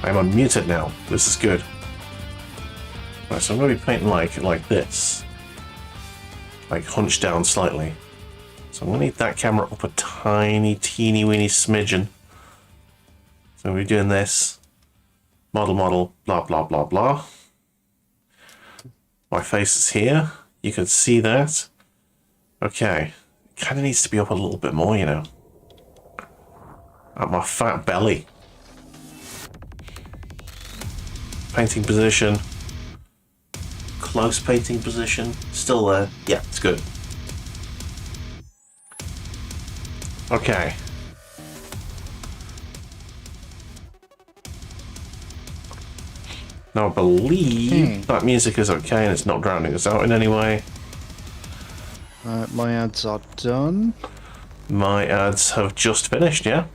I'm unmuted now. This is good. Right, so I'm going to be painting like this. Like hunched down slightly. So I'm going to need that camera up a tiny, teeny weeny smidgen. So we're doing this. Model, blah, blah, blah, blah. My face is here. You can see that. Okay. Kind of needs to be up a little bit more, you know. At my fat belly. Painting position. Close painting position. Still there. Yeah, it's good. Okay. Now I believe that music is okay and it's not drowning us out in any way. My ads are done. My ads have just finished, yeah?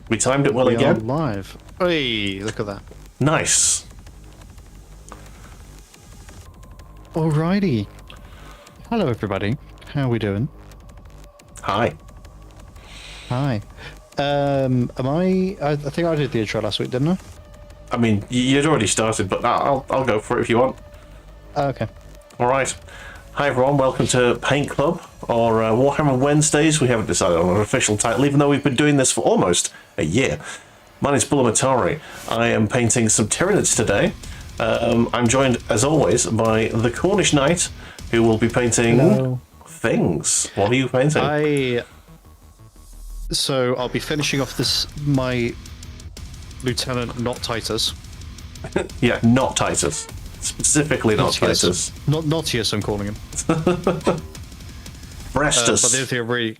We timed it well We again. are live. Hey, look at that. Nice. Alrighty. Hello, everybody. How are we doing? Hi. Hi. I think I did the intro last week, didn't I? I mean, you'd already started, but I'll go for it if you want. Okay. All right. Hi everyone, welcome to Paint Club, or Warhammer Wednesdays. We haven't decided on an official title, even though we've been doing this for almost a year. My name's Bulamatari. I am painting some Tyranids today. I'm joined, as always, by the Cornish Knight, who will be painting things. What are you painting? So I'll be finishing off my Lieutenant Not Titus. Yeah, not Titus. Specifically not Titus. Notius, I'm calling him. Brestus. But the other thing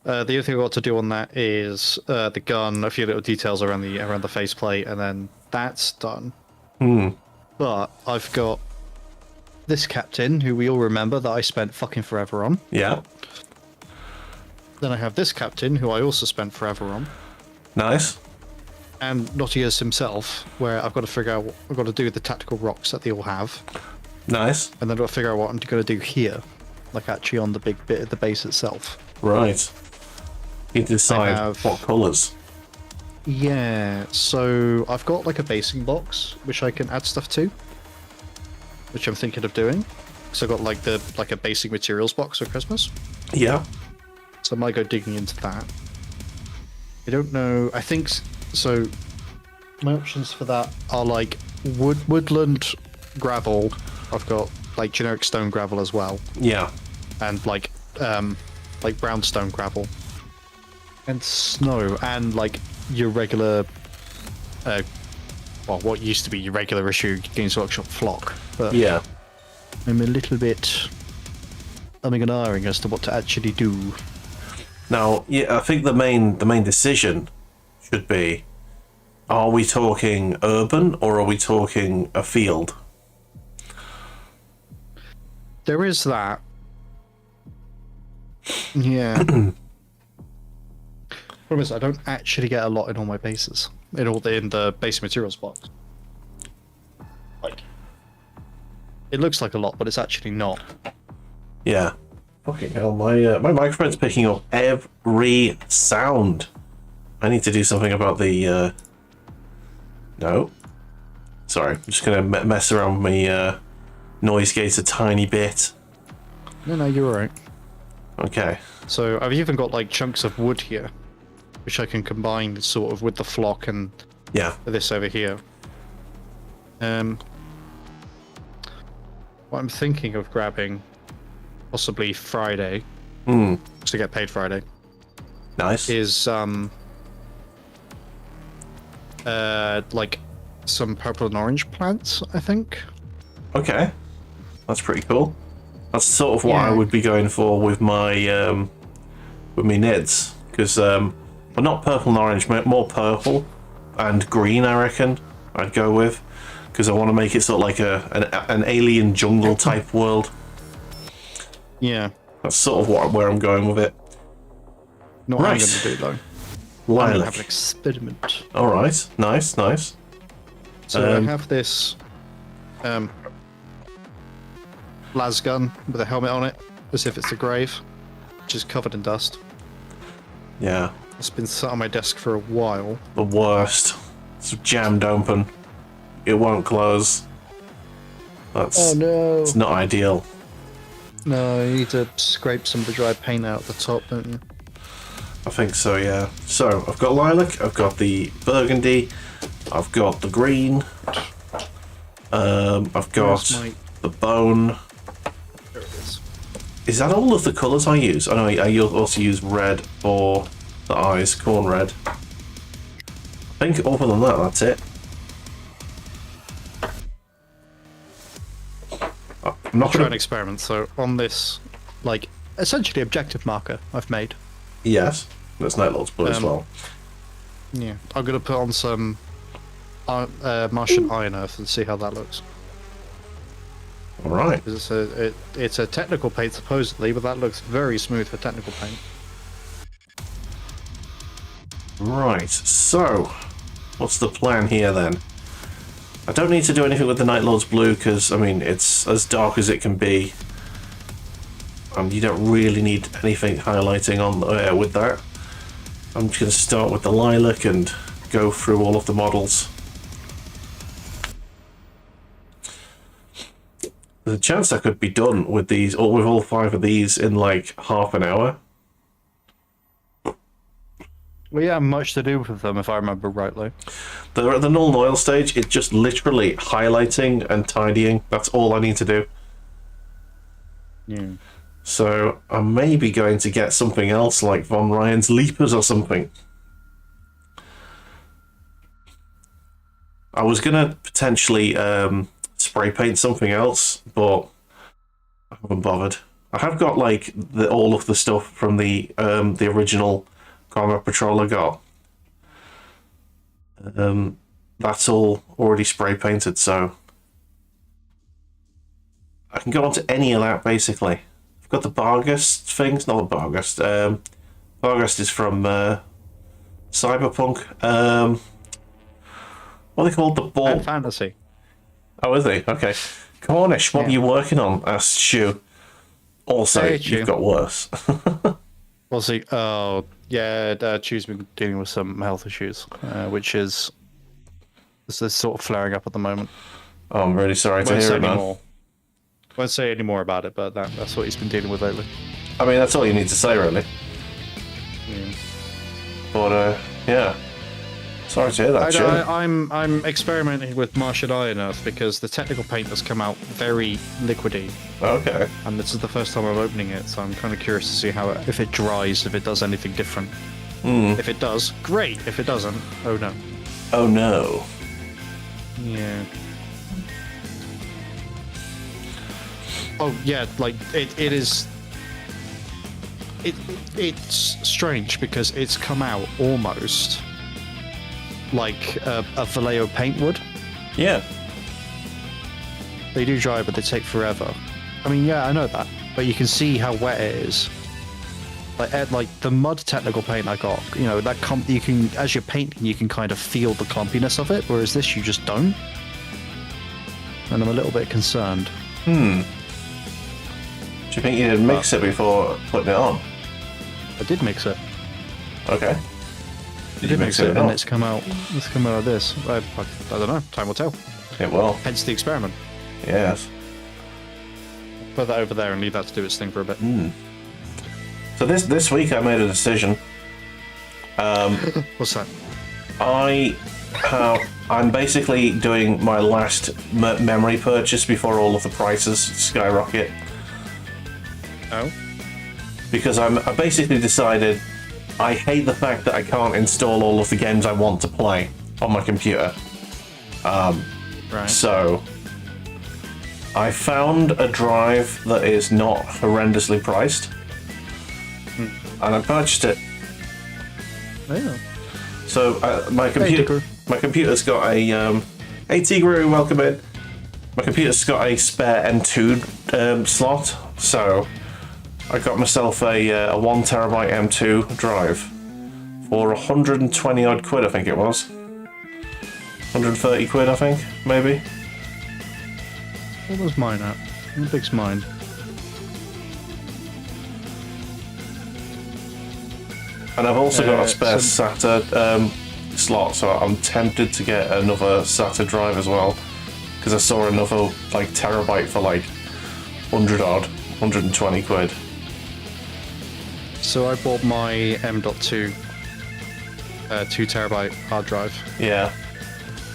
the other thing I've got to do on that is the gun, a few little details around the faceplate, and then that's done. But I've got this captain, who we all remember that I spent fucking forever on. Yeah. Then I have this captain, who I also spent forever on. Nice. And Notius himself, where I've got to figure out what I've got to do with the tactical rocks that they all have. Nice. And then I've got to figure out what I'm going to do here, like actually on the big bit of the base itself. Right. You decide what colours. Yeah, so I've got like a basing box which I can add stuff to, which I'm thinking of doing. So I've got like a basic materials box for Christmas. Yeah. So I might go digging into that. I don't know. I think so. My options for that are like woodland gravel. I've got like generic stone gravel as well. Yeah. And like brownstone gravel. And snow and like your regular what used to be your regular issue Games Workshop flock. But yeah. I'm a little bit umming and ahhing as to what to actually do. Now, yeah, I think the main decision should be: are we talking urban or are we talking a field? There is that. Yeah. Problem is, I don't actually get a lot in all my bases. In the base materials box. Like, it looks like a lot, but it's actually not. Yeah. Fucking hell, my microphone's picking up every sound. I need to do something about the. No. Sorry, I'm just gonna mess around with my noise gate a tiny bit. No, you're alright. Okay. So I've even got like chunks of wood here, which I can combine sort of with the flock and this over here. What I'm thinking of grabbing, possibly Friday, to get paid Friday. Nice. Is like some purple and orange plants, I think. Okay, that's pretty cool. That's sort of what I would be going for with my Nids, because well, not purple and orange, more purple and green. I reckon I'd go with, because I want to make it sort of like an alien jungle type world. Yeah, that's sort of where I'm going with it. Not what I'm going to do though. I'm going to have an experiment. All right, nice. So I have this las gun with a helmet on it, as if it's a grave, which is covered in dust. Yeah. It's been sat on my desk for a while. The worst. It's jammed open. It won't close. Oh no! It's not ideal. No, you need to scrape some of the dry paint out the top, don't you? I think so, yeah. So, I've got lilac, I've got the burgundy, I've got the green, I've got the bone. There it is. Is that all of the colours I use? Oh no, I also use red for the eyes, corn red. I think other than that, that's it. I'm not Try an experiment. So on this, like, essentially objective marker I've made. Yes, that's Night Lord's blue as well. Yeah, I'm gonna put on some Martian Iron Earth and see how that looks. All right. It's a technical paint supposedly, but that looks very smooth for technical paint. Right. So, what's the plan here then? I don't need to do anything with the Night Lord's blue because, I mean, it's as dark as it can be. You don't really need anything highlighting on with that. I'm just going to start with the lilac and go through all of the models. There's a chance I could be done with these, or with all 5 of these in like half an hour. We have much to do with them, if I remember rightly. They're at the null and oil stage. It's just literally highlighting and tidying. That's all I need to do. Yeah. So I may be going to get something else like Von Ryan's Leapers or something. I was going to potentially spray paint something else, but I haven't bothered. I have got like all of the stuff from the original Combat Patrol I got. That's all already spray painted, so I can go on to any of that basically. I've got the Barghest things, not the Barghest. Barghest is from Cyberpunk. What are they called? The ball. Fantasy. Oh, is he? Okay. Cornish, what are you working on? Asked Shu. Also, Hey, you've Shu. got worse. We'll see. Oh, yeah, Chu's been dealing with some health issues, which is sort of flaring up at the moment. Oh, I'm really sorry to hear it, man. Won't say any more about it, but that's what he's been dealing with lately. I mean, that's all you need to say, really. Yeah. But, yeah. Sorry to hear that, Shu. I'm experimenting with Martian Iron Earth because the technical paint has come out very liquidy. Okay. And this is the first time I'm opening it, so I'm kind of curious to see how if it dries, if it does anything different. If it does, great. If it doesn't, oh no. Oh, no. Yeah. Oh yeah, like it is. It's strange because it's come out almost like a Vallejo paint would. Yeah. They do dry, but they take forever. I mean, yeah, I know that, but you can see how wet it is. Like the mud technical paint I got, you know, that you can, as you're painting, you can kind of feel the clumpiness of it, whereas this you just don't. And I'm a little bit concerned. Do you think you did mix it before putting it on? I did mix it. Okay. Did you mix it and it's come out. It's come out of this. I don't know. Time will tell. It will. Hence the experiment. Yes. Put that over there and leave that to do its thing for a bit. So this week I made a decision. What's that? I'm basically doing my last memory purchase before all of the prices skyrocket. Oh. Because I basically decided I hate the fact that I can't install all of the games I want to play on my computer. Right. So I found a drive that is not horrendously priced, and I purchased it. Yeah. So my computer's got a hey Tigru, welcome in. My computer's got a spare M2 slot, so I got myself a 1 terabyte M2 drive for 120 odd quid, I think it was. 130 quid, I think, maybe. What was mine at? How big's mine? And I've also got a spare SATA slot, so I'm tempted to get another SATA drive as well, because I saw another like terabyte for like 120 quid. So I bought my M.2 2 terabyte hard drive. Yeah.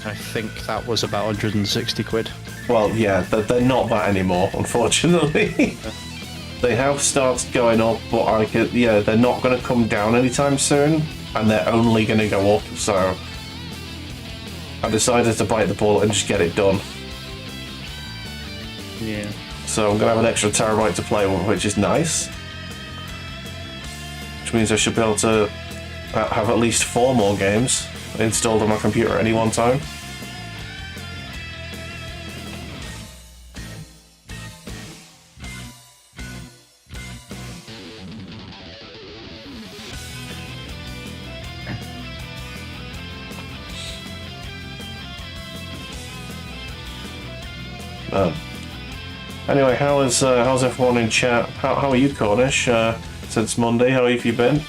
I think that was about 160 quid. Well, yeah, they're not that anymore, unfortunately. They have started going up, but they're not going to come down anytime soon, and they're only going to go up, so I decided to bite the bullet and just get it done. Yeah. So I'm going to have an extra terabyte to play with, which is nice. Which means I should be able to have at least 4 more games installed on my computer at any one time. Anyway, how's everyone in chat? How are you, Cornish? Since Monday, how have you been?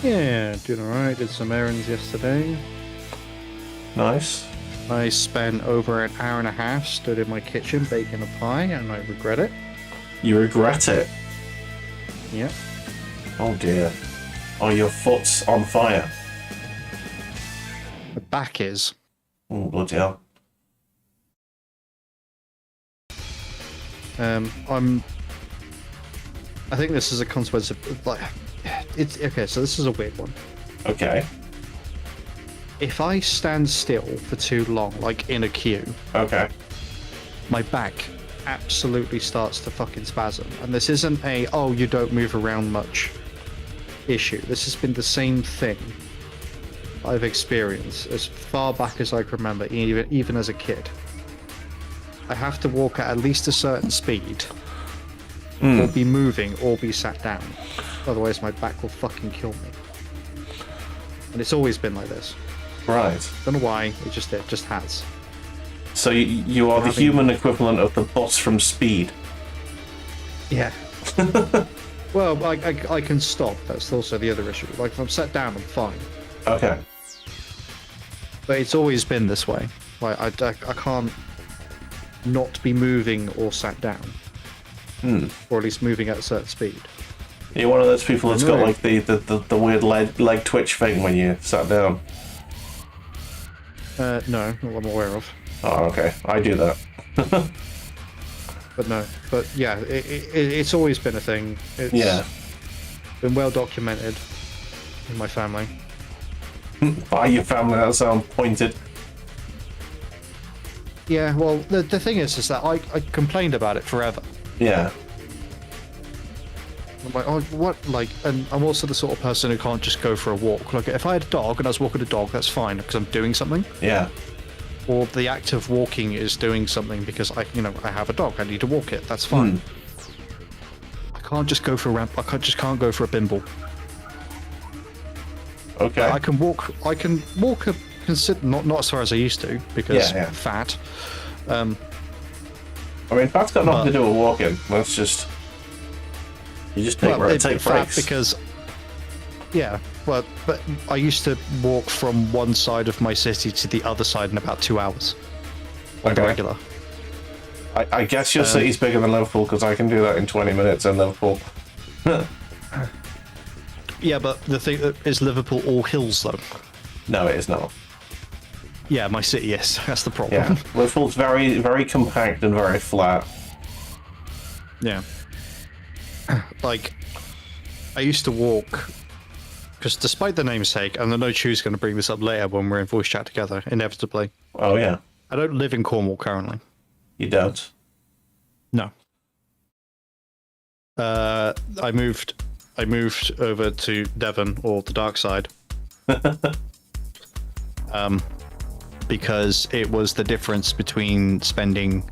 Yeah, doing alright. Did some errands yesterday. Nice. I spent over an hour and a half stood in my kitchen baking a pie, and I regret it. You regret it? Yep. Oh dear. Oh, your foot's on fire. The back is. Oh, bloody hell. I think this is a consequence of like, it's okay. So this is a weird one. Okay. If I stand still for too long, like in a queue, Okay. my back absolutely starts to fucking spasm. And this isn't a you don't move around much issue. This has been the same thing I've experienced as far back as I can remember, even as a kid. I have to walk at least a certain speed, or be moving, or be sat down. Otherwise, my back will fucking kill me. And it's always been like this. Right. Don't know why. It just has. So you are the human equivalent of the boss from Speed. Yeah. Well, I can stop. That's also the other issue. Like, if I'm sat down, I'm fine. Okay. But it's always been this way. Like, I can't not be moving or sat down. Or at least moving at a certain speed. You're one of those people that's got like the weird leg twitch thing when you sat down. No, not what I'm aware of. Oh, okay. I do that. But no. But yeah, it's always been a thing. It's been well documented in my family. By your family, that sounds pointed. Yeah, well, the thing is that I complained about it forever. Yeah. I'm like, oh, what? Like, and I'm also the sort of person who can't just go for a walk. Like, if I had a dog and I was walking a dog, that's fine because I'm doing something. Yeah. Or the act of walking is doing something because I have a dog. I need to walk it. That's fine. I can't just go for a ramp. I just can't go for a bimble. Okay. I can walk. Not as far as I used to because fat. I mean, fat's got nothing to do with walking. That's just you just take breaks. Because but I used to walk from one side of my city to the other side in about 2 hours. Like regular. I guess your city's bigger than Liverpool because I can do that in 20 minutes in Liverpool. Yeah, but the thing is, Liverpool all hills though. No, it is not. Yeah, my city is. That's the problem. Yeah, Liverpool's very, very compact and very flat. Yeah. Like, I used to walk, because despite the namesake, and I know Chu's going to bring this up later when we're in voice chat together, inevitably. Oh, yeah. I don't live in Cornwall currently. You don't? No. I moved over to Devon, or the dark side. Because it was the difference between spending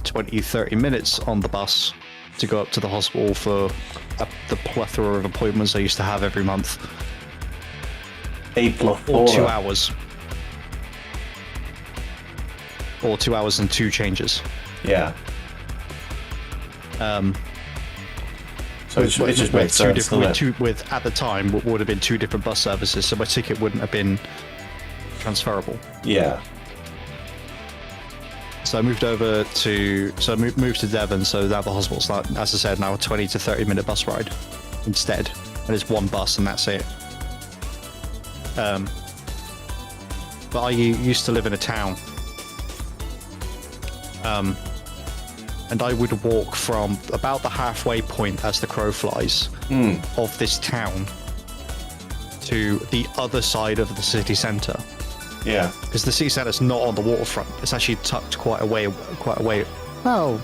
20-30 minutes on the bus to go up to the hospital for the plethora of appointments I used to have every month. Or 2 hours. Or 2 hours and 2 changes. Yeah. So it just makes sense, doesn't it? With at the time what would have been 2 different bus services, so my ticket wouldn't have been transferable. Yeah. So I moved over to moved to Devon. So now the hospital's not, as I said, now a 20 to 30 minute bus ride instead, and it's 1 bus and that's it. But I used to live in a town, and I would walk from about the halfway point as the crow flies of this town to the other side of the city centre. Yeah. Because the city centre's not on the waterfront. It's actually tucked quite away, well,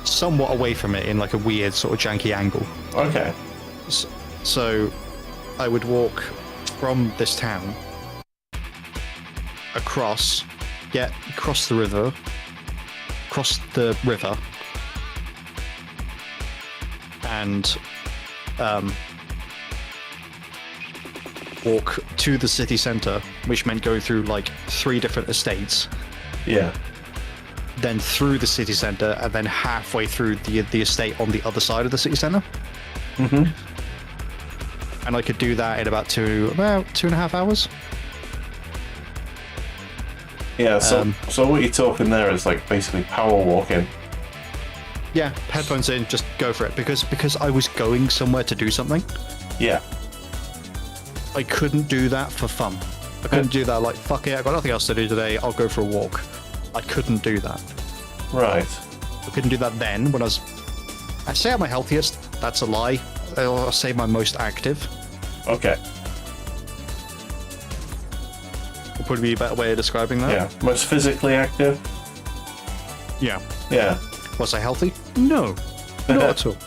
somewhat away from it in like a weird sort of janky angle. Okay. So I would walk from this town across the river, and walk to the city centre, which meant going through like 3 different estates. Yeah. Then through the city centre, and then halfway through the estate on the other side of the city centre. Mm-hmm. And I could do that in about 2.5 hours. Yeah, so what you're talking there is like basically power walking. Yeah, headphones in, just go for it. Because I was going somewhere to do something. Yeah. I couldn't do that for fun. I couldn't do that like, fuck it, I've got nothing else to do today, I'll go for a walk. I couldn't do that. Right. I couldn't do that then when I say I'm my healthiest, that's a lie. I'll say my most active. Okay. Would probably be a better way of describing that. Yeah. Most physically active? Yeah. Yeah. Was I healthy? No. Not at all.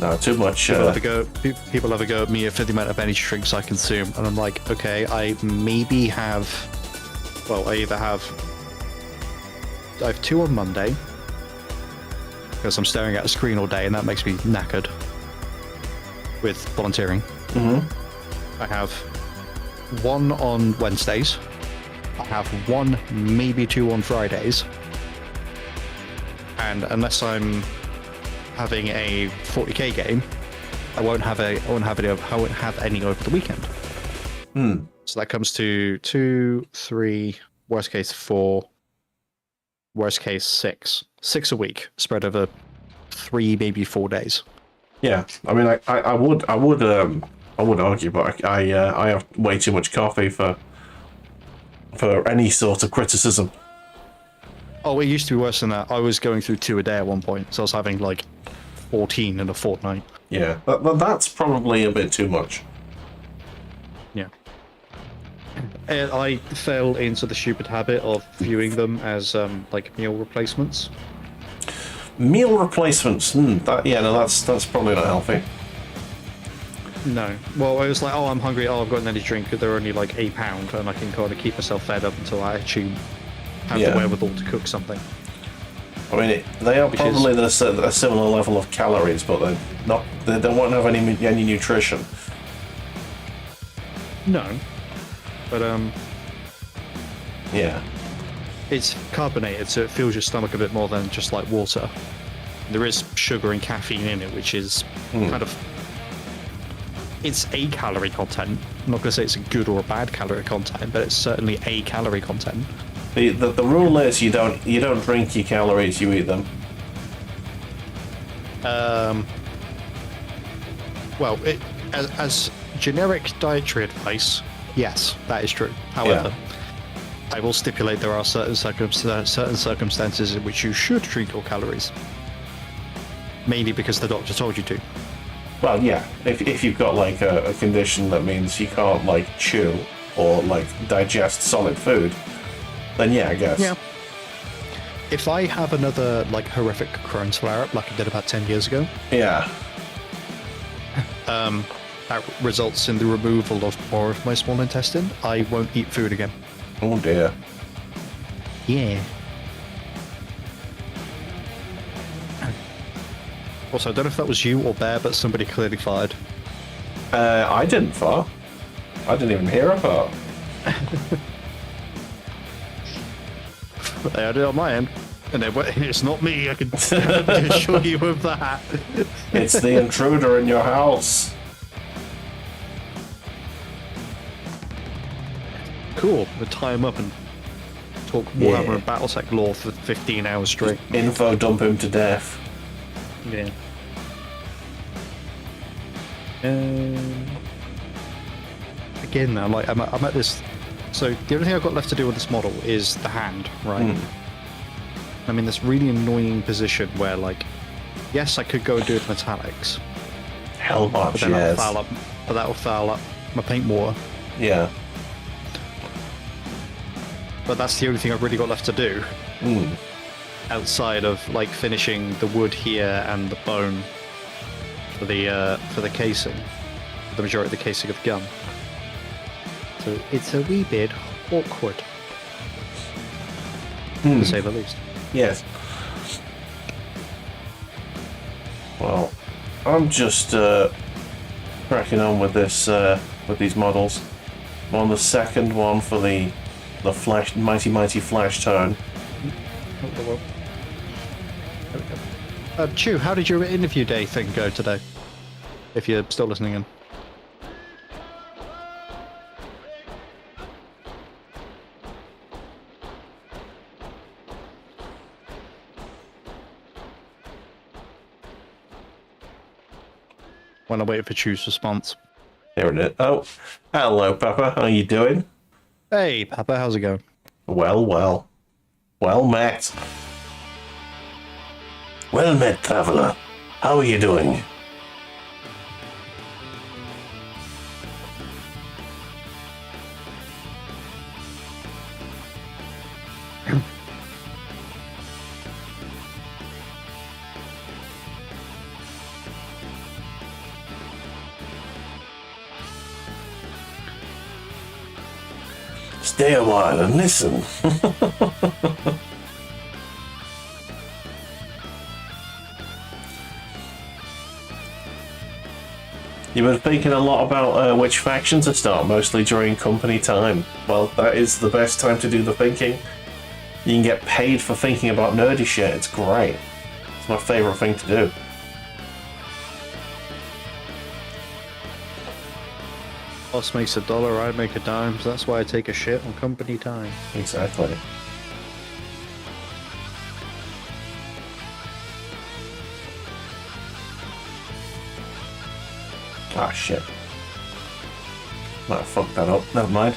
No, too much. People have a go at me for the amount of energy drinks I consume, and I'm like, okay, I maybe have. Well, I have 2 on Monday because I'm staring at a screen all day, and that makes me knackered with volunteering. Mm-hmm. I have 1 on Wednesdays. I have 1, maybe 2 on Fridays, and unless I'm having a 40k game, I won't have any over the weekend. So that comes to 2, 3, worst case 4, worst case 6 a week, spread over 3, maybe 4 days. Yeah, I mean, I would argue, but I have way too much coffee for any sort of criticism. Oh, it used to be worse than that. I was going through 2 a day at one point, so I was having like 14 in a fortnight. Yeah, that's probably a bit too much. Yeah. And I fell into the stupid habit of viewing them as like meal replacements. Meal replacements? That's probably not healthy. No. Well, I was like, oh, I'm hungry. Oh, I've got an energy drink. They're only like £1, and I can kind of keep myself fed up until I actually have the wherewithal to cook something. I mean, they are probably a similar level of calories, but they're not. They won't have any nutrition. No, but yeah, it's carbonated, so it fills your stomach a bit more than just like water. There is sugar and caffeine in it, which is kind of. It's a calorie content. I'm not going to say it's a good or a bad calorie content, but it's certainly a calorie content. The rule is you don't drink your calories, you eat them. Well, as generic dietary advice, yes, that is true. However, I will stipulate there are certain circumstances in which you should drink your calories, mainly because the doctor told you to. Well, yeah, if you've got like a condition that means you can't like chew or like digest solid food, then yeah, I guess. Yeah. If I have another like horrific Crohn's flare-up like I did about 10 years ago, yeah, that results in the removal of more of my small intestine, I won't eat food again. Oh dear. Yeah. Also, I don't know if that was you or Bear, but somebody clearly fired. I didn't fart. I didn't even hear a fart. I did it on my end. And then, it's not me, I can assure you of that. It's the intruder in your house. Cool, we'll tie him up and talk Warhammer and Battletech lore for 15 hours straight. Info dump him to death. Yeah. Again, I'm at this. So the only thing I've got left to do with this model is the hand, right? I'm in this really annoying position where, like, yes, I could go and do it metallics. Hell much, but then that'll foul up my paint water. Yeah. But that's the only thing I've really got left to do. Outside of, like, finishing the wood here and the bone for the casing, the majority of the casing of the gun. So it's a wee bit awkward, to say the least. Yes. Well, I'm just cracking on with this with these models. I'm on the second one for the flash, mighty flash tone. Chew, how did your interview day thing go today? If you're still listening in. When I wait for Chew's response. Here it is. Oh, hello, Papa. How you doing? Hey, Papa, how's it going? Well met. Well met, traveler. How are you doing? Stay a while and listen. You've been thinking a lot about which faction to start, mostly during company time. Well, that is the best time to do the thinking. You can get paid for thinking about nerdy shit. It's great. It's my favourite thing to do. Boss makes $1, I make a dime, so that's why I take a shit on company time. Exactly. Ah, shit. Might have fucked that up. Never mind.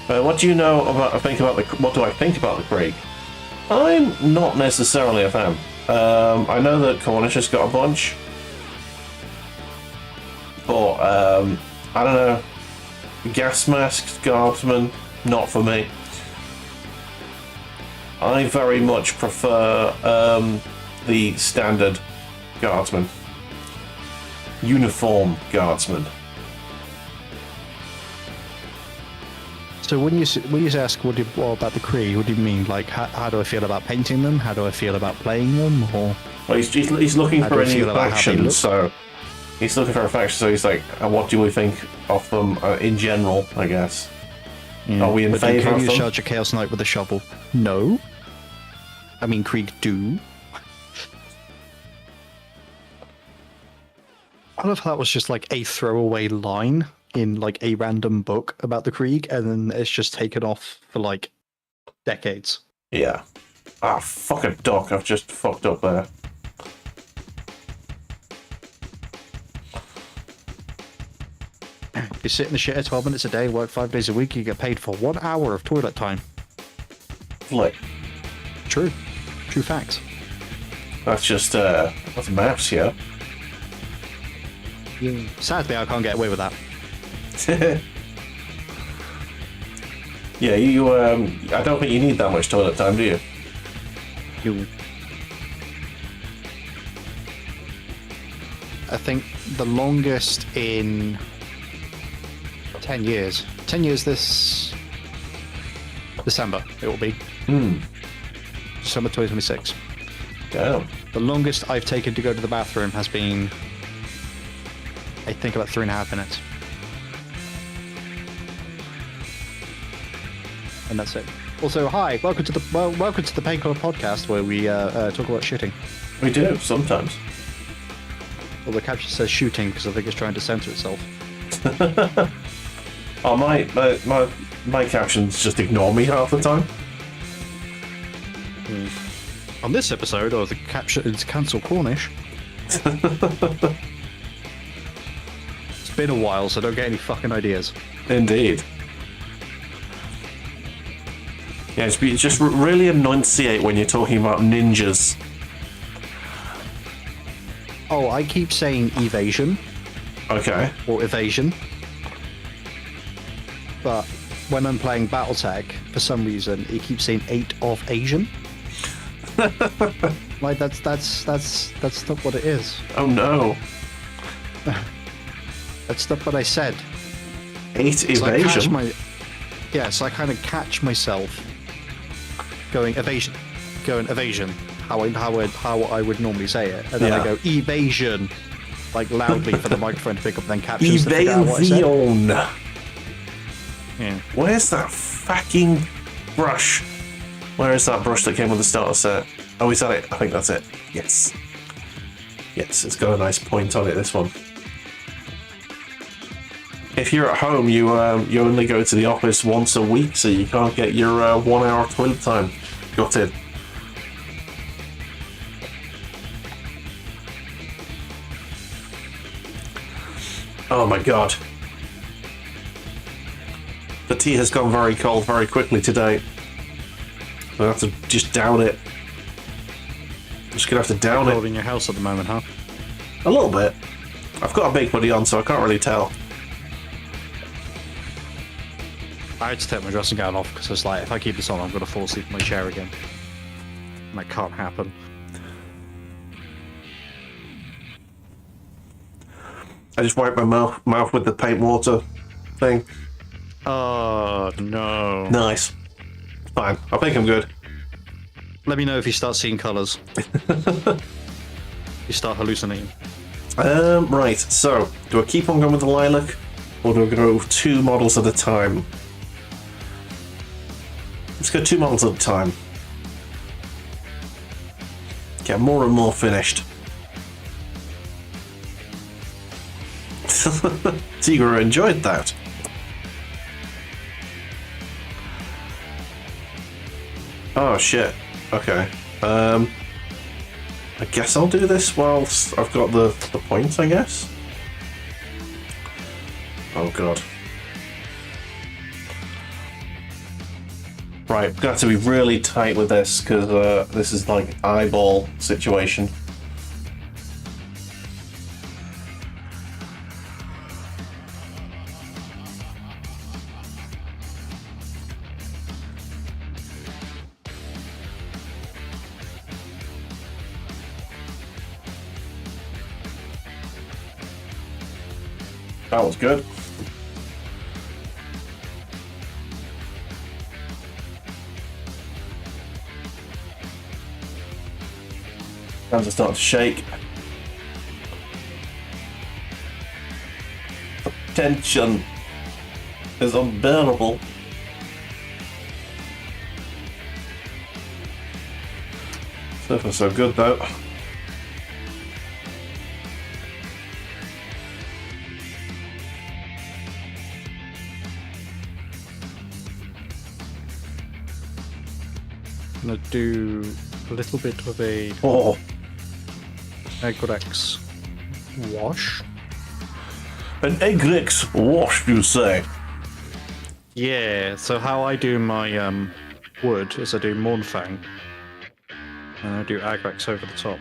What do you know about? What do I think about the Krieg? I'm not necessarily a fan. I know that Cornish has got a bunch, but I don't know. Gas masked guardsmen, not for me. I very much prefer the standard guardsman. Uniform guardsman. So when you ask what about the Krieg, what do you mean? Like, how do I feel about painting them? How do I feel about playing them? Or well, he's looking for a new faction, so he's looking for a faction. So he's like, what do we think of them in general? I guess. Yeah. Are we in favour of them? Can you charge a Chaos Knight with a shovel? No. I mean, Krieg do. I love how that was just like a throwaway line in like a random book about the Krieg, and then it's just taken off for like decades. Yeah. Ah, fuck a duck. I've just fucked up there. If you sit in the shit 12 minutes a day, work 5 days a week, you get paid for 1 hour of toilet time. Like. True. True facts. That's just, that's maths, yeah. Sadly, I can't get away with that. Yeah, you, I don't think you need that much toilet time, do you? I think the longest in 10 years. 10 years this December, it will be. December 2026. Damn. The longest I've taken to go to the bathroom has been, I think, about 3.5 minutes. And that's it. Also, hi, welcome to the Pain Club podcast where we talk about shitting. We do sometimes. Well, the caption says shooting because I think it's trying to censor itself. Oh, my captions just ignore me half the time. On this episode, the caption is cancel Cornish. It's been a while, so don't get any fucking ideas. Indeed. Yeah, just really enunciate when you're talking about ninjas. Oh, I keep saying evasion. Okay. Or evasion. But when I'm playing Battletech, for some reason, it keeps saying 8 of Asian. Like that's not what it is. Oh no. That's not what I said. 8 evasion. So I kind of catch myself going evasion, how I would normally say it, and then I go evasion, like loudly for the microphone to pick up, then captions to figure out what I said. Yeah. Where's that fucking brush? Where is that brush that came with the starter set? Oh, is that it? I think that's it. Yes. Yes, it's got a nice point on it, this one. If you're at home, you only go to the office once a week, so you can't get your 1 hour toilet time. Got it. Oh my god. The tea has gone very cold very quickly today. I have to just down it. I'm just gonna have to down it. Cold in your house at the moment, huh? A little bit. I've got a big hoodie on, so I can't really tell. I had to take my dressing gown off because it's like, if I keep this on, I'm going to fall asleep in my chair again. And that can't happen. I just wiped my mouth with the paint water thing. Oh, no. Nice. Fine. I think I'm good. Let me know if you start seeing colours. You start hallucinating. Right, so, do I keep on going with the lilac? Or do I go 2 models at a time? Let's go 2 models at a time. Get more and more finished. Tigro enjoyed that. Oh shit. Okay. I guess I'll do this whilst I've got the points, I guess. Oh god. Right, gonna have to be really tight with this because this is like eyeball situation. That was good. Hands are starting to shake. The tension is unbearable. So far so good though. I'm going to do a little bit of a Egrex wash. An Egrex wash, you say? Yeah, so how I do my wood is I do Mournfang, and I do Agrex over the top.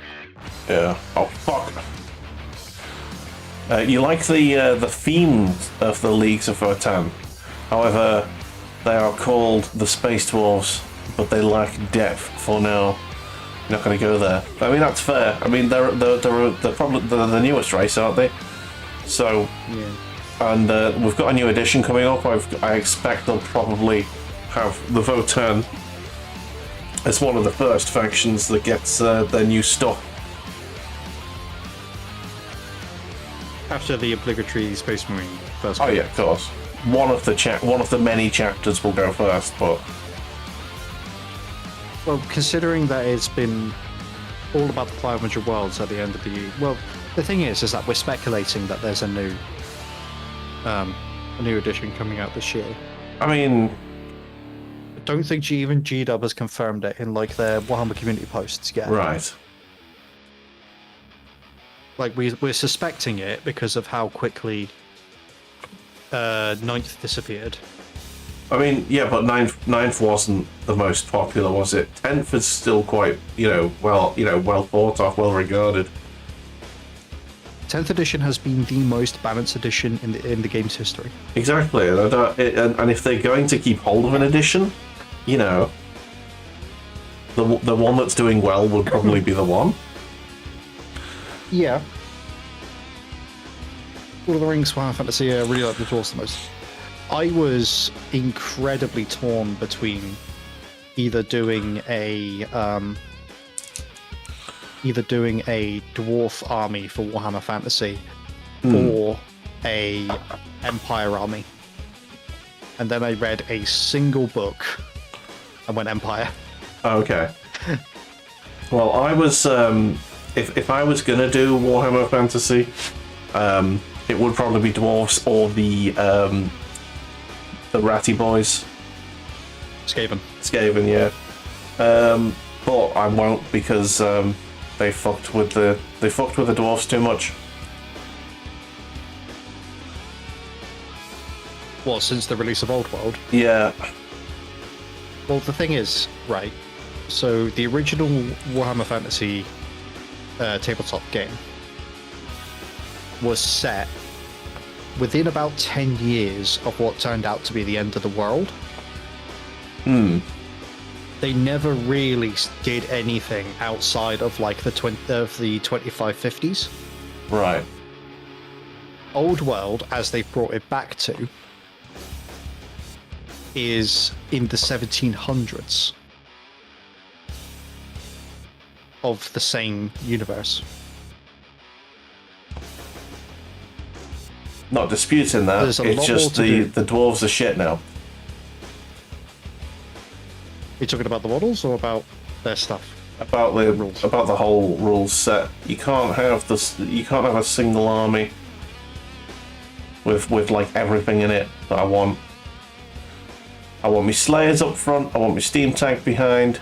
Yeah. Oh fuck. You like the theme of the Leagues of Votan. However, they are called the Space Dwarves, but they lack depth for now. You're not going to go there. I mean, that's fair. I mean, they're probably the newest race, aren't they? So, Yeah. and we've got a new edition coming up. I expect they'll probably have the Votan as one of the first factions that gets their new stuff. After the obligatory Space Marine first. Oh yeah, of course. One of the many chapters will go first, but Well, considering that it's been all about the 500 worlds at the end of the year. Well, the thing is that we're speculating that there's a new edition coming out this year. I mean, I don't think even GW has confirmed it in like their Warhammer community posts yet. right. Like we're suspecting it because of how quickly Ninth disappeared. I mean, yeah, but ninth wasn't the most popular, was it? 10th is still quite, well thought of, well regarded. 10th edition has been the most balanced edition in the game's history. Exactly, and if they're going to keep hold of an edition, the one that's doing well would probably be the one. Yeah. Lord of the Rings, Final Fantasy, I really like the Dwarves the most. I was incredibly torn between either doing a dwarf army for Warhammer Fantasy or a Empire army. And then I read a single book and went Empire. Okay. Well, I was if I was gonna do Warhammer Fantasy, it would probably be dwarves or the Ratty Boys. Skaven, yeah. But I won't because they fucked with the dwarves too much. Well, since the release of Old World. Yeah. Well, the thing is, right. So the original Warhammer Fantasy tabletop game was set within about 10 years of what turned out to be the end of the world. They never really did anything outside of like the 2550s. Right. Old World, as they've brought it back to, is in the 1700s of the same universe. Not disputing that. There's a It's lot just more to the dwarves are shit now. Are you talking about the models or about their stuff? About the rules. About the whole rules set. You can't have this. You can't have a single army with like everything in it that I want. I want my Slayers up front. I want my Steam Tank behind.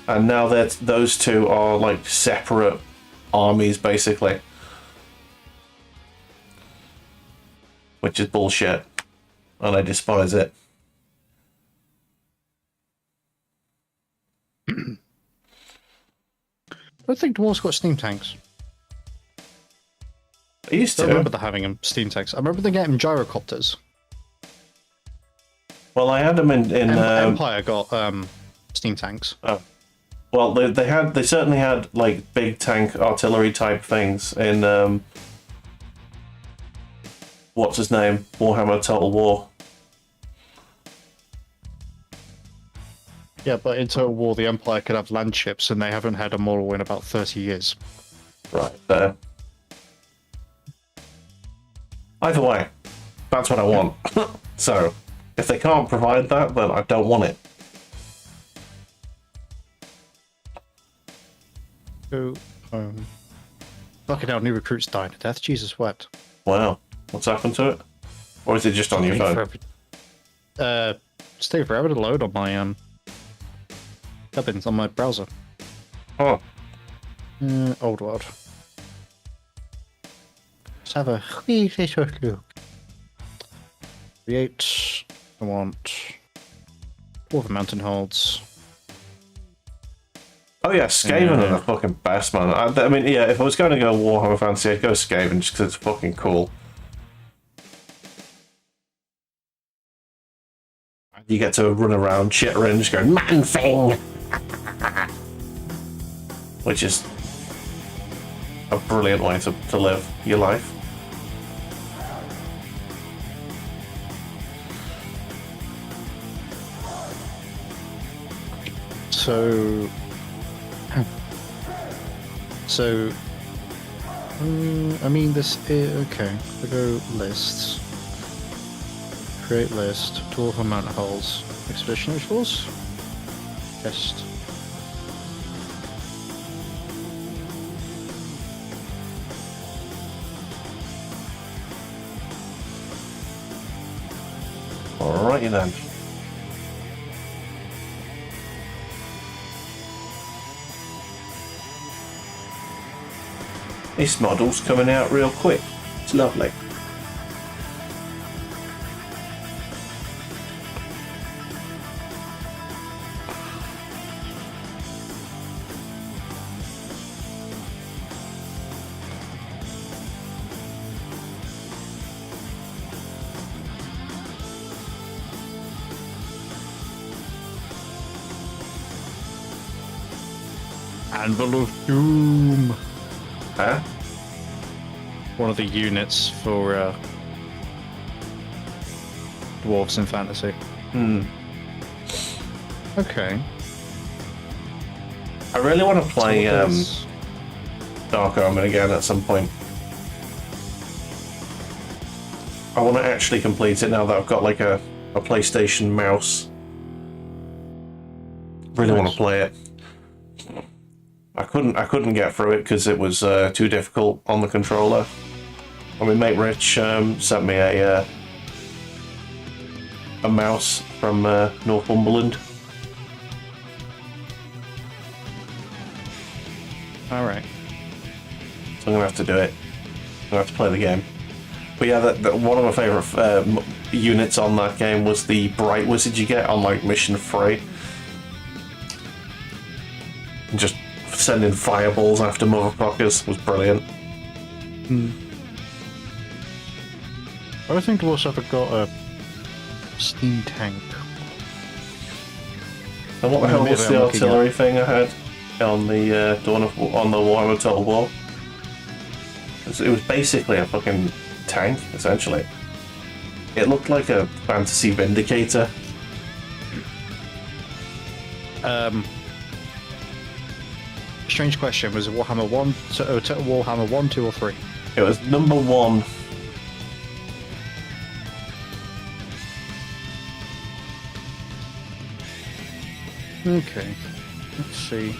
And now that those two are like separate armies, basically, which is bullshit, and I despise it. I don't think Dwarves got steam tanks. I used I to. remember them having them steam tanks. I remember them getting gyrocopters. Well, I had them in Empire got steam tanks. Oh. Well, they certainly had like big tank artillery type things in what's his name? Warhammer Total War. Yeah, but in Total War, the Empire could have land ships, and they haven't had a model in about 30 years. Right there. Either way, that's what I want. So, if they can't provide that, then I don't want it. Go home. Fucking hell, new recruits dying to death. Jesus wept. Wow. What's happened to it? Or is it just on your phone? Stay forever to load on my Gubbins on my browser. Oh. Old World. Let's have a wee little look. Create. I want all the mountain holds. Oh yeah, Skaven are the fucking best, man. I mean, yeah, if I was going to go Warhammer Fantasy, I'd go Skaven just because it's fucking cool. You get to run around chittering, just going, man thing! Which is a brilliant way to live your life. So, I mean, this is okay. I go lists, create list, tool for mountain holes, expeditionary force, test. you then. This model's coming out real quick. It's lovely. Anvil of Doom. Huh? One of the units for dwarves in fantasy. Okay. I really want to play So Dark Armor again at some point. I want to actually complete it now that I've got like a PlayStation mouse. Really want to play it. I couldn't get through it because it was too difficult on the controller. I mean, mate Rich sent me a mouse from Northumberland. all right. So I'm gonna have to do it. I'm gonna have to play the game. But yeah, one of my favourite units on that game was the Bright Wizard you get on like Mission 3. And just sending fireballs after motherfuckers was brilliant. I think dwarves have got a steam tank. And what the hell was Maybe the I'm looking artillery thing I had on the on the Warhammer Total War? It was basically a fucking tank, essentially. It looked like a fantasy Vindicator. Strange question. Was it Warhammer 1, Warhammer 1, 2 or 3? It was number 1. Okay. Let's see.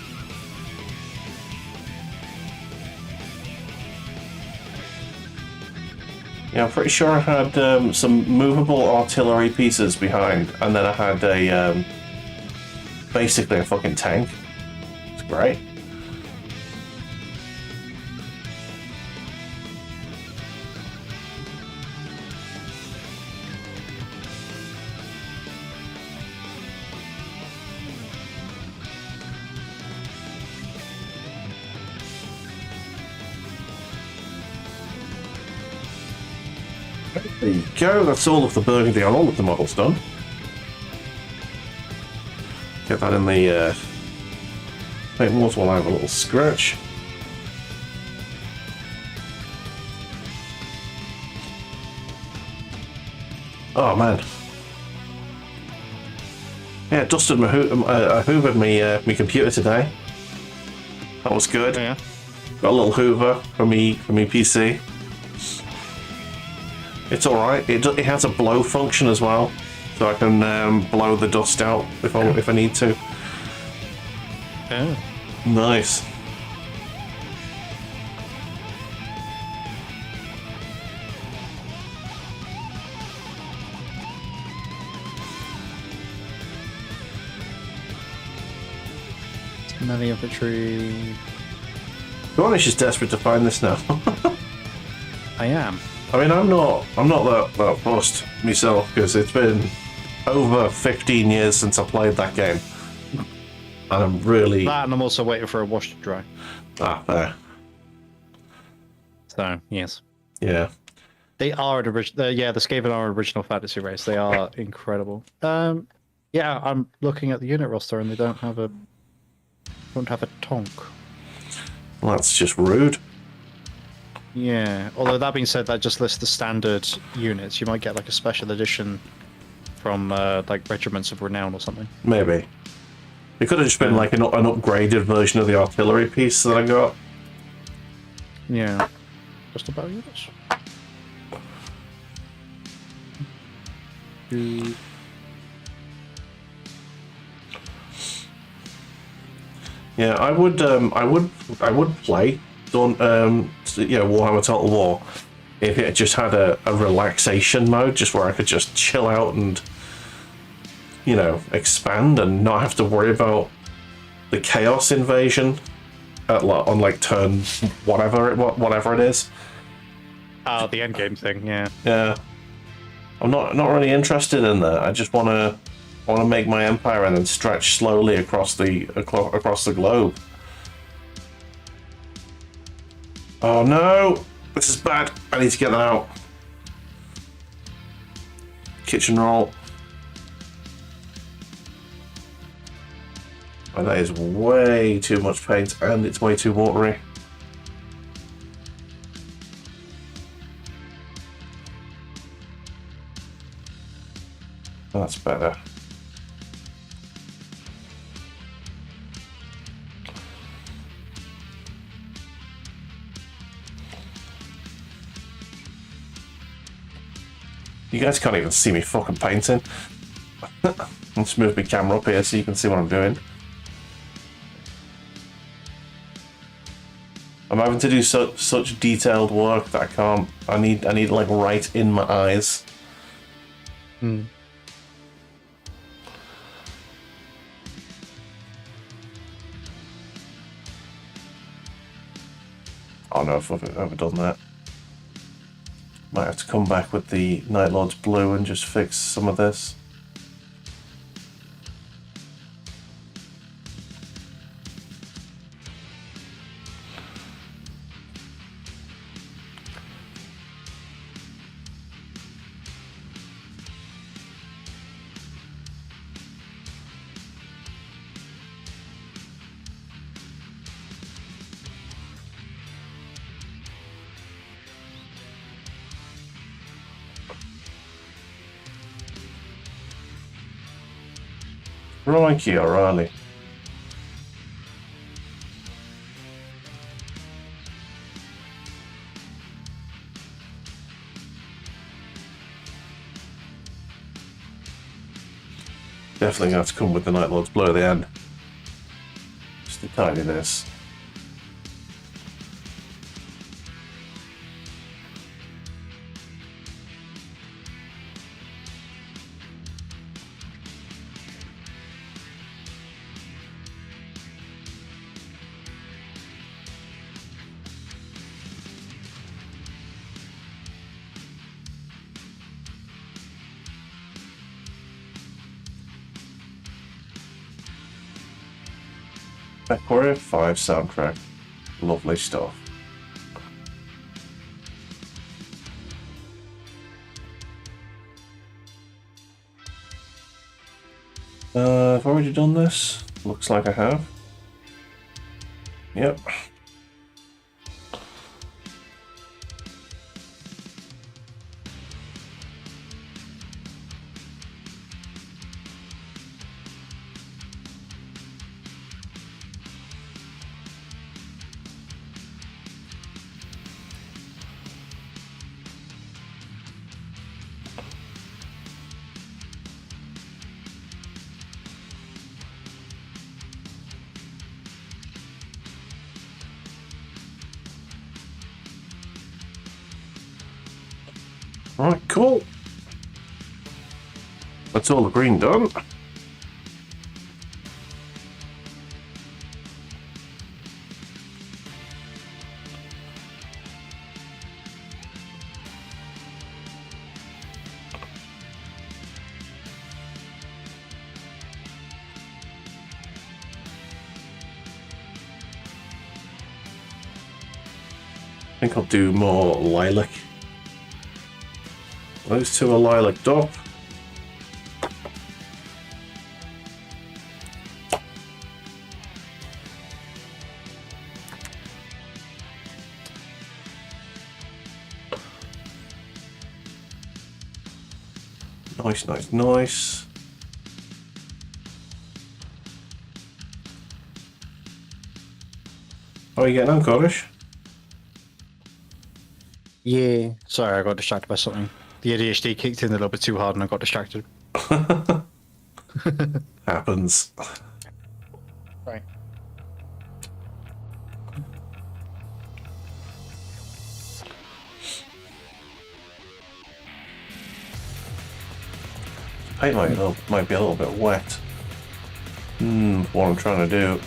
Yeah, I'm pretty sure I had some movable artillery pieces behind, and then I had a basically a fucking tank. It's great. There you go, that's all of the burgundy on all of the models done. Get that in the paint walls while I have a little scratch. Oh man. Yeah, dusted my hoovered me computer today. That was good. Yeah. Got a little hoover for me PC. It's alright. It has a blow function as well, so I can blow the dust out if I need to. Oh. Nice. Melee infantry. Gornish is desperate to find this now. I am. I mean, I'm not that fussed myself because it's been over 15 years since I played that game, and I'm really That, and I'm also waiting for a wash to dry. fair. So yes, Yeah. they are an original. The Skaven are an original fantasy race. They are incredible. Yeah, I'm looking at the unit roster, and they don't have a tonk. Well, that's just rude. Yeah, although that being said, that just lists the standard units. You might get like a special edition from like Regiments of Renown or something. Maybe. It could have just been like an upgraded version of the artillery piece that I got. Yeah, just about units. Yeah, I would play Warhammer Total War if it just had a relaxation mode, just where I could just chill out and you know, expand and not have to worry about the chaos invasion on like turn whatever it is. Oh, the end game thing, yeah. Yeah, I'm not really interested in that. I just want to make my empire and then stretch slowly across the globe. Oh no, this is bad. I need to get that out. Kitchen roll. Oh, that is way too much paint, and it's way too watery. That's better. You guys can't even see me fucking painting. I'll just move my camera up here so you can see what I'm doing. I'm having to do such detailed work that I can't. I need like right in my eyes. Hmm. Oh no, I've overdone that. Might have to come back with the Night Lord's blue and just fix some of this. Crikey, O'Reilly. Definitely going to have to come with the Night Lord's Blue at the end. Just to tidy this. Warrior 5 soundtrack. Lovely stuff. I've already done this. Looks like I have. Yep. Alright, cool. That's all the green done. I think I'll do more lilac. Those two are lilac up. Nice, nice, nice. How are you getting on, Codish? Yeah. Sorry, I got distracted by something. The ADHD kicked in a little bit too hard and I got distracted. Happens. Right. paint might be a little bit wet. What I'm trying to do.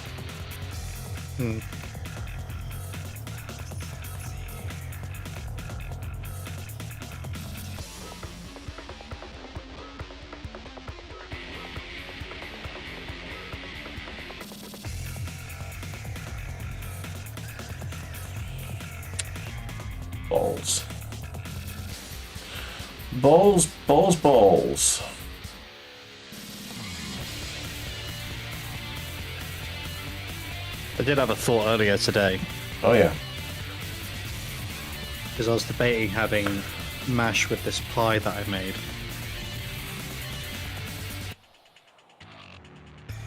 Balls. I did have a thought earlier today, Oh yeah. because I was debating having mash with this pie that I made.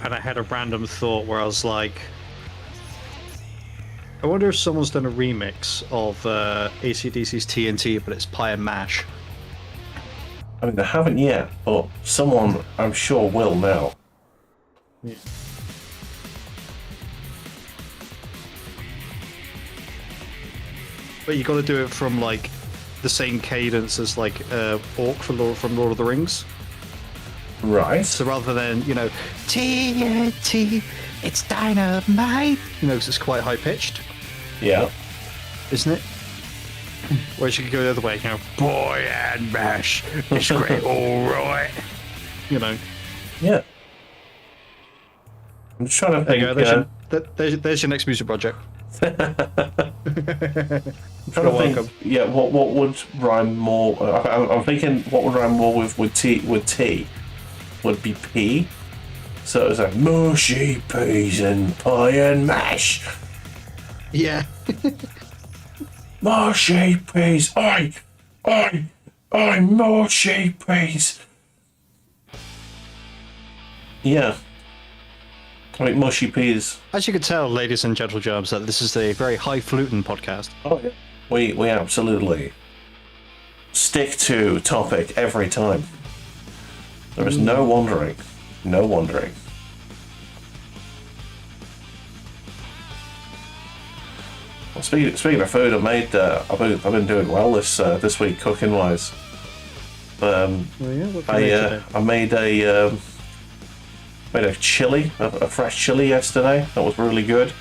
And I had a random thought where I was like, I wonder if someone's done a remix of AC/DC's TNT, but it's pie and mash. I mean, they haven't yet, but someone, I'm sure, will now. Yeah. But you got to do it from like the same cadence as like Orc from Lord of the Rings. Right. So rather than, you know, TNT, it's dynamite, you know, because it's quite high pitched, Yeah. isn't it? Whereas you could go the other way, you know, boy and mash, it's great, all right. You know. Yeah. I'm just trying to There think. you go. There's your next music project. I'm trying to welcome. think. Yeah. What would rhyme more? I'm thinking what would rhyme more with T. Would be P. So it's like mushy peas and pie and mash. Yeah. Mushy peas. I mushy peas. Yeah. I mean, mushy peas. As you can tell, ladies and gentle germs, that this is a very highfalutin podcast. Oh yeah. We absolutely stick to topic every time. There is no wandering. No wandering. Well, speaking of food, I've been doing well this week cooking wise. I made a chili, a fresh chili yesterday. That was really good.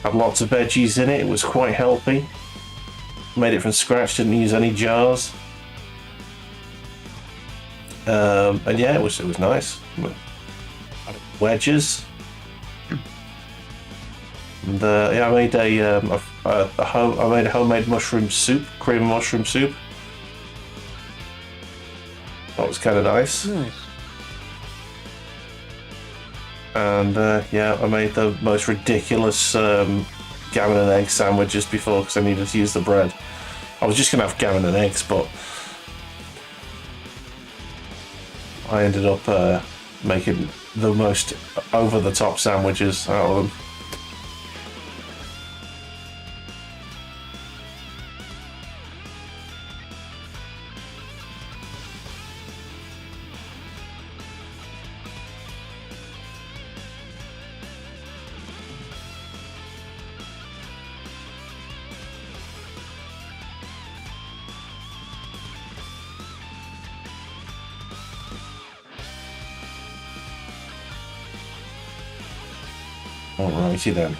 Had lots of veggies in it. It was quite healthy. Made it from scratch. Didn't use any jars. And yeah, it was nice. Wedges. And yeah, I made I made a homemade mushroom soup, cream mushroom soup. That was kind of nice. Nice. And yeah, I made the most ridiculous gammon and egg sandwiches before because I needed to use the bread. I was just gonna have gammon and eggs, but I ended up making the most over-the-top sandwiches out of them. Alrighty then.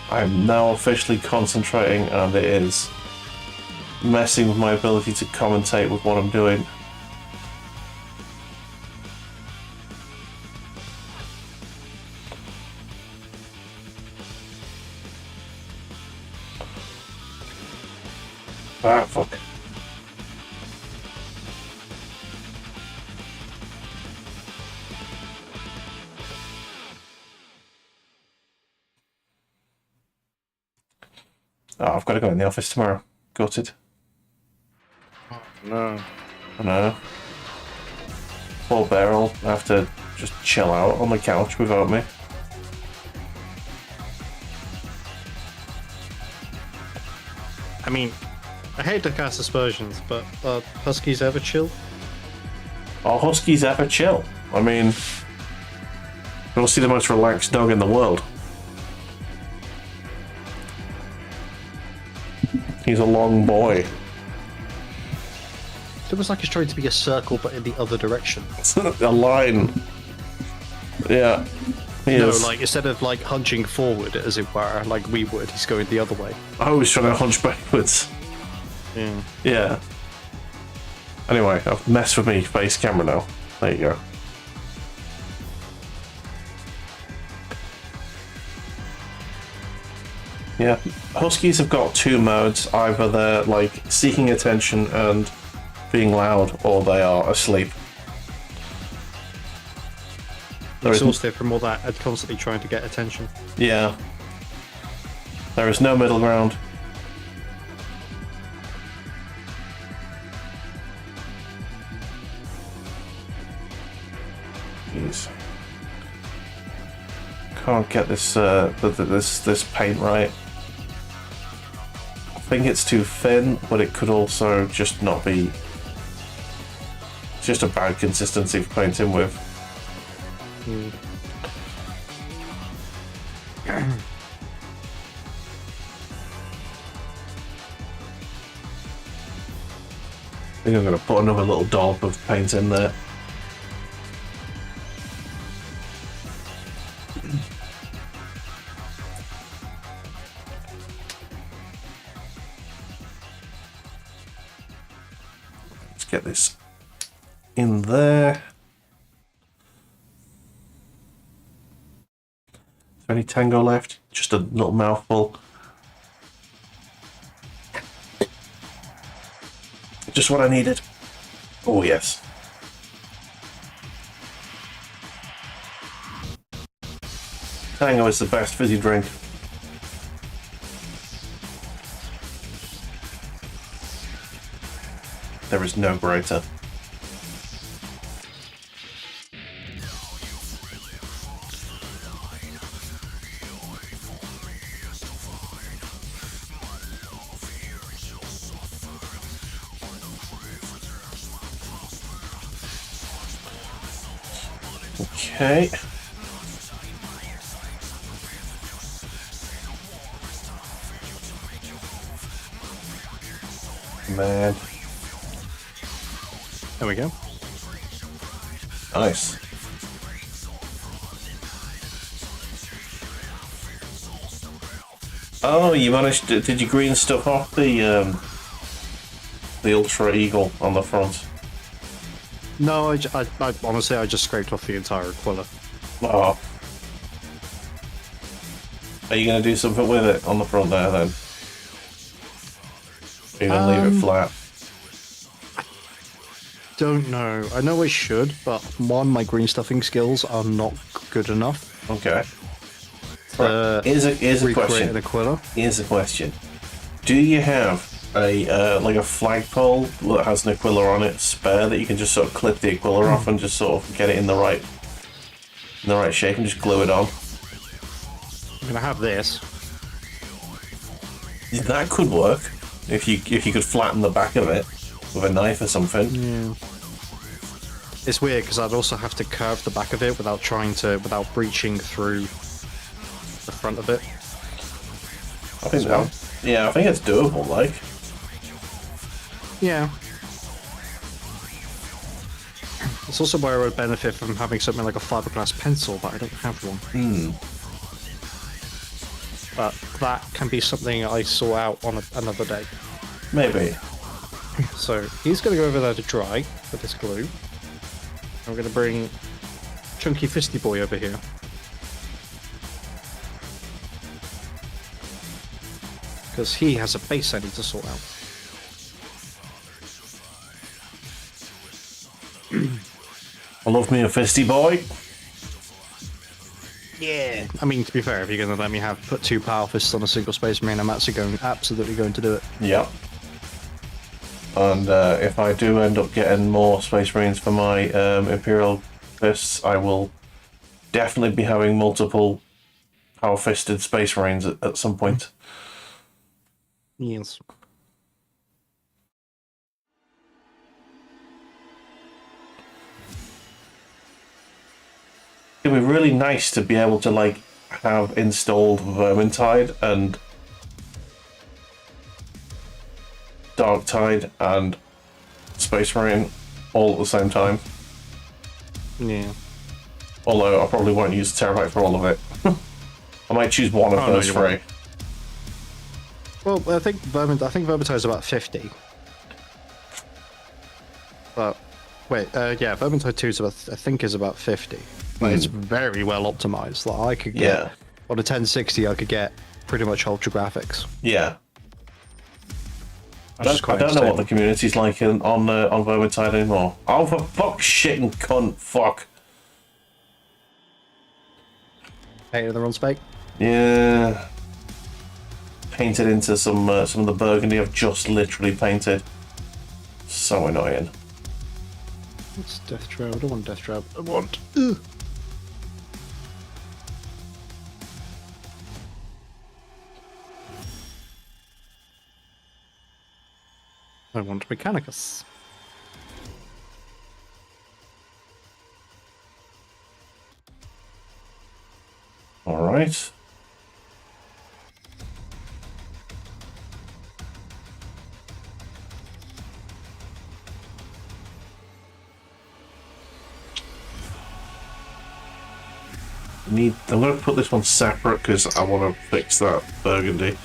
I am now officially concentrating, and it is messing with my ability to commentate with what I'm doing. Ah, fuck. Oh, I've got to go in the office tomorrow. Gutted. No. I know. Poor Beryl have to just chill out on the couch without me. I mean, I hate to cast aspersions, but Huskies ever chill? Are Huskies ever chill? I mean, you'll see the most relaxed dog in the world. He's a long boy. It looks like he's trying to be a circle, but in the other direction. A line. Yeah. No, like instead of like hunching forward, as it were, like we would, he's going the other way. I was trying to hunch backwards. Yeah. Yeah. Anyway, I've messed with me face camera now. There you go. Yeah, Huskies have got two modes. Either they're like seeking attention and being loud, or they are asleep. Exhausted from all that and constantly trying to get attention. Yeah. There is no middle ground. Jeez. Can't get this this paint right. I think it's too thin, but it could also just not be. It's just a bad consistency for painting with. I think I'm going to put another little dollop of paint in there. Let's get this in there. Is there any tango left? Just a little mouthful. Just what I needed. Oh, yes. Tango is the best fizzy drink. There is no greater. Okay. Man. There we go. Nice. Oh, you managed to, did you green stuff off the Ultra Eagle on the front? No, I honestly, I just scraped off the entire Aquila. Oh. Are you going to do something with it on the front there then? Are you going to leave it flat? Don't know. I know I should, but one, my green stuffing skills are not good enough. Okay. Right. Here's a question. An Aquila. Here's a question. Do you have a like a flagpole that has an Aquila on it spare that you can just sort of clip the Aquila off and just sort of get it in the right shape and just glue it on? I'm gonna have this. That could work if you could flatten the back of it with a knife or something. Yeah. It's weird because I'd also have to curve the back of it without breaching through the front of it. I think that. Yeah, I think it's doable. Like. Yeah. It's also where I would benefit from having something like a fiberglass pencil, but I don't have one. But that can be something I sort out on another day. Maybe. So he's going to go over there to dry with this glue. I'm going to bring Chunky Fisty Boy over here. Because he has a base I need to sort out. I love me a Fisty Boy. Yeah. I mean, to be fair, if you're going to let me put two power fists on a single Space Marine, I'm absolutely going to do it. Yep. And if I do end up getting more Space Marines for my Imperial Fists, I will definitely be having multiple power-fisted Space Marines at some point. Yes. it'd be really nice to be able to like have installed Vermintide and Darktide and Space Marine all at the same time. Yeah. Although I probably won't use Terabyte for all of it. I might choose one of those three. Well, I think Vermintide is about 50. But wait, yeah, Vermintide 2 is about 50. But it's very well optimized. Like I could get on a 1060, I could get pretty much ultra graphics. Yeah. I don't know what the community's like on Vermintide anymore. Oh, for fuck's shit and cunt, fuck. Painted the wrong spec? Yeah. Painted into some of the burgundy I've just literally painted. So annoying. It's Death Trap. I don't want Death Trap. I want. I want Mechanicus. All right. I'm going to put this one separate because I want to fix that burgundy.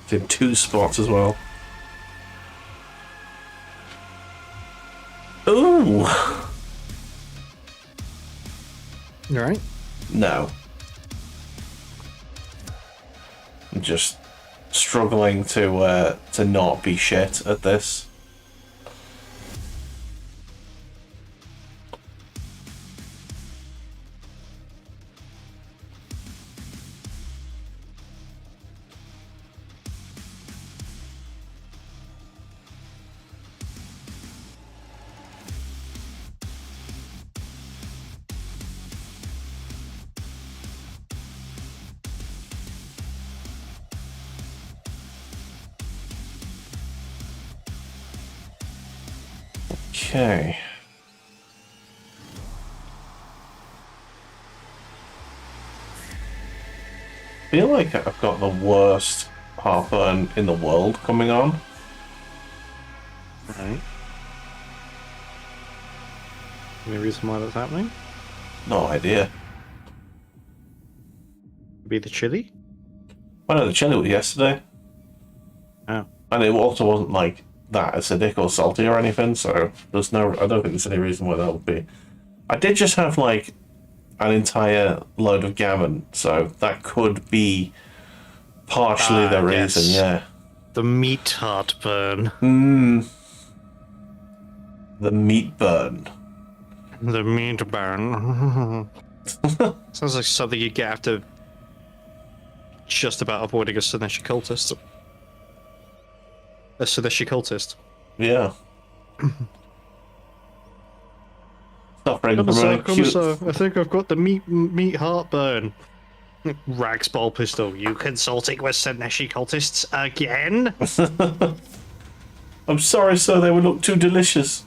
It's in 2 spots as well. Ooh! You alright? No. I'm just struggling to not be shit at this. Okay. I feel like I've got the worst heartburn in the world coming on. Right. Any reason why that's happening? No idea. Be the chili? I know the chili was yesterday. Oh. And it also wasn't like that acidic or salty or anything, so I don't think there's any reason why that would be. I did just have like an entire load of gammon, so that could be partially the reason, yeah. The meat heartburn. The meat burn. The meat burn. Sounds like something you get after just about avoiding a Sineshi cultist. A Sineshi cultist. Yeah. Suffering from Commissar, I think I've got the meat heartburn. Rags ball pistol. You consulting with Sineshi cultists again? I'm sorry, sir, they would look too delicious.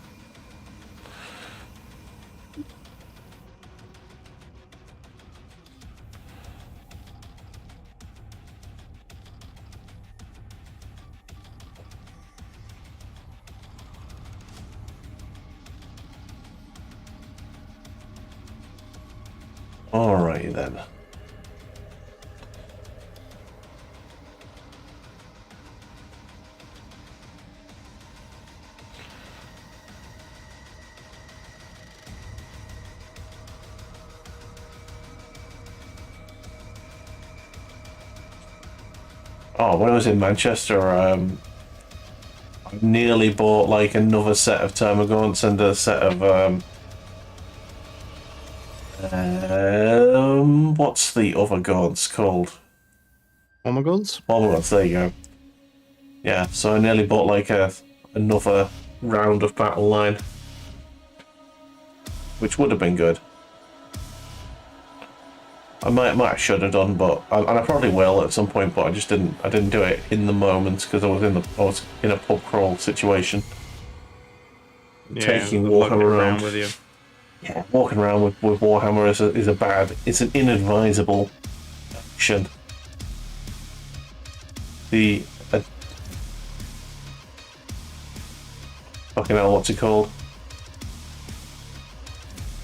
Alright then. Oh, when I was in Manchester, I nearly bought like another set of Termagaunts and a set of what's the other gods called? Omagons? Bulamatari, there you go. Yeah, so I nearly bought like another round of battle line, which would have been good. I might should have done, but and I probably will at some point. But I just didn't. I didn't do it in the moment because I was in a pub crawl situation. Yeah, taking Warhammer around with you. Yeah, walking around with Warhammer is a bad. It's an inadvisable action. The fucking hell, what's it called?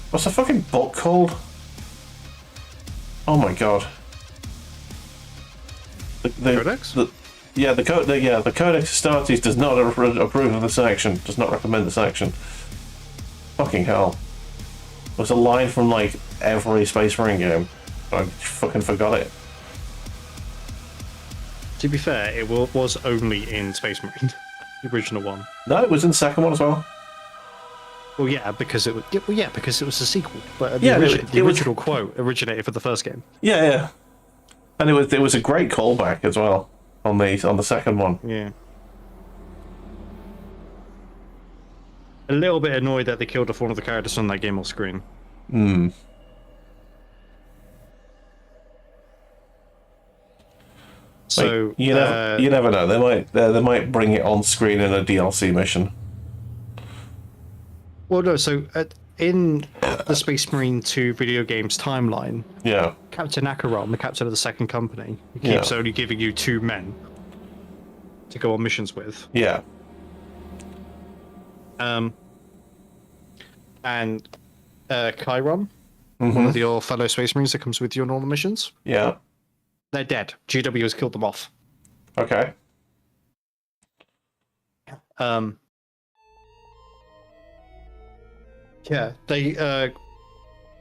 What's the fucking book called? Oh my god. The Codex? The Codex Astartes does not approve of this action. Does not recommend this action. Fucking hell. It was a line from like every Space Marine game. I fucking forgot it. To be fair, it was only in Space Marine, the original one. No, it was in the second one as well. Well, yeah, because it was because it was a sequel. But Yeah, the original quote originated for the first game. Yeah, yeah. And it was a great callback as well on the second one. Yeah. A little bit annoyed that they killed off one of the characters on that game off screen. Hmm. So Like, you never know. They might bring it on screen in a DLC mission. well, no. So in the Space Marine 2 video games timeline, Yeah. Captain Acheron, the captain of the second company, keeps only giving you 2 men to go on missions with. Yeah. And Chiron, one of your fellow Space Marines that comes with you on all the missions, Yeah. they're dead. GW has killed them off. Okay. Yeah, they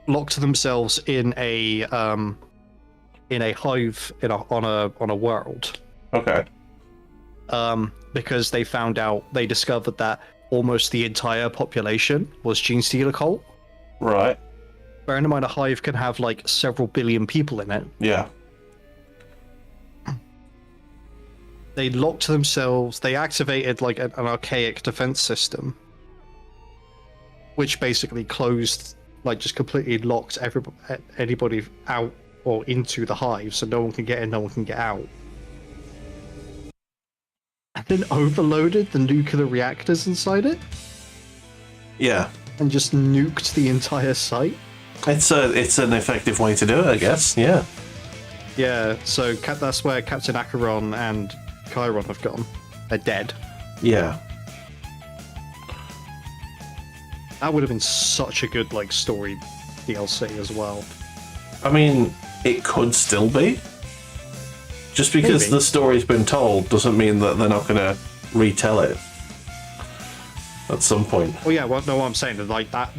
locked themselves in a hive on a world. Okay. Because they discovered that almost the entire population was Gene Stealer cult. Right. Bearing in mind, a hive can have like several billion people in it. Yeah. They locked themselves. They activated like an archaic defense system, which basically closed, like just completely locked anybody out or into the hive, so no one can get in, no one can get out. And then overloaded the nuclear reactors inside it. Yeah. And just nuked the entire site. It's an effective way to do it, I guess. Yeah. Yeah. So that's where Captain Acheron and Chiron have gone. They're dead. Yeah. That would have been such a good like story DLC as well. I mean, it could still be. Just because Maybe. the story's been told doesn't mean that they're not going to retell it at some point. Well, yeah. Well, no, what I'm saying is like that.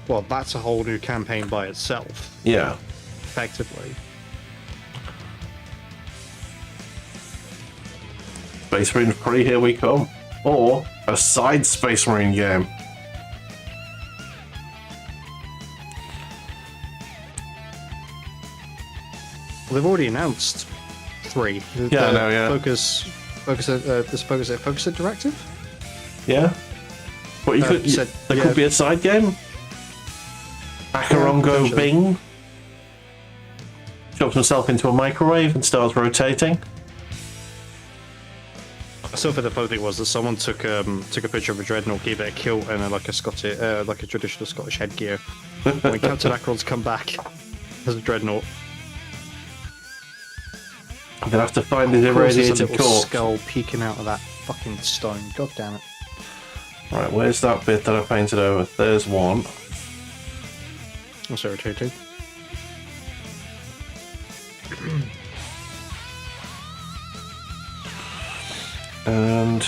Well, that's a whole new campaign by itself, Yeah. effectively. Space Marine 3, here we come. Or a side Space Marine game. Well, they've already announced 3. Yeah, I know, yeah. Focus Directive. Yeah. But you could there could be a side game. Acherongo potentially. Bing chops himself into a microwave and starts rotating. I saw for the funny thing was that someone took a picture of a dreadnought, gave it a kilt, and like a traditional Scottish headgear. When Captain Acheron's come back as a dreadnought, I'm gonna have to find his of course there's a irradiated little corpse. skull peeking out of that fucking stone. God damn it! Right, where's that bit that I painted over? There's one. I'm sorry, Tutu. And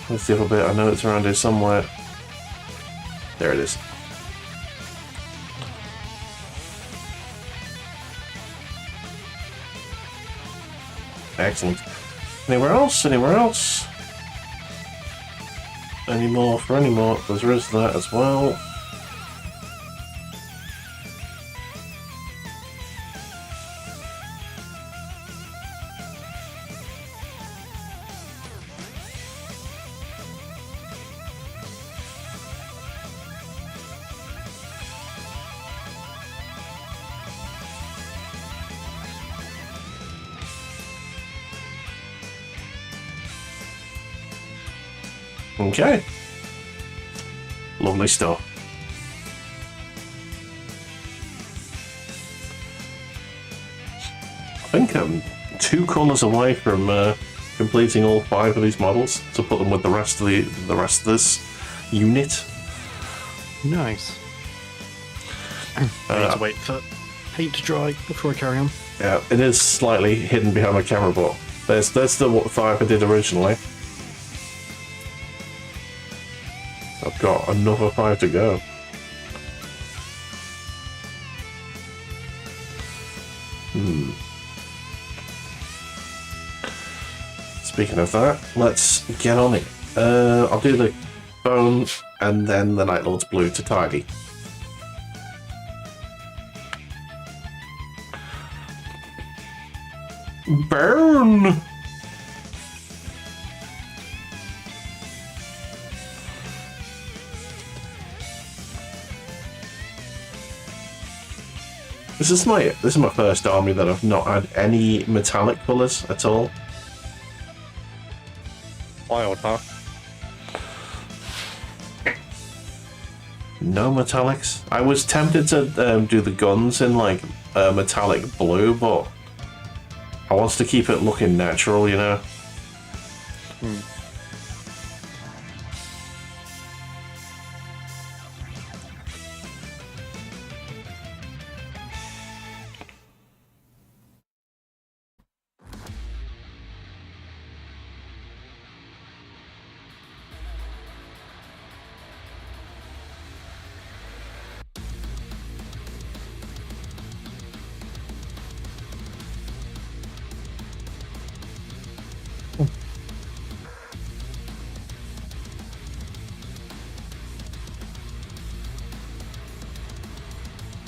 where's the other bit? I know it's around here somewhere. There it is. Excellent. Anywhere else? Anywhere else? Any more for any more? There is that as well. Okay. Lovely stuff. think I'm 2 corners away from completing all 5 of these models to put them with the rest of this unit. Nice. I need to wait for paint to dry before I carry on. Yeah, it is slightly hidden behind my camera, but there's the 5 I did originally. I've got another 5 to go. Speaking of that, let's get on it. I'll do the bone and then the Night Lord's blue to tidy. Burn! This is my first army that I've not had any metallic colours at all. Wild, huh? No metallics. I was tempted to do the guns in like metallic blue, but I wanted to keep it looking natural, you know.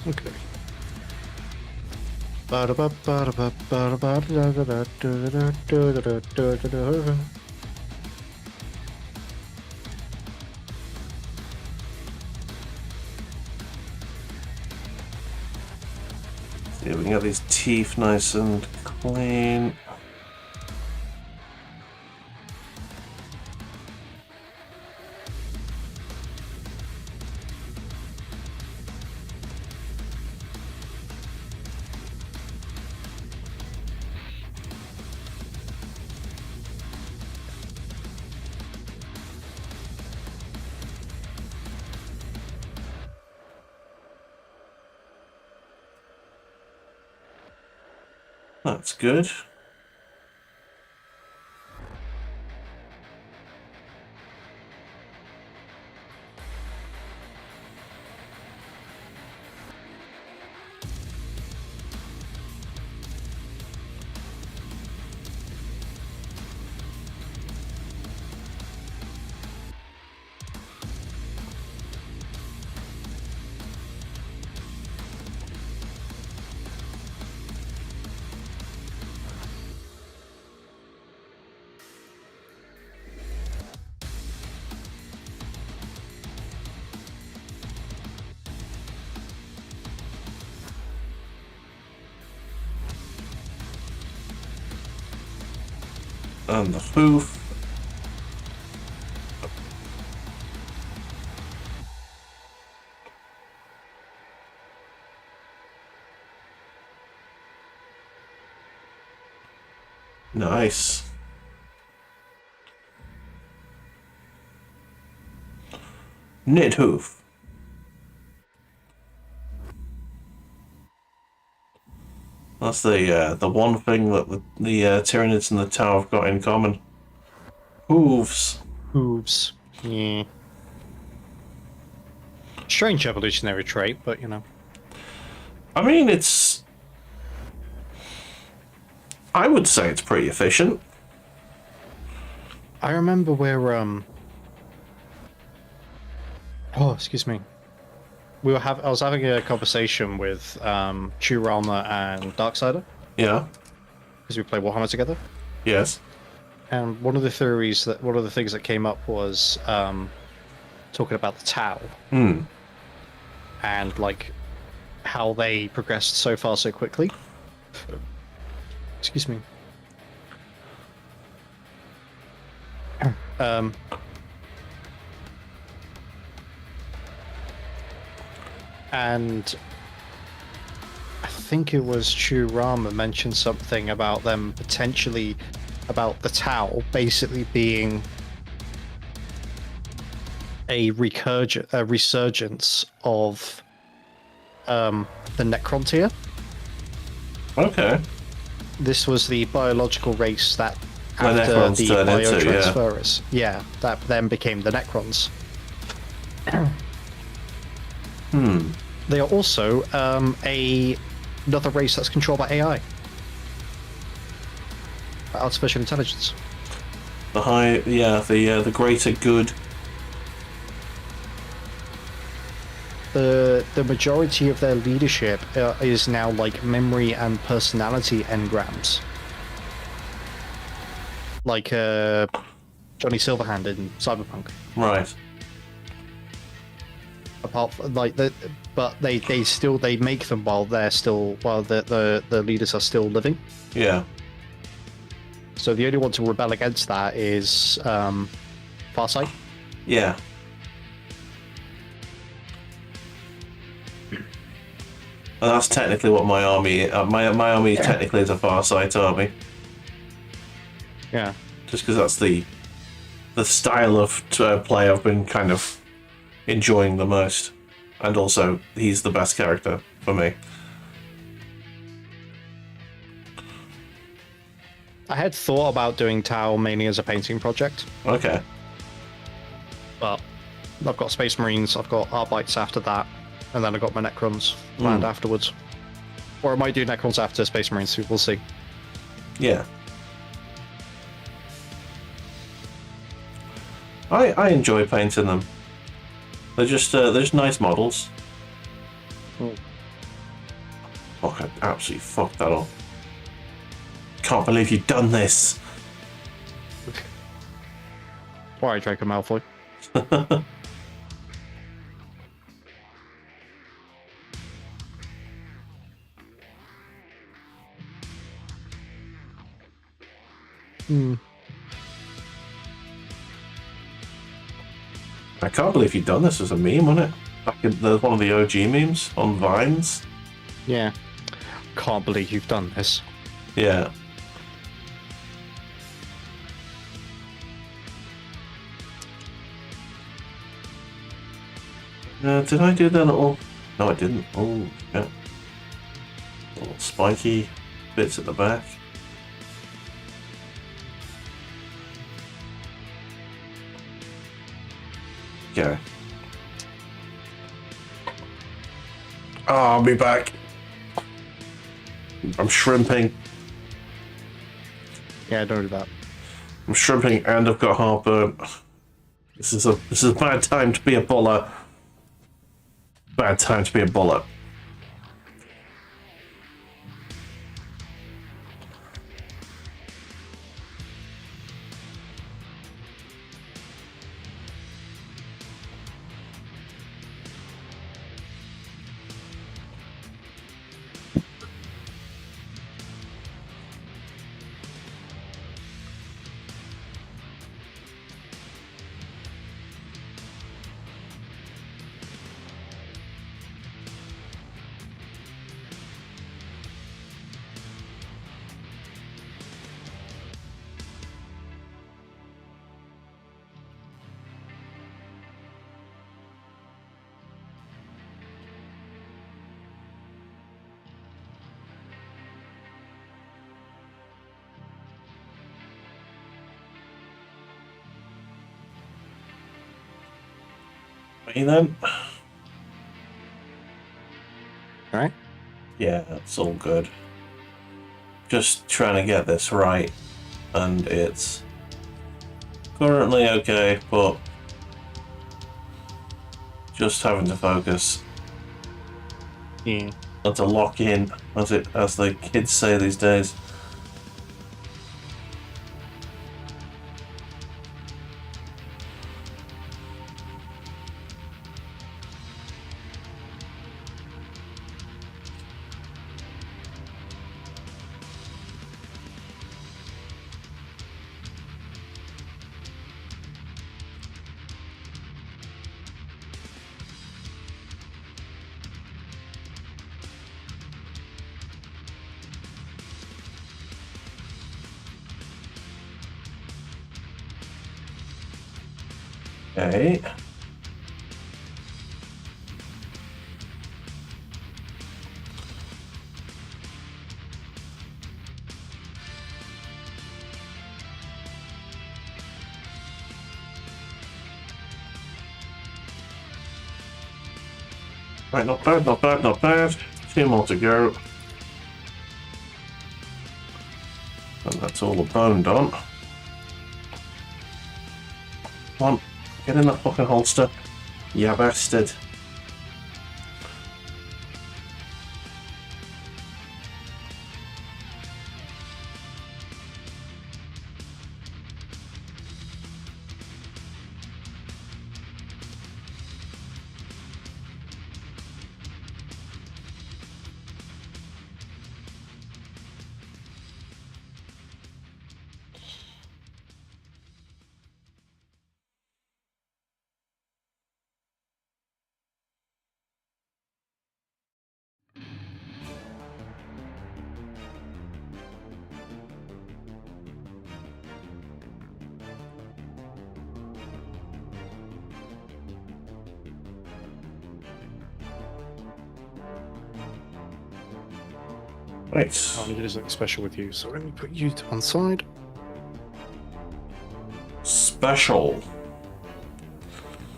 Okay. See, we can get these teeth nice and clean. That's good. And the hoof. Nice. Knit hoof. That's the one thing that the Tyranids and the Tau have got in common. Hooves. Hooves. Yeah. Strange evolutionary trait, but you know. I mean, I would say it's pretty efficient. I remember where oh, excuse me. I was having a conversation with Churalma and Darksider Yeah. because we play Warhammer together. Yes. And one of the things that came up was talking about the Tau and like how they progressed so far so quickly. Excuse me. And I think it was Churama mentioned something about them potentially about the Tau basically being a resurgence of the Necrontyr. Okay. This was the biological race that When after Necrons the turn into, biotransferers, that then became the Necrons. They are also another race that's controlled by AI, artificial intelligence. The greater good. The majority of their leadership is now like memory and personality engrams, like Johnny Silverhand in Cyberpunk. Right. Apart from but they make them while the leaders are still living. Yeah. So the only one to rebel against that is Farsight. Yeah. And that's technically what my army. My army technically is a Farsight army, Yeah. just because that's the style of play I've been kind of enjoying the most, and also he's the best character for me. I had thought about doing Tau mainly as a painting project, Okay. but I've got Space Marines, I've got Arbites after that, and then I've got my Necrons planned afterwards. Or I might do Necrons after Space Marines, we'll see. Yeah. I enjoy painting them. They're just nice models. Fuck, I absolutely fucked that up. Can't believe you've done this. Alright, Draco Malfoy. I can't believe you've done this as a meme, wasn't it? Back in one of the OG memes on Vines. Yeah. Can't believe you've done this. Yeah. Did I do that little? No, I didn't. Oh, yeah. Little spiky bits at the back. Okay. Oh, I'll be back. I'm shrimping. Yeah, don't do that. I'm shrimping and I've got heartburn. This is a bad time to be a buller. Bad time to be a buller. Ready then? Alright. Yeah, it's all good. Just trying to get this right, and it's currently okay, but just having to focus Yeah. and to lock in, as the kids say these days. Okay. Right, not bad, not bad, not bad. 2 more to go. And that's all the bone done. Come on, get in that fucking holster. You bastard. Right. I need to do something special with you, so let me put you to one side. Special.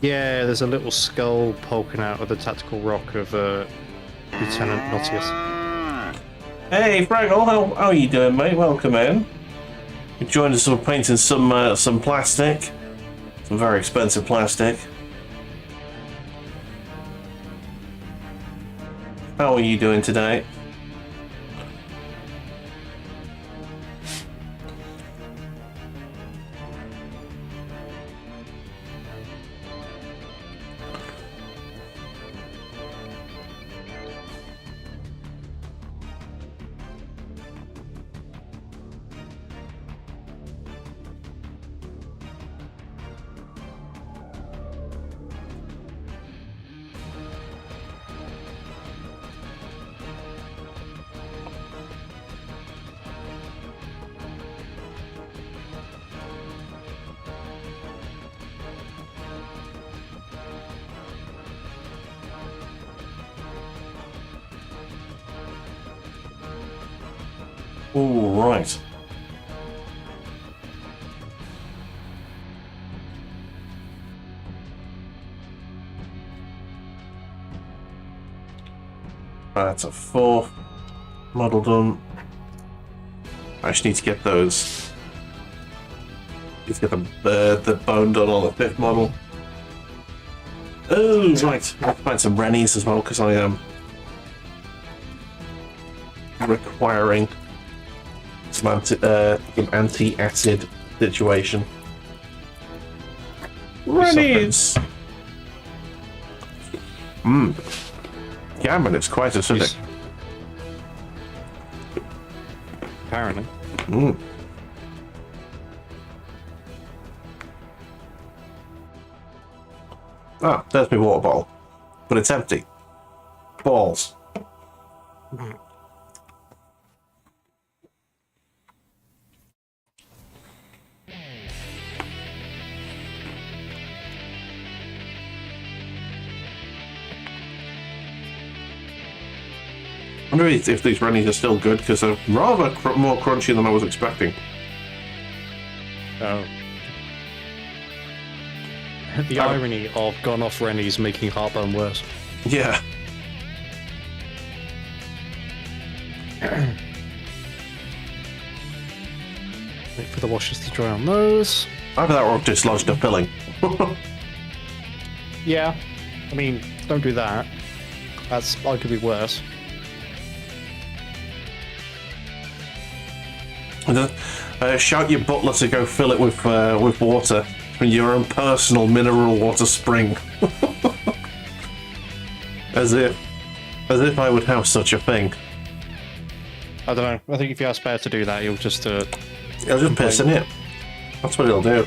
Yeah, there's a little skull poking out of the tactical rock of Lieutenant Nautilus. Hey, Fraggle, how are you doing, mate? Welcome in. You joined us for painting some plastic. Some very expensive plastic. How are you doing today? All right. That's a 4th model done. I just need to get those. Need to get the bone done on the 5th model. Oh, right. I have to find some Rennies as well because I am requiring some anti-acid situation. Rennies! Gammon, it's quite acidic. Apparently. Ah, there's my water bottle. But it's empty. Balls. I wonder if these Rennies are still good, because they're rather more crunchy than I was expecting. Oh. The irony of gone off Rennies making heartburn worse. Yeah. Wait for the washers to dry on those. Either that or I've dislodged a filling. Yeah. I mean, don't do that. That's arguably worse. Shout your butler to go fill it with water from your own personal mineral water spring. as if I would have such a thing. I don't know. I think if you ask Bear to do that, he'll just He'll just piss in it. That's what he'll do.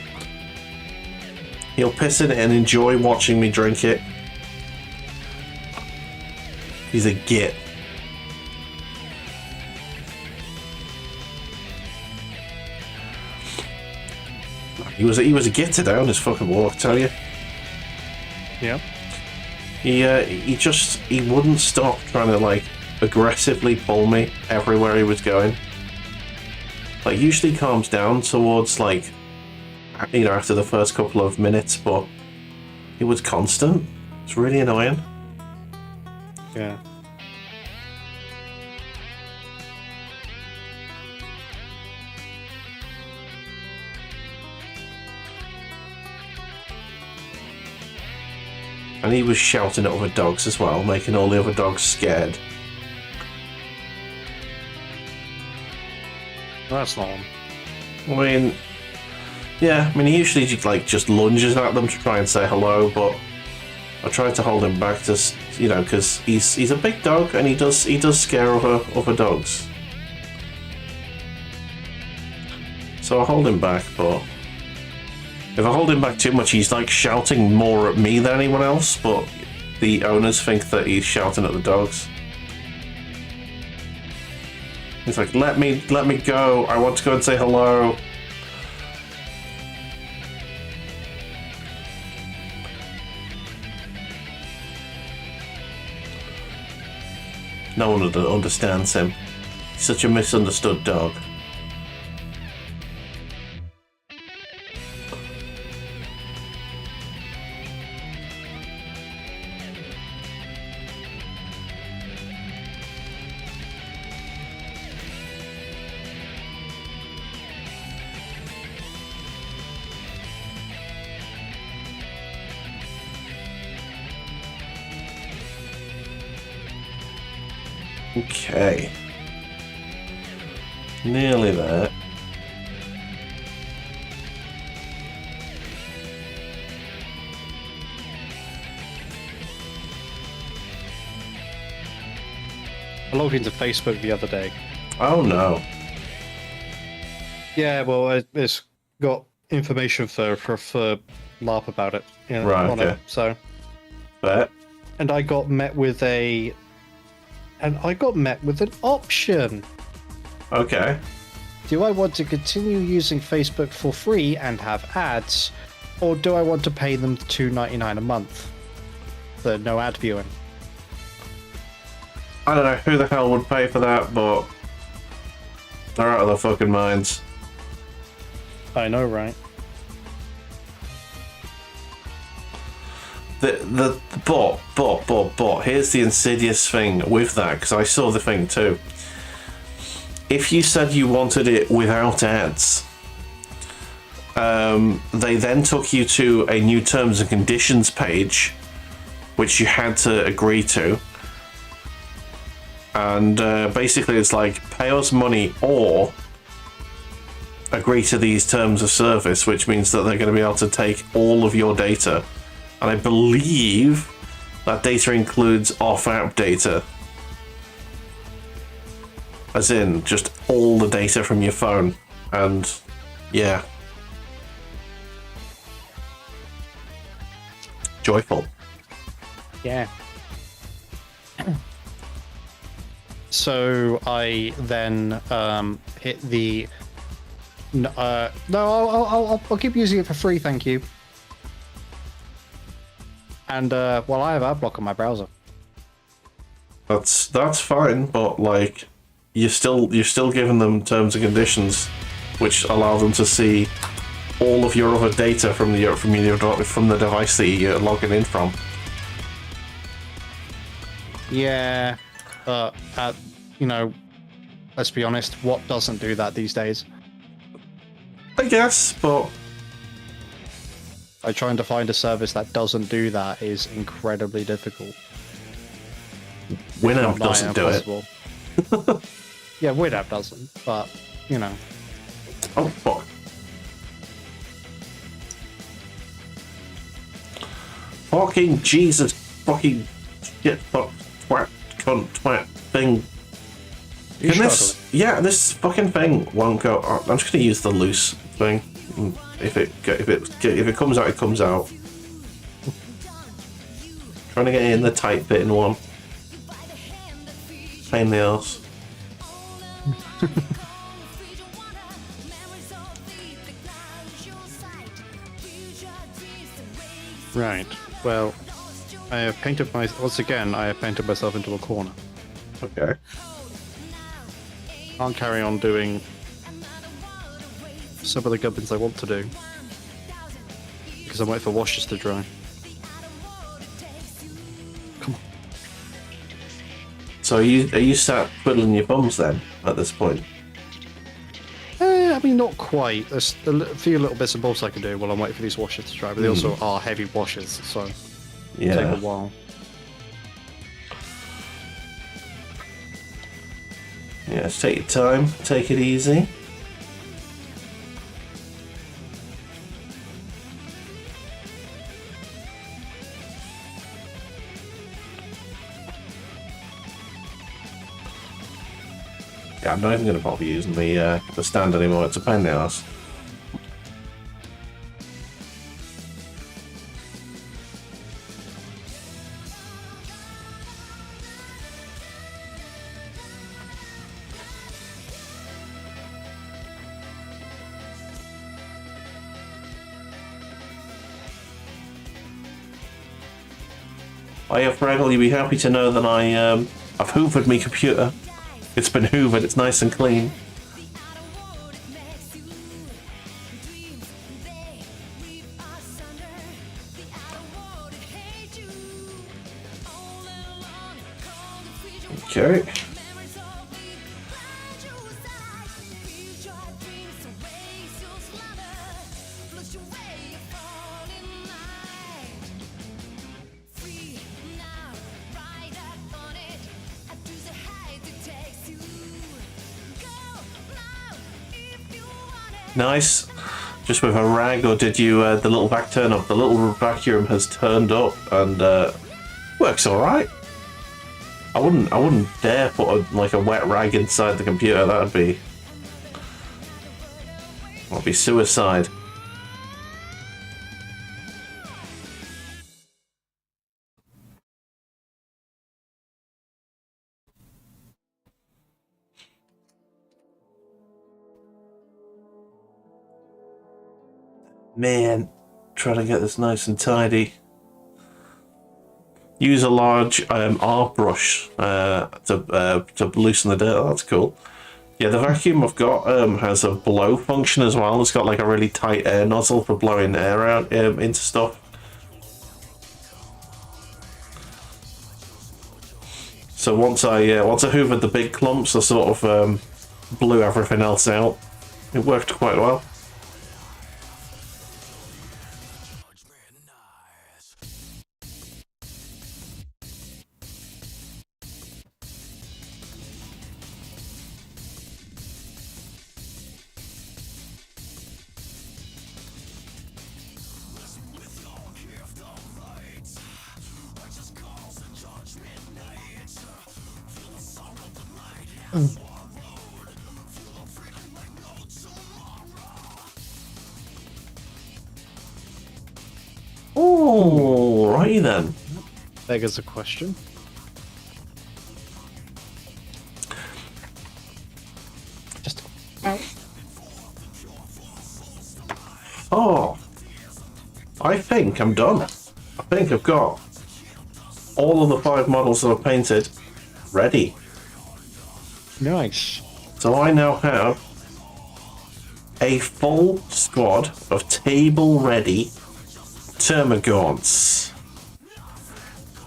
He'll piss in it and enjoy watching me drink it. He's a git. He was a git today on his fucking walk, tell you. Yeah. He wouldn't stop trying to like aggressively pull me everywhere he was going. Like usually calms down towards like, you know, after the first couple of minutes, but it was constant. It's really annoying. Yeah. And he was shouting at other dogs as well, making all the other dogs scared. That's not on. I mean, yeah, I mean, he usually like just lunges at them to try and say hello, but I tried to hold him back to, you know, because he's a big dog and he does scare other dogs. So I hold him back, but if I hold him back too much, he's like shouting more at me than anyone else, but the owners think that he's shouting at the dogs. He's like, let me go, I want to go and say hello. No one understands him. He's such a misunderstood dog. Okay. Nearly there. I logged into Facebook the other day. Oh no. Yeah, well, it's got information for LARP about it. You know, Right, on okay. it, so. Bet. And I got met with an option. Okay. Do I want to continue using Facebook for free and have ads, or do I want to pay them $2.99 a month for no ad viewing? I don't know who the hell would pay for that, but they're out of their fucking minds. I know, right? But here's the insidious thing with that, because I saw the thing too. If you said you wanted it without ads, they then took you to a new terms and conditions page, which you had to agree to. And basically it's like, pay us money or agree to these terms of service, which means that they're going to be able to take all of your data. And I believe that data includes off-app data. As in, just all the data from your phone. And, yeah. Joyful. Yeah. So I then hit the... No, I'll keep using it for free, thank you. And, well, I have AdBlock on my browser. That's fine, but, like... You're still giving them terms and conditions, which allow them to see all of your other data from the device that you're logging in from. Yeah, you know, let's be honest, what doesn't do that these days? I guess, but Trying to find a service that doesn't do that is incredibly difficult. Winamp doesn't do it. Yeah, Winamp doesn't, but, you know. Oh, fuck. Fucking Jesus, fucking shit, fuck, twat, cunt, twat, thing. Can this, yeah, this fucking thing won't go. I'm just gonna use the loose thing. If it comes out, it comes out. Trying to get in the tight fitting one. Pain in the arse. Right. Well, I have painted once again. I have painted myself into a corner. Okay. Can't carry on doing some of the gubbins I want to do because I'm waiting for washes to dry. Come on. So are you sat twiddling your bums then at this point? I mean, not quite. There's a few little bits and bobs I can do while I'm waiting for these washes to dry, but they also are heavy washes, so Yeah. it'll take a while. Yeah, just take your time, take it easy. Yeah, I'm not even going to bother using the stand anymore. It's a pain in the ass. Hiya, Fraggle, you'll be happy to know that I've hoovered my computer. It's been hoovered, it's nice and clean. Okay. Nice. Just with a rag, or did you the little vac turn up? The little vacuum has turned up and works all right. I wouldn't dare put a wet rag inside the computer. That'd be suicide. Man, trying to get this nice and tidy. Use a large R brush to loosen the dirt. Oh, that's cool. Yeah, the vacuum I've got has a blow function as well. It's got like a really tight air nozzle for blowing air out into stuff. So once I hoovered the big clumps, I sort of blew everything else out. It worked quite well. Alrighty then. Beggars a question. Just. Oh, I think I'm done. I think I've got all of the 5 models that I've painted ready. Nice. So I now have a full squad of table-ready Termagaunts.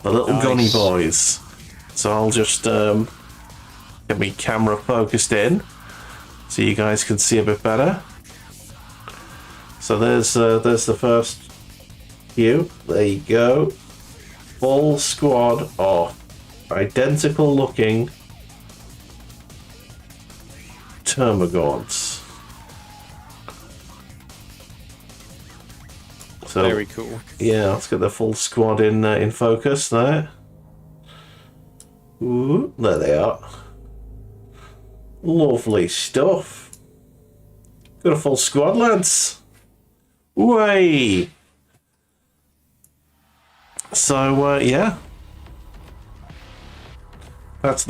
The little gunny boys. So I'll just get my camera focused in so you guys can see a bit better. So there's the first few. There you go. Full squad of identical looking Termagaunts. So, very cool. Yeah, let's get the full squad in focus there. Ooh, there they are. Lovely stuff. Got a full squad, lads. Way. So yeah, that's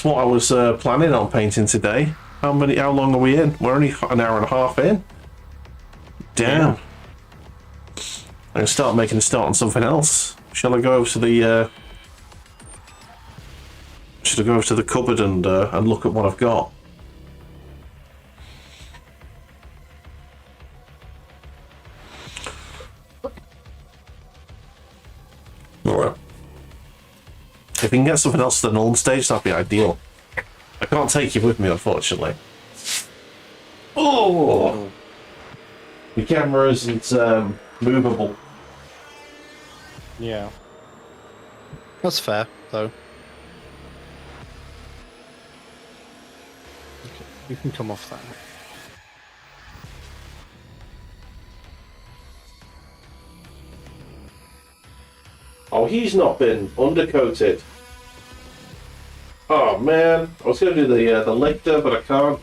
what I was planning on painting today. How long are we in? We're only an hour and a half in. Damn. Yeah. I'm gonna start on something else. Shall I go over to the should I go over to the cupboard and look at what I've got? Alright. If we can get something else to the Nuln stage, that'd be ideal. I can't take you with me, unfortunately. Oh! The camera isn't movable. Yeah. That's fair, though. Okay, you can come off that. Oh, he's not been undercoated. Oh man, I was going to do the lictor, but I can't.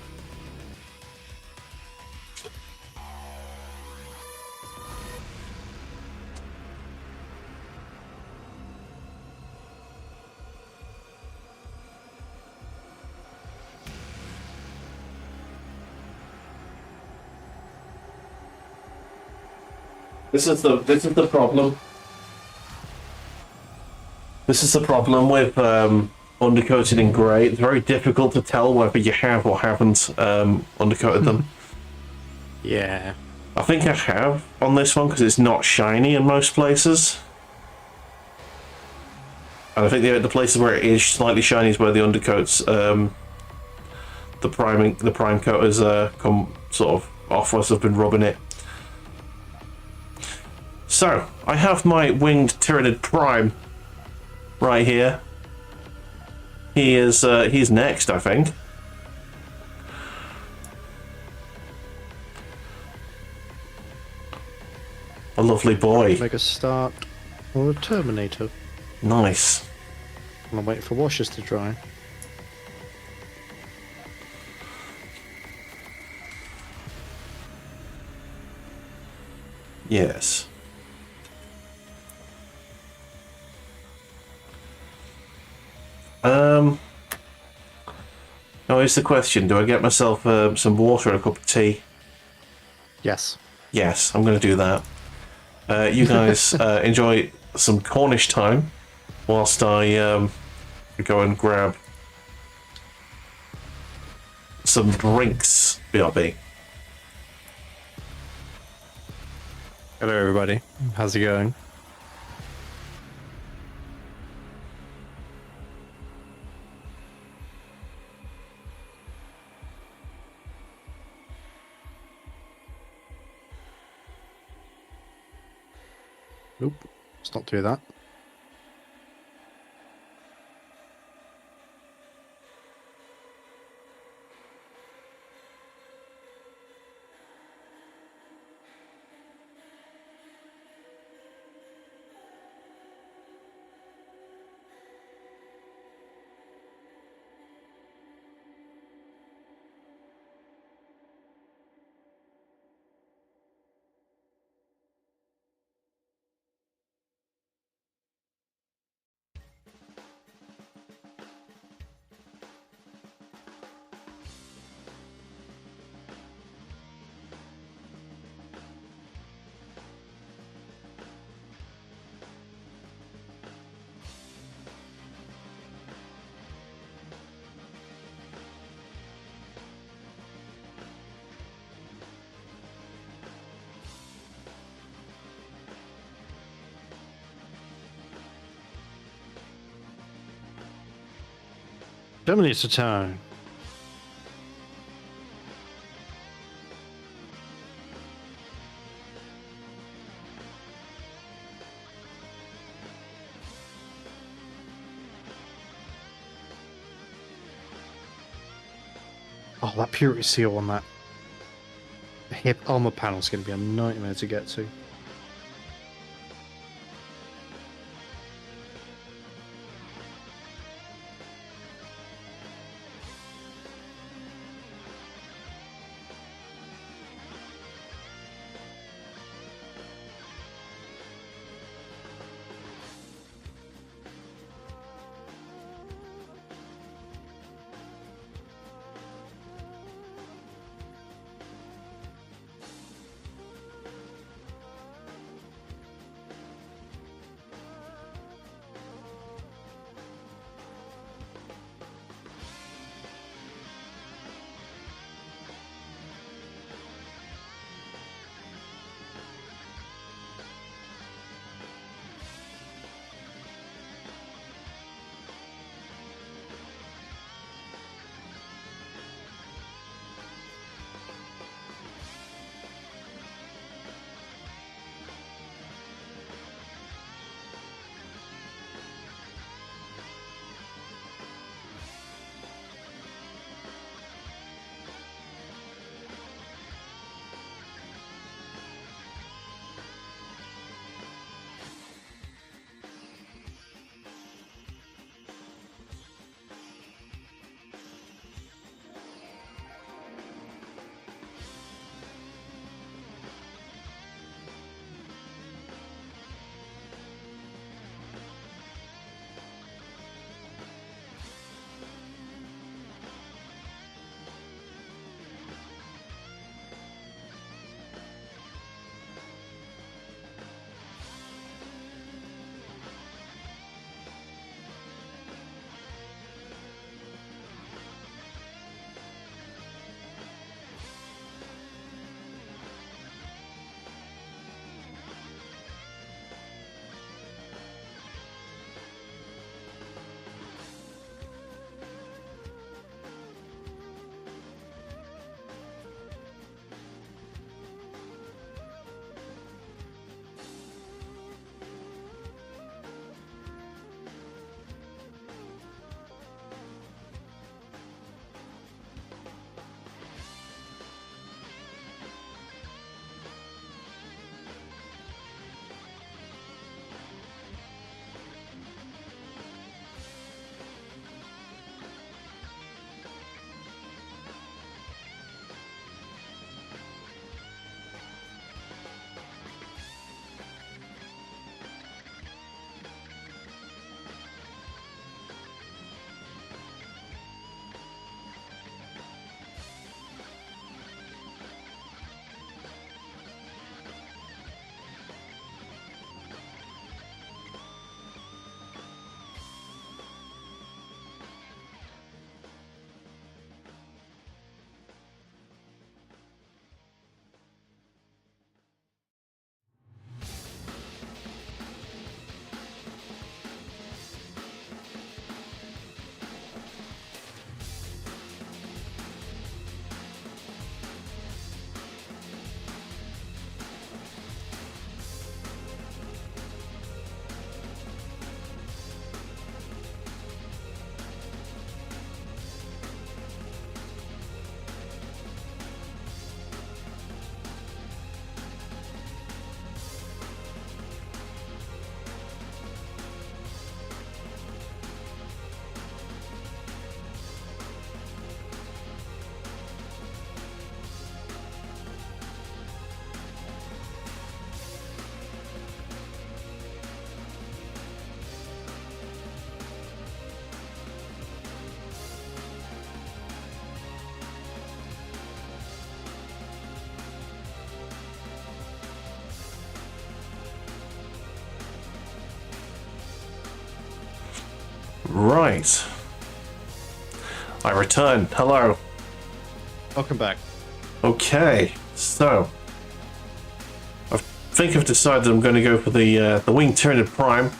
This is the problem. This is the problem with undercoated in grey. It's very difficult to tell whether you have or haven't undercoated them. Yeah. I think I have on this one because it's not shiny in most places. And I think the places where it is slightly shiny is where the undercoats, the prime coat has come sort of off as I've been rubbing it. So I have my winged Tyranid Prime right here. He's next, I think. A lovely boy. Make a start or a Terminator. Nice. I'm waiting for washers to dry. Yes. Now here's the question: do I get myself some water and a cup of tea? Yes. Yes, I'm going to do that. You guys enjoy some Cornish time, whilst I go and grab some drinks. BRB. Hello, everybody. How's it going? Nope, let's not do that. Terminator time. Oh, that purity seal on that hip armor panel is going to be a nightmare to get to. Right. I return. Hello. Welcome back. Okay, so I think I've decided I'm going to go for the Winged Tyranid Prime.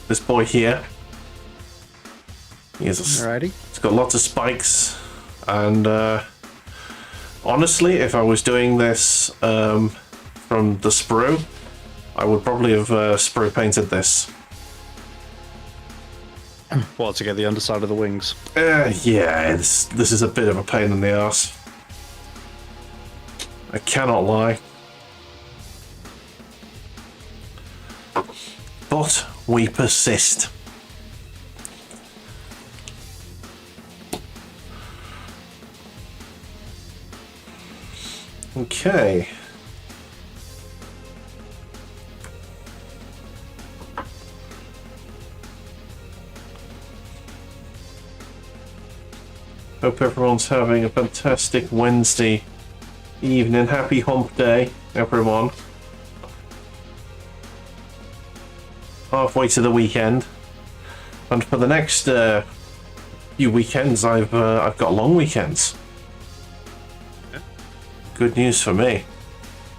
This boy here. Alrighty. It's got lots of spikes, and honestly, if I was doing this from the sprue, I would probably have sprue painted this. Well, to get the underside of the wings. Yeah, this is a bit of a pain in the ass. I cannot lie. But we persist. Okay. Hope everyone's having a fantastic Wednesday evening. Happy hump day, everyone. Halfway to the weekend. And for the next few weekends, I've got long weekends. Yeah. Good news for me.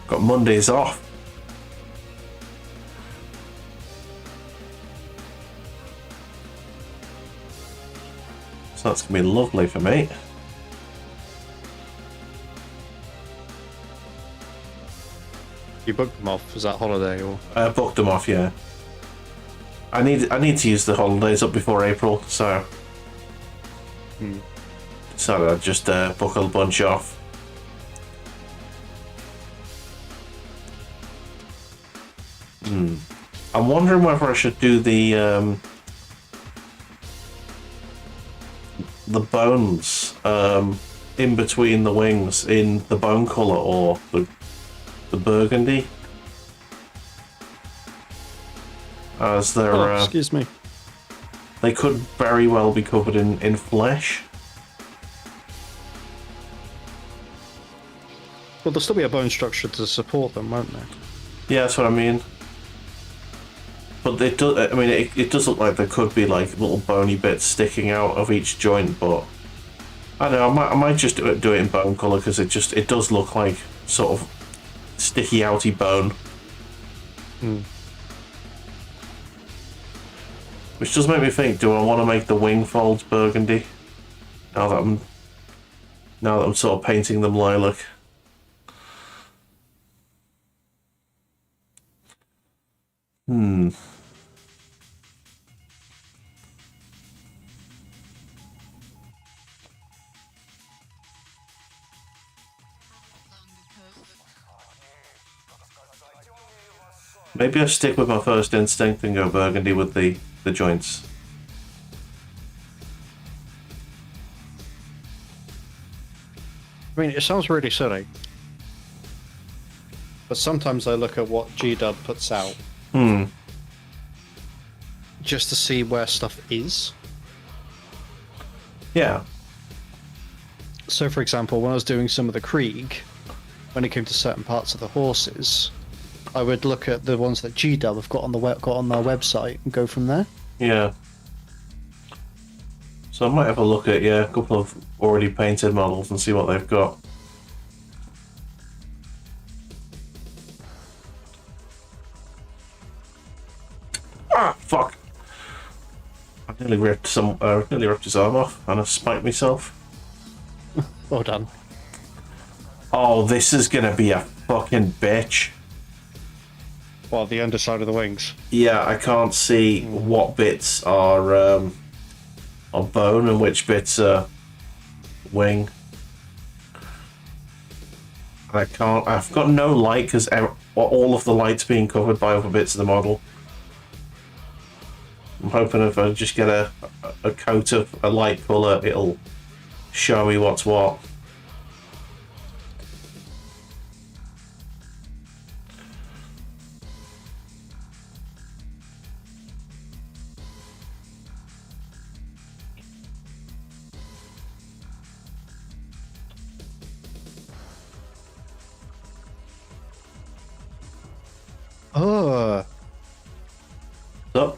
Got Mondays off. So that's going to be lovely for me. You booked them off? Was that holiday or? I booked them off, yeah. I need to use the holidays up before April, so decided I'd just book a bunch off. I'm wondering whether I should do the bones in between the wings in the bone colour or the burgundy. As they're excuse me. they could very well be covered in flesh. Well, there'll still be a bone structure to support them, won't there? Yeah, that's what I mean. But it does. I mean, it does look like there could be like little bony bits sticking out of each joint, but I don't know. I might just do it in bone color because it does look like sort of sticky outy bone. Which does make me think: do I want to make the wing folds burgundy? Now that I'm sort of painting them lilac. Maybe I stick with my first instinct and go burgundy with the joints. I mean, it sounds really silly. But sometimes I look at what GDub puts out. Just to see where stuff is. Yeah. So, for example, when I was doing some of the Krieg, when it came to certain parts of the horses, I would look at the ones that GDub have got on their website and go from there. Yeah. So I might have a look at a couple of already painted models and see what they've got. Ah, fuck! I nearly ripped his arm off and I spiked myself. Well done. Oh, this is gonna be a fucking bitch. Well, the underside of the wings. Yeah, I can't see what bits are bone and which bits are wing. I've got no light because all of the light's being covered by other bits of the model. I'm hoping if I just get a coat of a light colour, it'll show me what's what. Oh, So,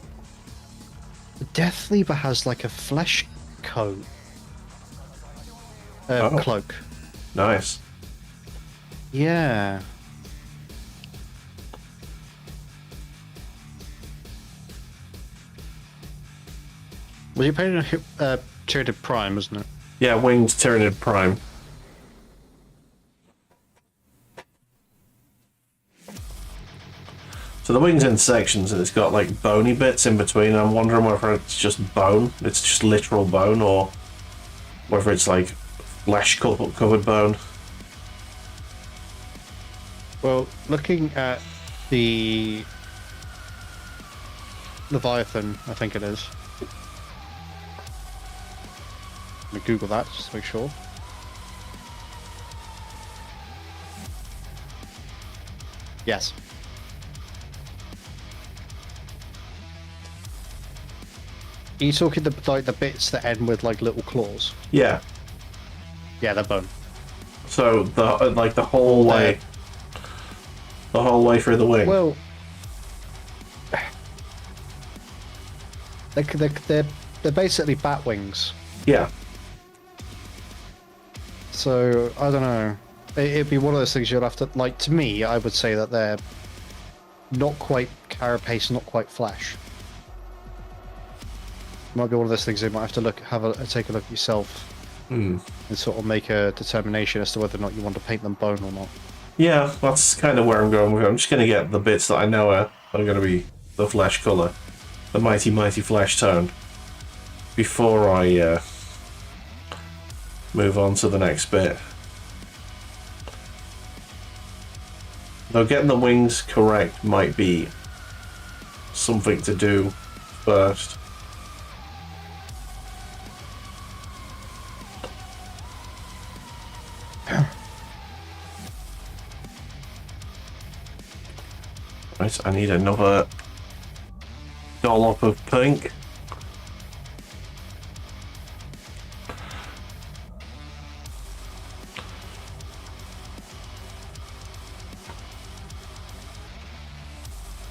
the Death Leaper has like a flesh coat. Cloak. Nice. Yeah. Was you painting a Tyranid Prime, wasn't it? Yeah, winged Tyranid Prime. So the wing's in sections and it's got like bony bits in between. I'm wondering whether it's just bone, it's just literal bone, or whether it's like flesh covered bone. Well, looking at the Leviathan, I think it is. Let me Google that just to make sure. Yes. Are you talking the bits that end with like little claws? Yeah. Yeah, they're bone. So the whole way, through the wing. Well, they're basically bat wings. Yeah. So I don't know. It'd be one of those things you'd have to like. To me, I would say that they're not quite carapace, not quite flesh. Might be one of those things you might have to take a look yourself and sort of make a determination as to whether or not you want to paint them bone or not. Yeah, that's kind of where I'm going with it. I'm just going to get the bits that I know are going to be the flesh colour, the mighty flesh tone, before I move on to the next bit. Though getting the wings correct might be something to do first. Right, I need another dollop of pink.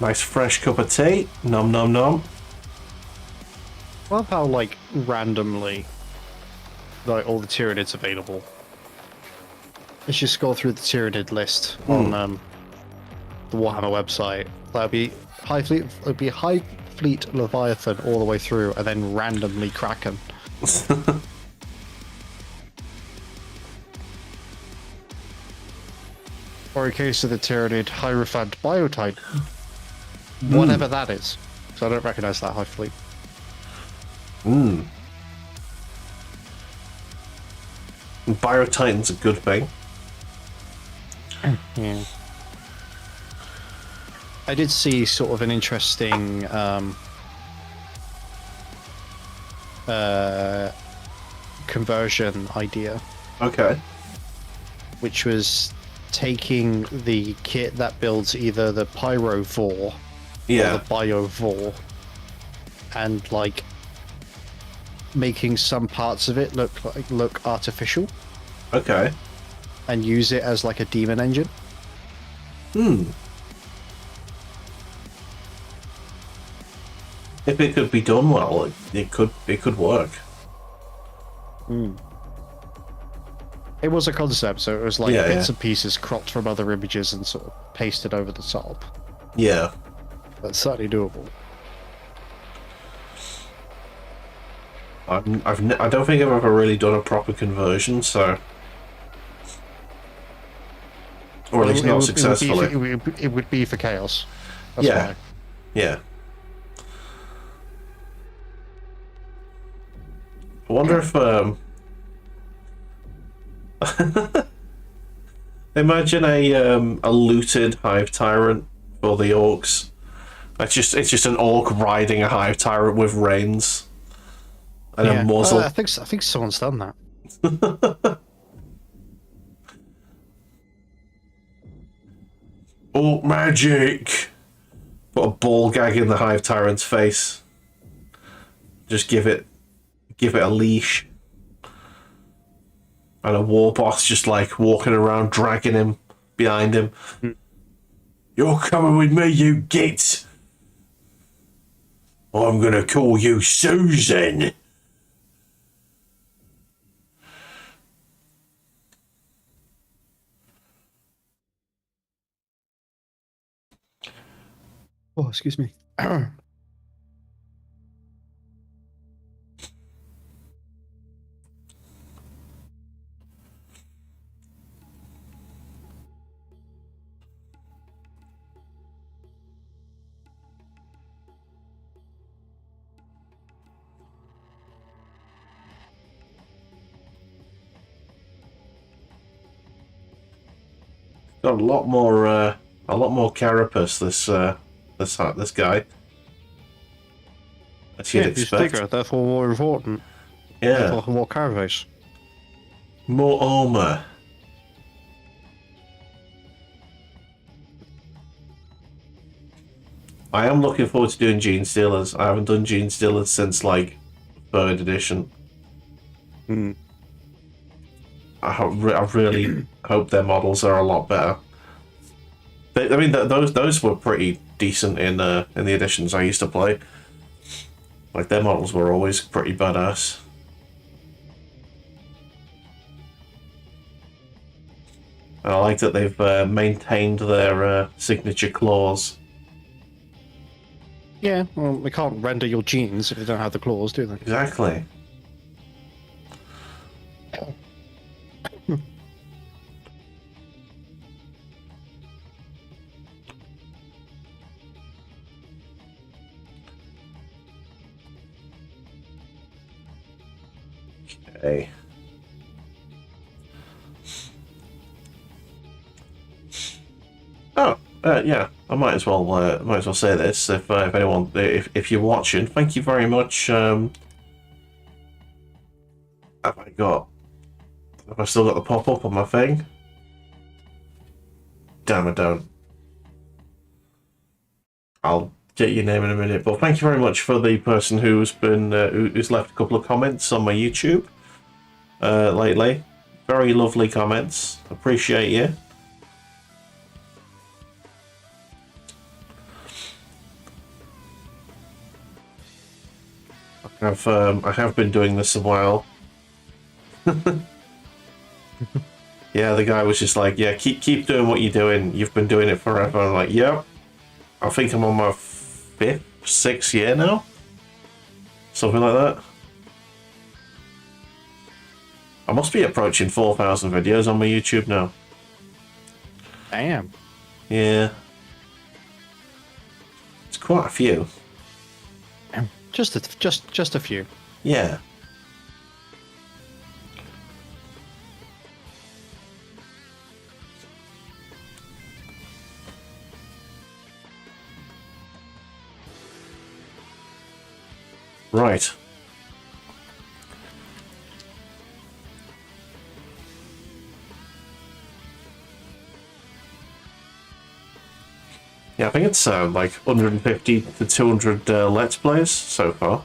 Nice fresh cup of tea. Nom nom nom. I love how like randomly like all the Tyranids available. Let's just scroll through the Tyranid list on the Warhammer website. That'd be High Fleet Leviathan all the way through, and then randomly Kraken. Or in case of the Tyranid, Hierophant Biotype. Whatever that is. So I don't recognise that High Fleet. Biotitan's a good thing. Yeah. I did see sort of an interesting conversion idea. Okay. Which was taking the kit that builds either the Pyro Vor or the Bio Vor and like making some parts of it look artificial. Okay. And use it as like a demon engine. If it could be done well, it could work. It was a concept, so it was like Yeah, bits and pieces cropped from other images and sort of pasted over the top. Yeah. That's certainly doable. I don't think I've ever really done a proper conversion, so, or at least not successfully. It would be for chaos. That's Yeah. why. Yeah. I wonder if imagine a looted hive tyrant for the orcs. It's just an orc riding a hive tyrant with reins and a muzzle. I think someone's done that. Orc magic. Put a ball gag in the hive tyrant's face. Just give it a leash. And a war boss just like walking around dragging him behind him. You're coming with me, you git. I'm gonna call you Susan. Oh, excuse me. Got a lot more carapace. This guy. As you'd Yeah, he's expect. bigger, therefore more important. Yeah. Therefore more carapace. More armor. I am looking forward to doing Gene Stealers. I haven't done Gene Stealers since like 3rd edition. I really hope their models are a lot better. I mean, those were pretty decent in the editions I used to play. Like their models were always pretty badass. And I like that they've maintained their signature claws. Yeah, well, they can't render your genes if they don't have the claws, do they? Exactly. Okay. Oh, yeah. I might as well say this if anyone if you're watching. Thank you very much. Have I still got the pop up on my thing? Damn, I don't. I'll get your name in a minute. But thank you very much for the person who's been who's left a couple of comments on my YouTube lately. Very lovely comments. Appreciate you. I have been doing this a while. Yeah, the guy was just like, yeah, keep doing what you're doing. You've been doing it forever. I'm like, yep. I think I'm on my 5th, 6th year now. Something like that. I must be approaching 4,000 videos on my YouTube now. Damn. Yeah. It's quite a few. Just a few. Yeah. Right. Yeah, I think it's like 150 to 200 Let's Plays so far.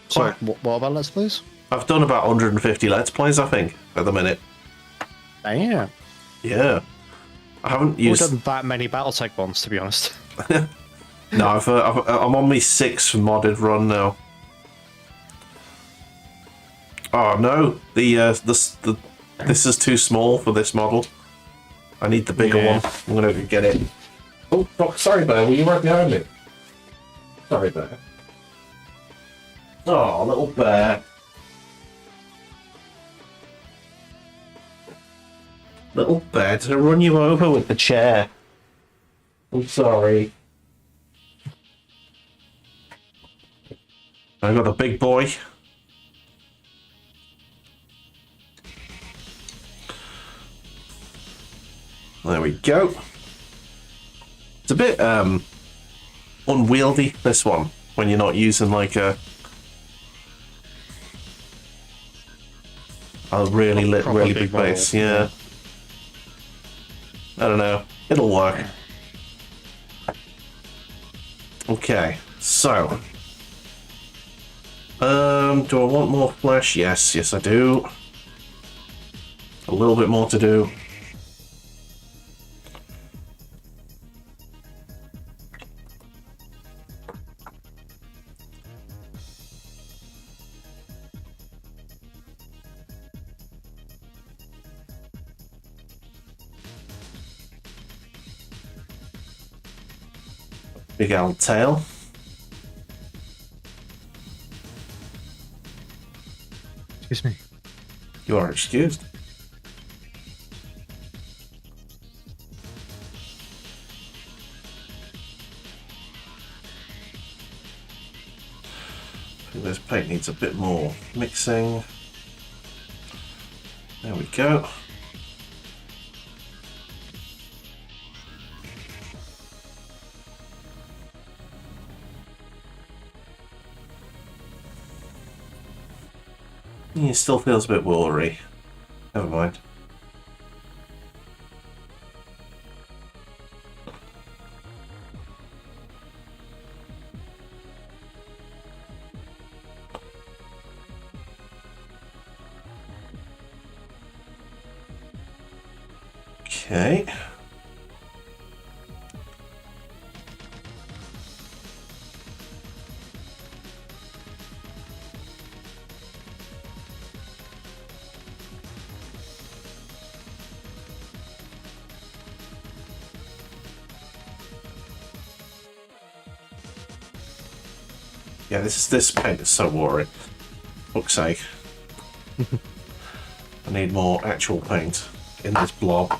So, what about Let's Plays? I've done about 150 Let's Plays, I think, at the minute. Damn. Yeah. I haven't used... We've done that many Battletech ones, to be honest. No, I'm on my 6th modded run now. Oh no, this is too small for this model. I need the bigger one. I'm gonna get it. Oh, fuck, sorry, Bear. Were you right behind me? Sorry, Bear. Oh, little bear. Little bear, did I run you over with the chair? I'm sorry. I got the big boy. There we go. It's a bit unwieldy, this one, when you're not using like a really big base. Yeah. I don't know. It'll work. Okay, so do I want more flesh? Yes, I do. A little bit more to do. Big old tail. Excuse me. You are excused. I think this paint needs a bit more mixing. There we go. It still feels a bit watery. Never mind. Okay. Yeah, this paint is so watery. Fuck's sake. I need more actual paint in this blob.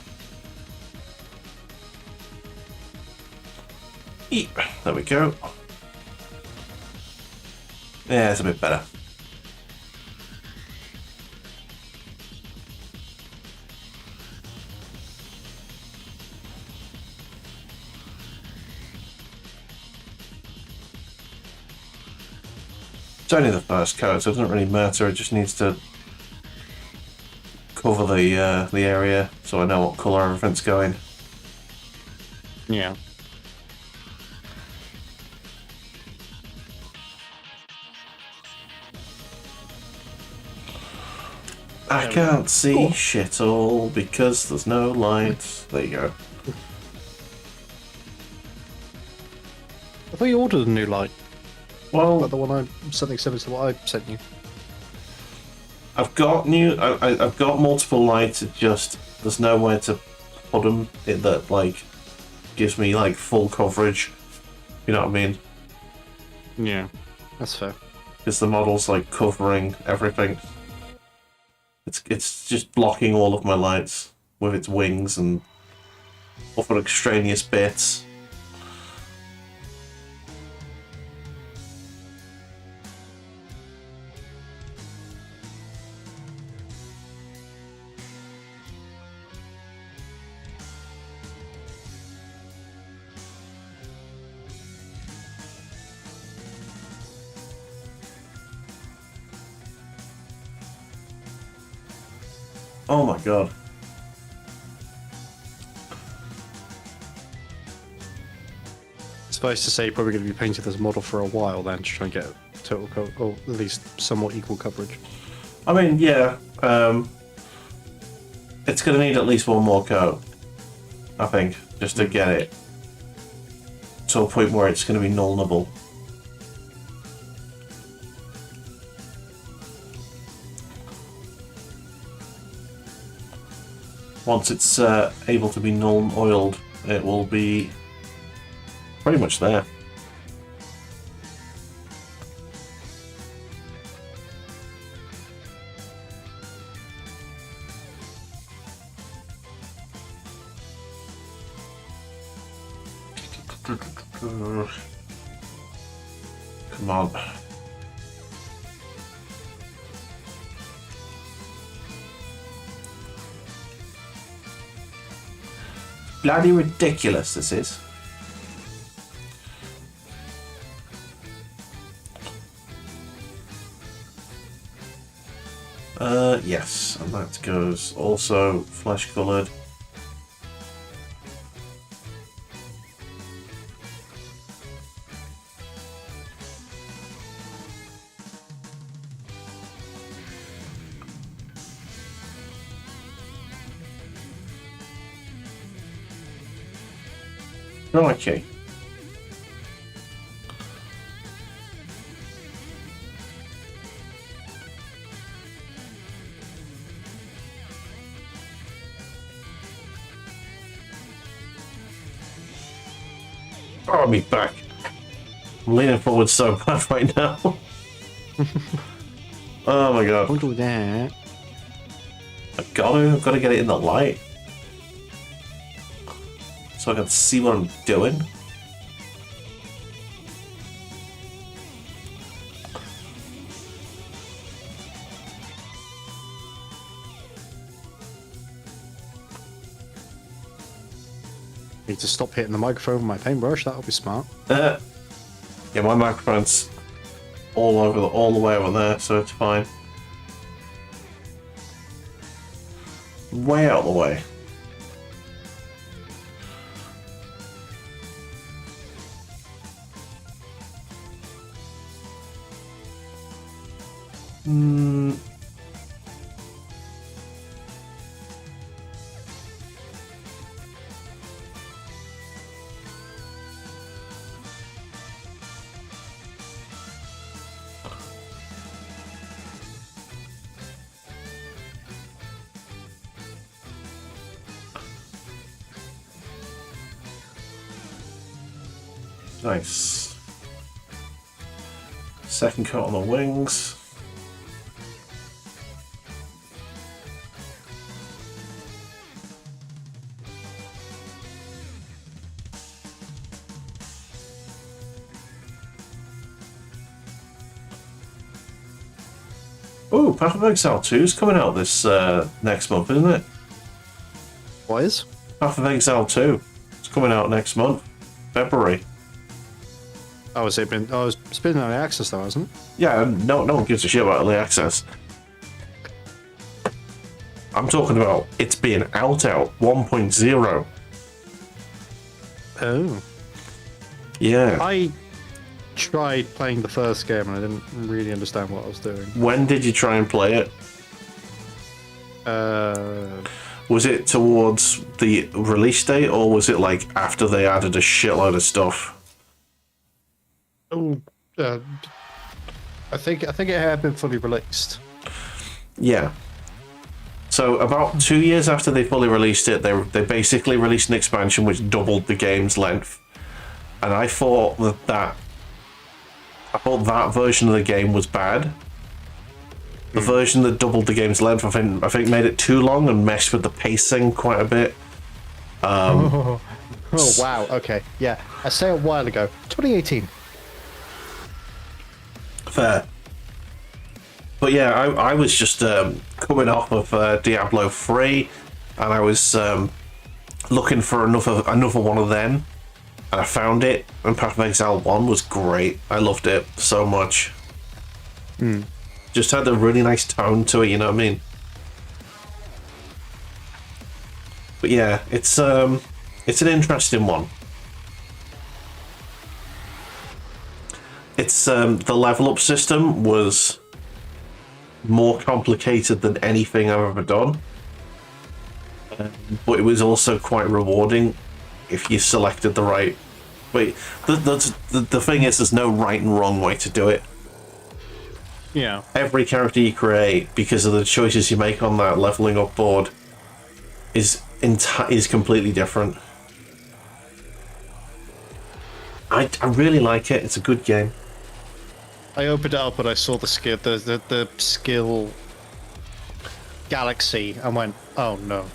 Eep. There we go. Yeah, it's a bit better. It's only the first coat, so it doesn't really matter. It just needs to cover the area, so I know what colour everything's going. Yeah. I can't see shit all because there's no light. There you go. I thought you ordered a new light. Well, Like the one something similar to what I sent you. I've got I've got multiple lights. It just there's nowhere to put them that like gives me like full coverage. You know what I mean? Yeah, that's fair. Because the model's like covering everything. It's just blocking all of my lights with its wings and other extraneous bits. Oh my god. Supposed to say you're probably going to be painting this model for a while then to try and get total or at least somewhat equal coverage. I mean, yeah, it's going to need at least one more coat, I think, just to get it to a point where it's going to be nullable. Once it's able to be null oiled, it will be pretty much there. Come on. Bloody ridiculous this is. Yes, and that goes also flesh coloured. Okay. Oh, me back. I'm leaning forward so bad right now. Oh my god. Don't do that. I've got to get it in the light. So I can see what I'm doing. Need to stop hitting the microphone with my paintbrush. That'll be smart. Yeah, my microphone's all the way over there, so it's fine. Way out of the way. Nice. Second coat on the wings. Ooh, Path of Exile 2 is coming out this next month, isn't it? What is? Path of Exile 2. It's coming out next month, February. Oh, has it been? Oh, it's been early access though, hasn't it? Yeah, no one gives a shit about early access. I'm talking about it's being out 1.0. Oh. Yeah. I tried playing the first game and I didn't really understand what I was doing. When did you try and play it? Was it towards the release date, or was it like after they added a shitload of stuff? Oh, I think it had been fully released. Yeah. So about 2 years after they fully released it, they basically released an expansion which doubled the game's length, and I thought that version of the game was bad. The version that doubled the game's length, I think made it too long and messed with the pacing quite a bit. Oh wow. Okay. Yeah. I say a while ago. 2018. Fair. But yeah, I was just coming off of Diablo 3, and I was looking for another one of them, and I found it, and Path of Exile 1 was great. I loved it so much. Just had a really nice tone to it, you know what I mean? But yeah, it's an interesting one. It's the level up system was more complicated than anything I've ever done, but it was also quite rewarding if you selected the right way. The thing is, there's no right and wrong way to do it. Yeah. Every character you create, because of the choices you make on that leveling up board, is completely different. I really like it. It's a good game. I opened it up and I saw the skill galaxy and went, oh no.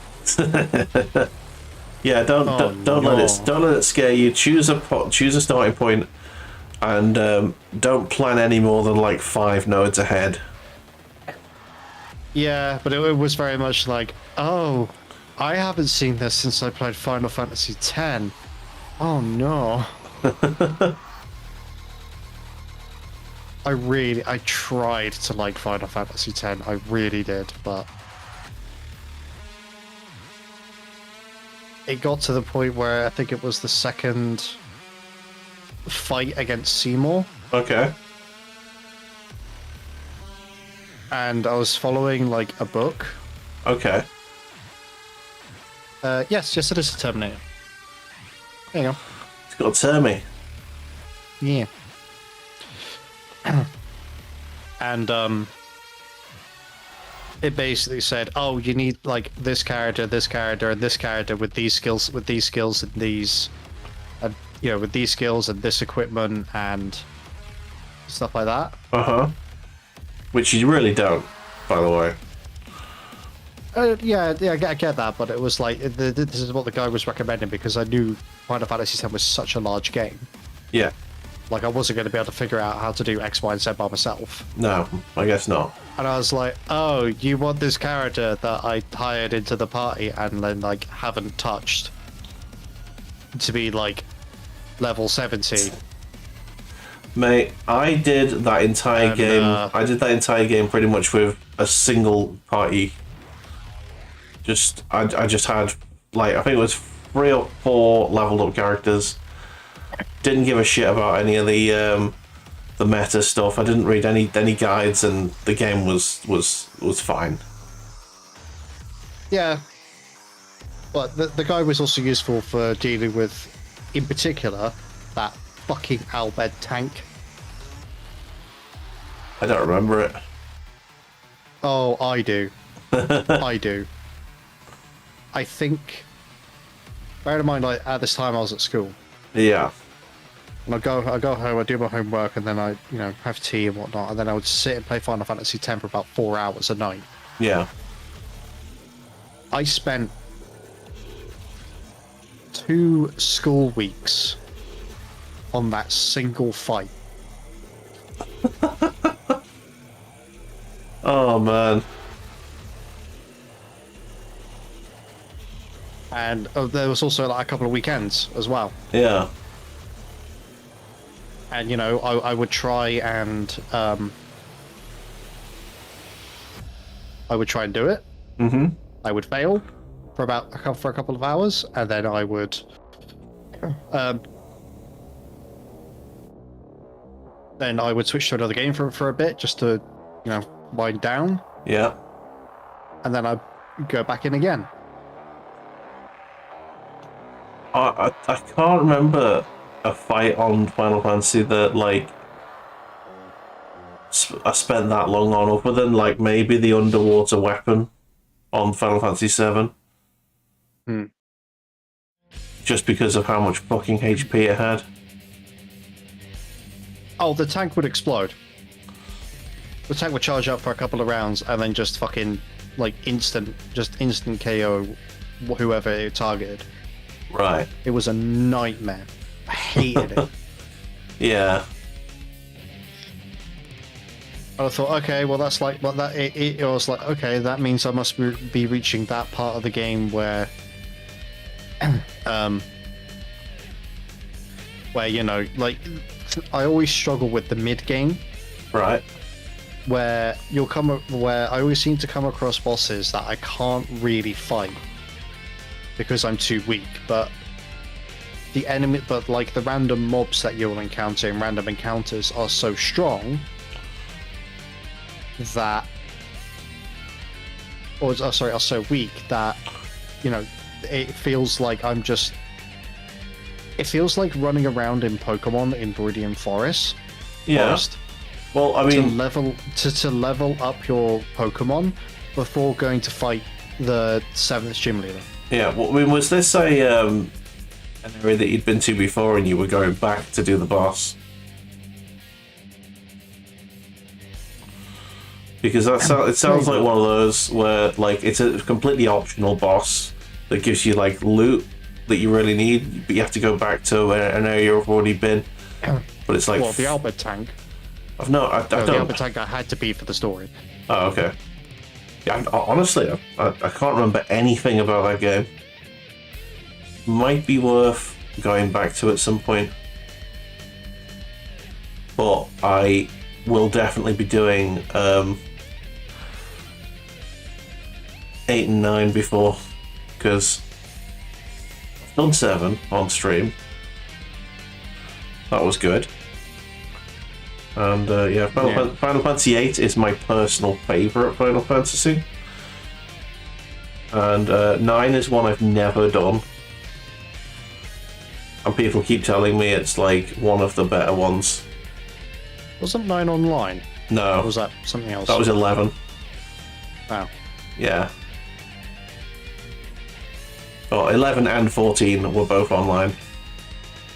Yeah, don't let it scare you. Choose a starting point, and don't plan any more than like 5 nodes ahead. Yeah, but it was very much like, oh, I haven't seen this since I played Final Fantasy X. Oh no. I tried to like Final Fantasy X, I really did, but it got to the point where I think it was the second fight against Seymour. Okay. And I was following like a book. Okay. Yes, it is a Terminator. There you go. It's got a Termy. Yeah. And it basically said, oh, you need like this character, and this character with these skills, and these. And with these skills and this equipment and stuff like that. Which you really don't, by the way. Yeah, I get that, but it was like this is what the guy was recommending because I knew Final Fantasy X was such a large game. Yeah. Like I wasn't going to be able to figure out how to do X, Y, and Z by myself. No, I guess not. And I was like, oh, you want this character that I hired into the party and then like haven't touched to be like level 70. Mate, I did that entire game. I did that entire game pretty much with a single party. I just had like I think it was 3 or 4 leveled up characters. Didn't give a shit about any of the meta stuff. I didn't read any guides, and the game was fine. Yeah, but the guy was also useful for dealing with, in particular, that fucking Albed tank. I don't remember it. Oh, I do. I do. I think. Bear in mind, like at this time I was at school. Yeah. And I go home, I do my homework, and then I, have tea and whatnot, and then I would sit and play Final Fantasy X for about 4 hours a night. Yeah. I spent 2 school weeks on that single fight. Oh man. And there was also like a couple of weekends as well. Yeah. And I would try and do it. Mm-hmm. I would fail for a couple of hours, and then I would switch to another game for a bit just to wind down. Yeah. And then I'd go back in again. I can't remember a fight on Final Fantasy that like I spent that long on, other than like maybe the underwater weapon on Final Fantasy VII. Just because of how much fucking HP it had. Oh, the tank would explode. The tank would charge up for a couple of rounds and then just fucking like instant KO whoever it targeted. Right. It was a nightmare. I hated it. Yeah. I thought, okay, well that's like, well that it was like, okay, that means I must be reaching that part of the game where, where like, I always struggle with the mid game. Right. Where I always seem to come across bosses that I can't really fight because I'm too weak, but the random mobs that you'll encounter in random encounters are so strong that, are so weak that, it feels like it feels like running around in Pokemon in Viridian Forest. Yeah. Well, I mean, to level up your Pokemon before going to fight the 7th gym leader. Yeah. Well, I mean, was this an area that you'd been to before, and you were going back to do the boss? Because it sounds like one of those where like it's a completely optional boss that gives you like loot that you really need, but you have to go back to an area you've already been. But it's like, well, the Albert tank. I don't. The Albert tank I had to be for the story. Oh, okay. Yeah, honestly, I can't remember anything about that game. Might be worth going back to at some point, but I will definitely be doing 8 and 9 before, because I've done 7 on stream. That was good. And Final Fantasy VIII is my personal favourite Final Fantasy. And 9 is one I've never done. And people keep telling me it's like one of the better ones. Wasn't 9 online? No. Or was that something else? That was 11. Wow. Yeah. Well, 11 and 14 were both online.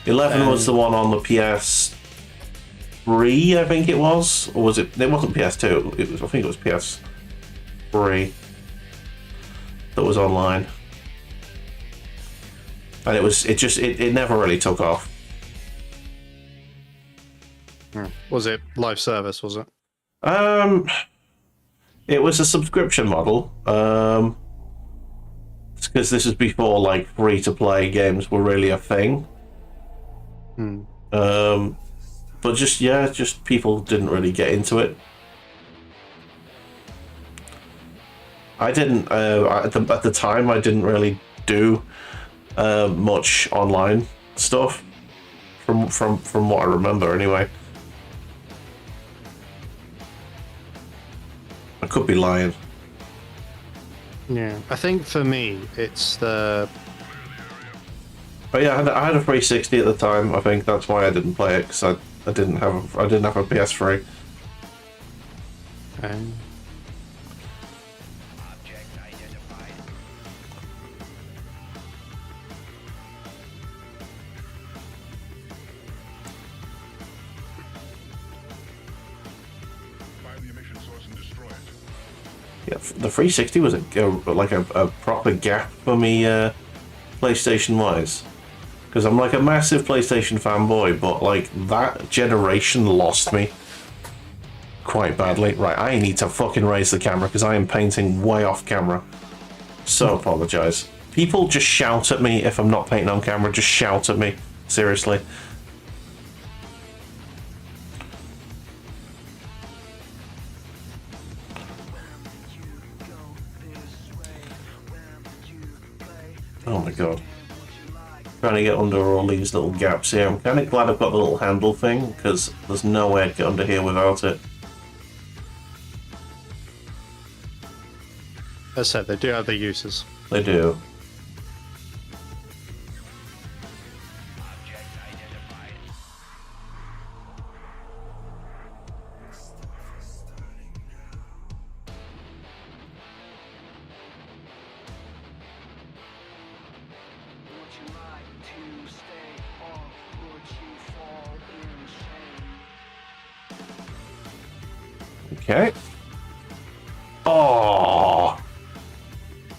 11 was the one on the PS3, I think it was, or was it? It wasn't PS2. It was. I think it was PS3 that was online, and it never really took off. Was it live service? Was it? It was a subscription model. Because this is before like free to play games were really a thing. But just people didn't really get into it. I didn't at the time. I didn't really do much online stuff from what I remember anyway. I could be lying. Yeah, I think for me it's the. But yeah, I had a 360 at the time. I think that's why I didn't play it, because I didn't have a PS3. Yeah, the 360 was a proper gap for me, PlayStation wise, because I'm like a massive PlayStation fanboy, but like that generation lost me quite badly. Right, I need to fucking raise the camera because I am painting way off camera. So apologise. People just shout at me if I'm not painting on camera. Just shout at me, seriously. Oh my god. Trying to get under all these little gaps here. I'm kind of glad I've got the little handle thing, because there's no way I'd get under here without it. As I said, they do have their uses. They do. Okay. Oh,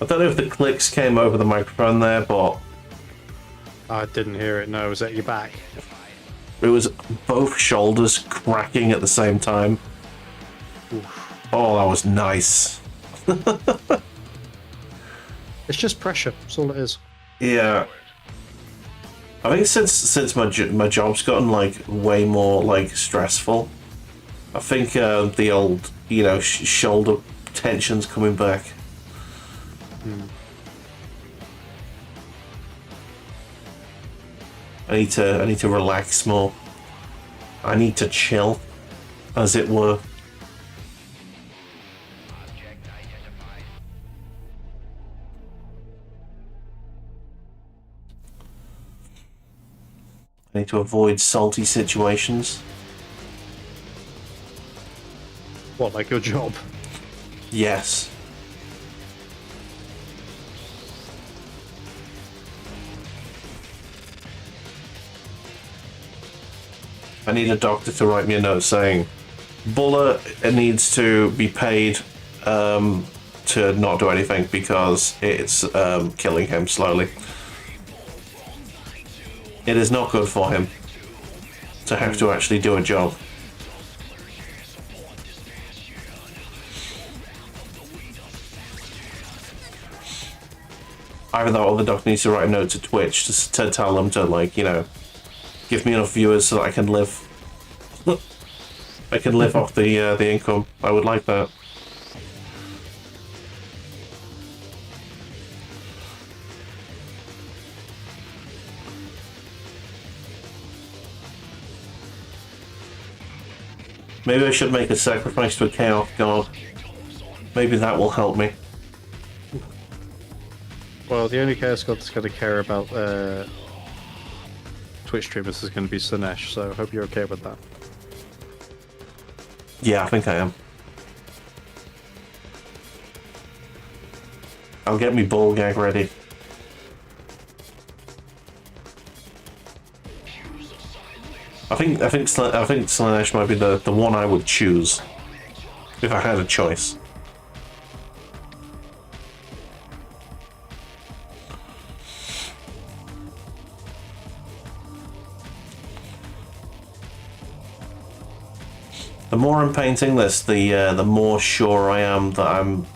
I don't know if the clicks came over the microphone there, but I didn't hear it. No, was that your back? it was both shoulders cracking at the same time. Oof. Oh, that was nice. It's just pressure. That's all it is. Yeah. I think since my job's gotten like way more like stressful, I think the old shoulder tension's coming back. I need to relax more. I need to chill, as it were. I need to avoid salty situations. What, like your job? Yes. I need a doctor to write me a note saying Bulla needs to be paid to not do anything because it's killing him slowly. It is not good for him to have to actually do a job. Either that or the doctor needs to write a note to Twitch to tell them to, like, give me enough viewers so that I can live. I can live off the income. I would like that. Maybe I should make a sacrifice to a chaos god. Maybe that will help me. Well, the only Chaos God that's going to care about Twitch streamers is going to be Sinesh, so I hope you're okay with that. Yeah, I think I am. I'll get me ball gag ready. think Slanesh might be the one I would choose if I had a choice. The more I'm painting this, the more sure I am that I'm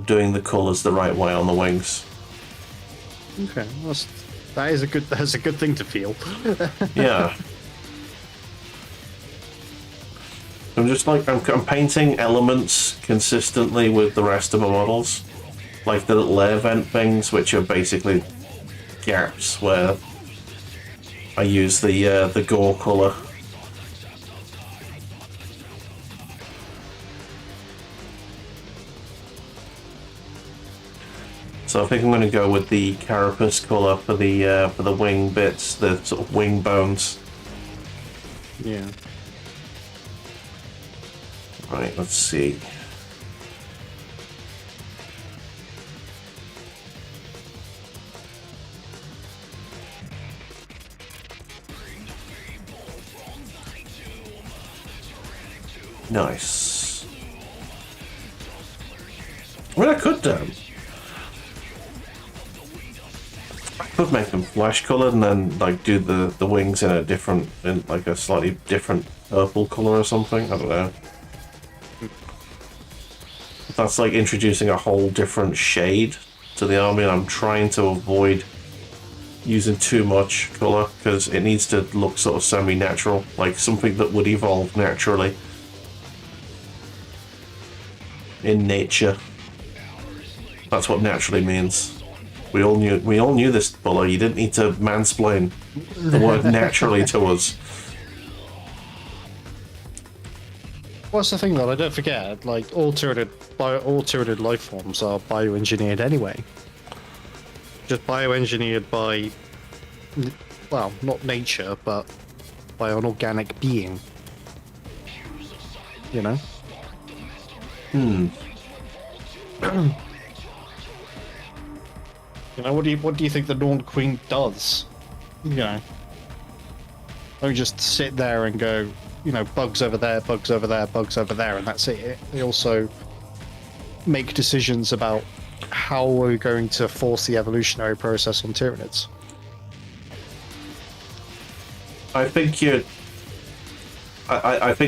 doing the colours the right way on the wings. Okay, that's a good thing to feel. Yeah. I'm painting elements consistently with the rest of my models, like the little air vent things, which are basically gaps where I use the gore colour. So I think I'm going to go with the carapace colour for the wing bits, the sort of wing bones. Yeah. Right, let's see. Nice. I mean, I could make them flash coloured and then like do the wings in a slightly different purple colour or something. I don't know. That's like introducing a whole different shade to the army, and I'm trying to avoid using too much colour because it needs to look sort of semi-natural, like something that would evolve naturally in nature. That's what naturally means. We all knew this, Buller. You didn't need to mansplain the word naturally to us. What's the thing though? I don't forget, like all Tyranid life forms are bioengineered anyway. Just bioengineered by, well, not nature, but by an organic being. You know? You know, what do you think the Norn Queen does? You know, don't just sit there and go, you know, bugs over there, bugs over there, bugs over there, and that's it. They also make decisions about how we're going to force the evolutionary process on Tyranids. I think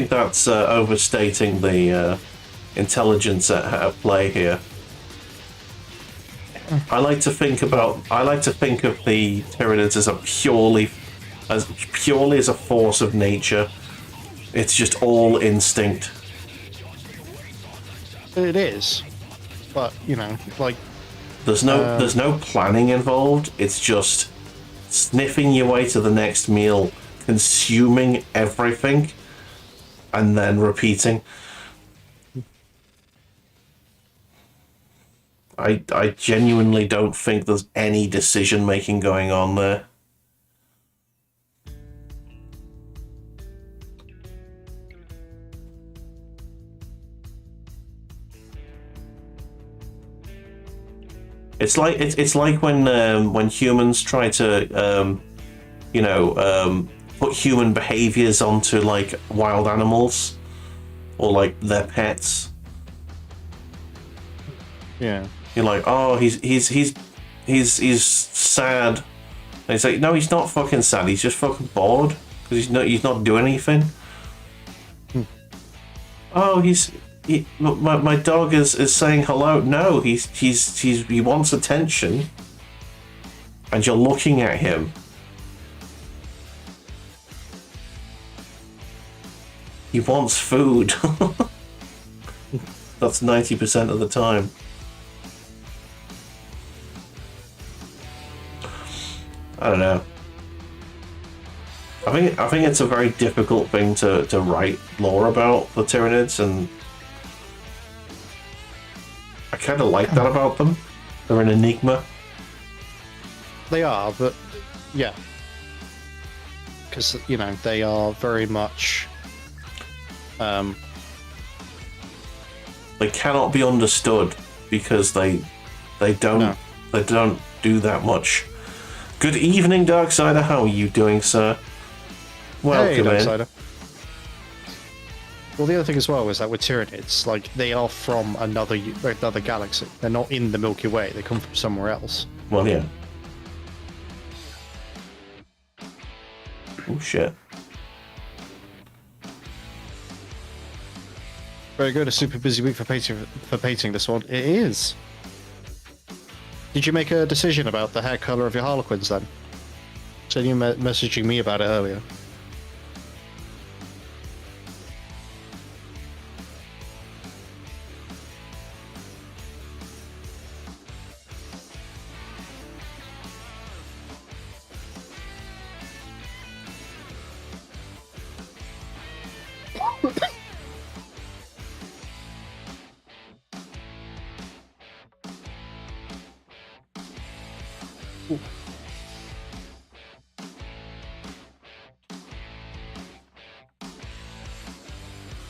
that's overstating the intelligence at play here. I like to think of the Tyranids as purely as a force of nature. It's just all instinct. It is, but you know, like there's no planning involved. It's just sniffing your way to the next meal, consuming everything, and then repeating. I genuinely don't think there's any decision making going on there. It's like when humans try to put human behaviors onto like wild animals or like their pets. Yeah. You're like, oh, he's sad. And it's like, no, he's not fucking sad. He's just fucking bored because he's not doing anything. Oh, my dog is saying hello. No, he wants attention, and you're looking at him. He wants food. That's 90% of the time. I don't know. I think it's a very difficult thing to write lore about the Tyranids, and I kind of like that about them. They're an enigma. They are, but yeah, because you know they are very much. They cannot be understood because they don't do that much. Good evening, Darksider. How are you doing, sir? Welcome in. Darksider. Well, the other thing as well is that with Tyranids, like, they are from another galaxy. They're not in the Milky Way. They come from somewhere else. Well, yeah. Oh, shit. Very good. A super busy week for painting this one. It is. Did you make a decision about the hair color of your Harlequins then? So you messaging me about it earlier.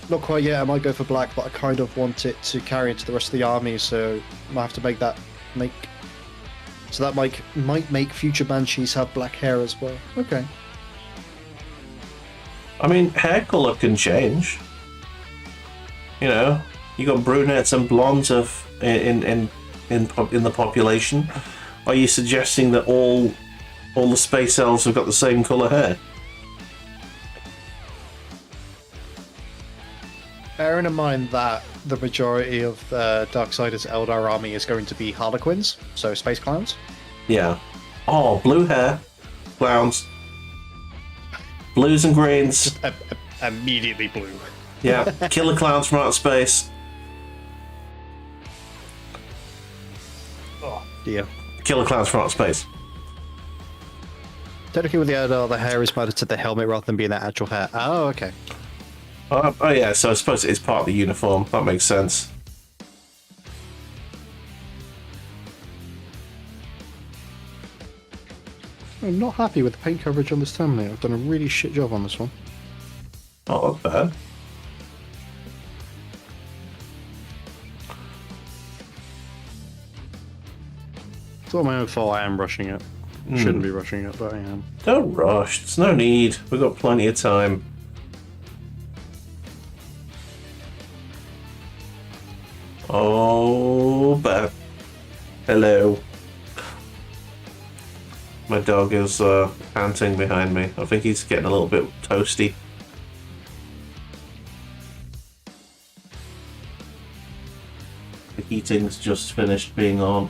Not quite yet. I might go for black, but I kind of want it to carry into the rest of the army, so I might have to make that So that might make future banshees have black hair as well. Okay. I mean, hair colour can change. You know, you got brunettes and blondes in the population. Are you suggesting that all the space elves have got the same colour hair? Bearing in mind that the majority of Darksider's Eldar army is going to be Harlequins, so space clowns. Yeah. Oh, blue hair, clowns, blues and greens. Just immediately blue. Yeah, killer clowns from outer space. Oh dear. Killer clowns from outer space. Technically, with the Eldar, the hair is mounted to the helmet rather than being their actual hair. Oh, okay. Oh yeah, so I suppose it is part of the uniform. That makes sense. I'm not happy with the paint coverage on this Terminator. I've done a really shit job on this one. Oh, that's bad. It's all my own fault. I am rushing it. Shouldn't be rushing it, but I am. Don't rush. There's no need. We've got plenty of time. Oh, Beth. Hello. My dog is panting behind me. I think he's getting a little bit toasty. The heating's just finished being on.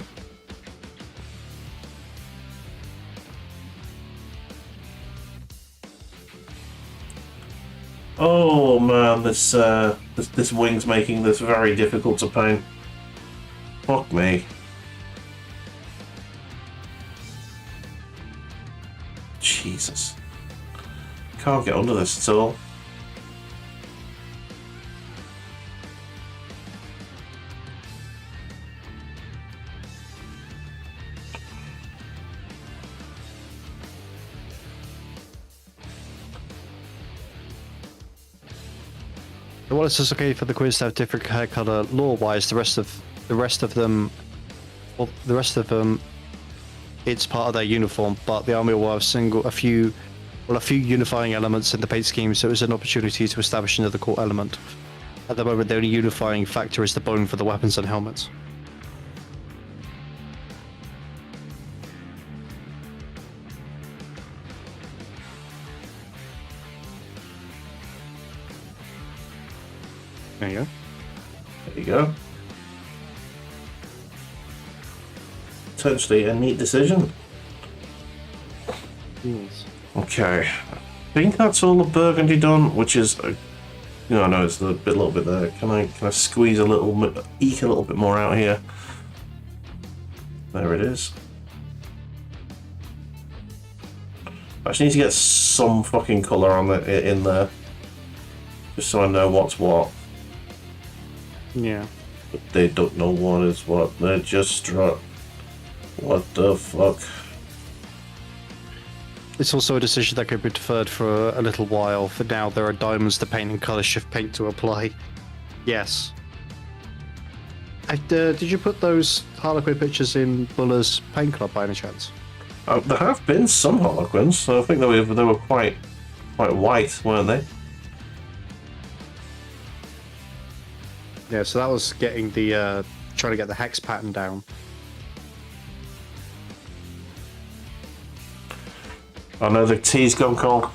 Oh man, this wing's making this very difficult to paint. Fuck me. Jesus. Can't get under this at all. Well, it's just okay for the quiz to have different hair color lore-wise. The rest of them, it's part of their uniform. But the army will have a few unifying elements in the paint scheme, so it's an opportunity to establish another core element. At the moment, the only unifying factor is the bone for the weapons and helmets. There you go. There you go. Potentially a neat decision. Yes. Okay. I think that's all the burgundy done, which is, I know it's a little bit there. Can I squeeze a little, eke a little bit more out here? There it is. I just need to get some fucking colour on in there, just so I know what's what. Yeah. But they don't know what is what. They're just struck. What the fuck? It's also a decision that could be deferred for a little while. For now, there are diamonds to paint and color shift paint to apply. Yes. Did you put those Harlequin pictures in Buller's paint club by any chance? There have been some Harlequins, so I think they were quite quite white, weren't they? Yeah, so that was getting the trying to get the hex pattern down. I know the tea's gone cold.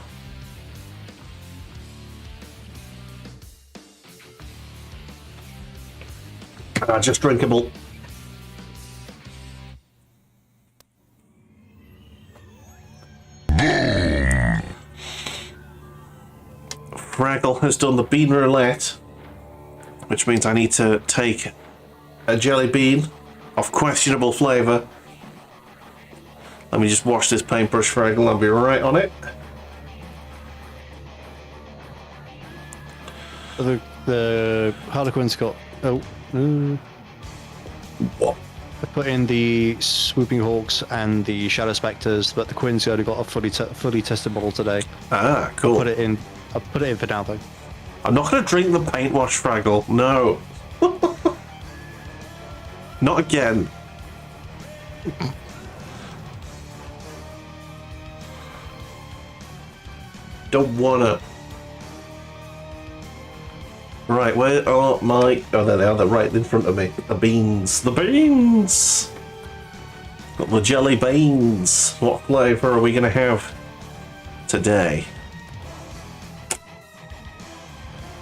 Just drinkable. Fraggle has done the bean roulette, which means I need to take a jelly bean of questionable flavour. Let me just wash this paintbrush, Fraggle. I'll be right on it. The Harlequin's got... What? I put in the Swooping Hawks and the Shadow Spectres, but the Quin's only got a fully tested model today. Ah, cool. I put it in for now, though. I'm not going to drink the paint wash, Fraggle. No. Not again. Don't wanna. Right, where are my... Oh, there they are. They're right in front of me. The beans. The beans! Got the jelly beans. What flavour are we going to have today?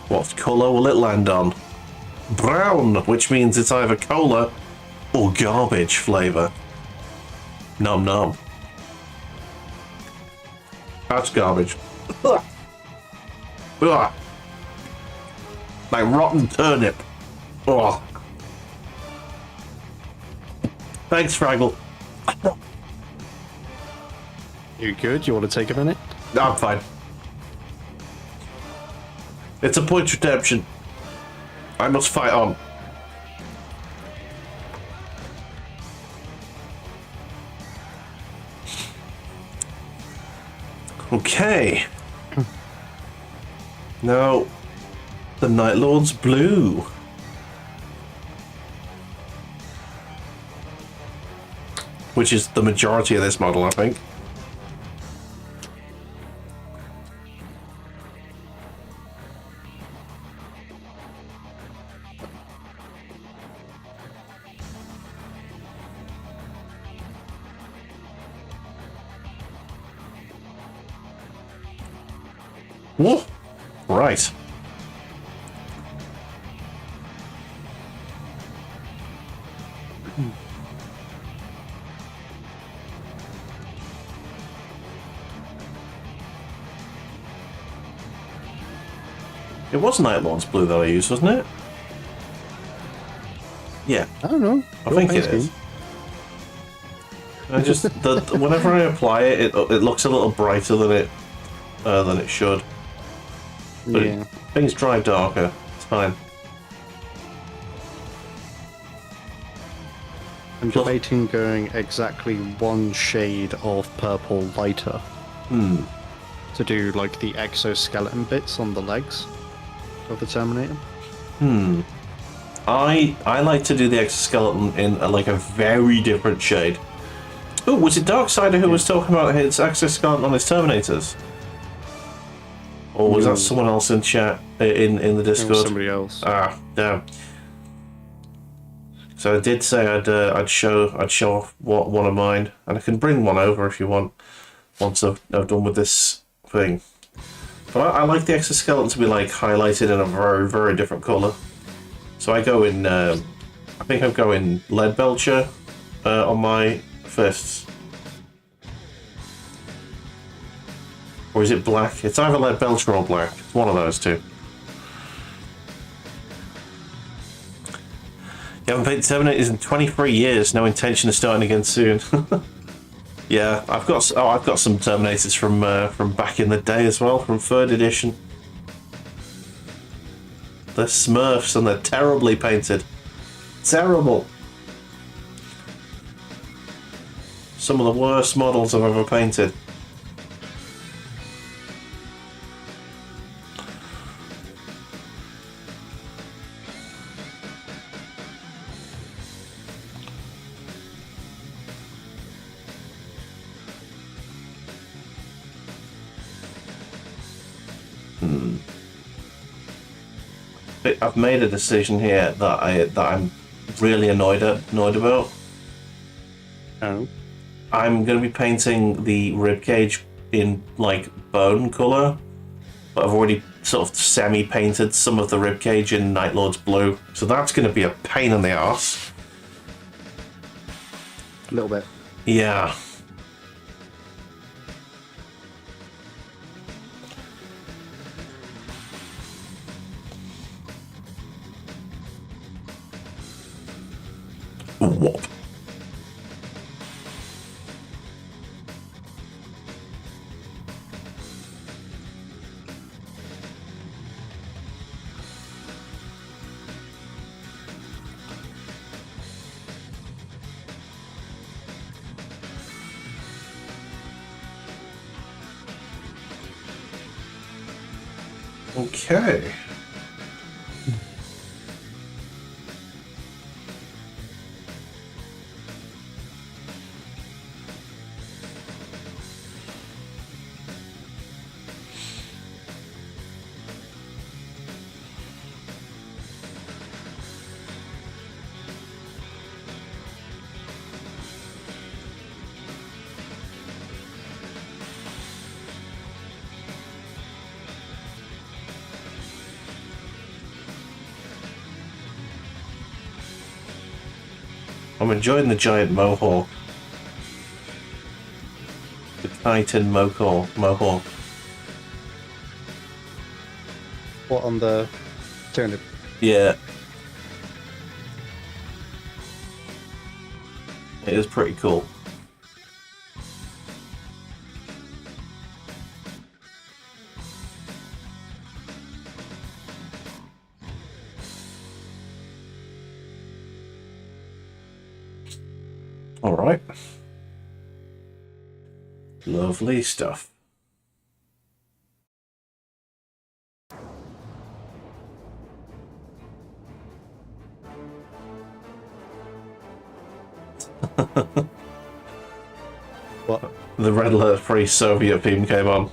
What colour will it land on? Brown, which means it's either cola or garbage flavour. Nom nom. That's garbage. Ugh. Ugh. Like rotten turnip. Ugh. Thanks, Fraggle. You good? You want to take a minute? No, I'm fine. It's a point redemption. I must fight on. Okay. Now, the Night Lord's blue. Which is the majority of this model, I think. Whoa. Right. It was Night Lord's blue that I used, wasn't it? Yeah. I don't know. I think it is. I just whenever I apply it, it looks a little brighter than it should. But Yeah. things dry darker. It's fine. I'm debating going exactly one shade of purple lighter. To do like the exoskeleton bits on the legs of the Terminator. I like to do the exoskeleton in like a very different shade. Oh, was it Darksider who was talking about his exoskeleton on his Terminators? Or was that someone else in chat in the Discord? Somebody else. Ah, damn. So I did say I'd show off one of mine, and I can bring one over if you want once I've done with this thing. But I like the exoskeleton to be like highlighted in a very, very different colour. So I go in, I think I go in lead belcher on my fists. Or is it black? It's either lead belcher or black. It's one of those two. You haven't painted Terminators in 23 years. No intention of starting again soon. Yeah, I've got some Terminators from back in the day as well, from 3rd edition. They're Smurfs and they're terribly painted. Terrible. Some of the worst models I've ever painted. I've made a decision here that I'm really annoyed about. Oh. I'm going to be painting the ribcage in like bone color, but I've already sort of semi-painted some of the ribcage in Night Lord's blue, so that's going to be a pain in the arse. A little bit. Yeah. Whoop. Okay. I'm enjoying the giant mohawk. The Titan mohawk. What on the turnip? Yeah. It is pretty cool. All right. Lovely stuff. What? The Red Alert Free Soviet theme came on.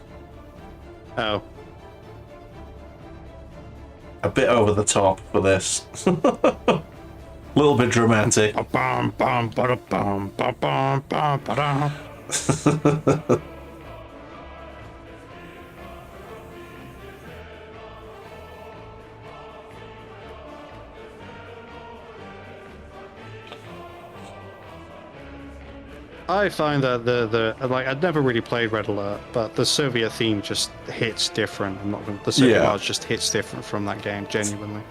Oh. A bit over the top for this. A little bit dramatic. I find that the like I'd never really played Red Alert, but the Soviet theme just hits different. I'm not gonna, the Soviet Mars just hits different from that game, genuinely.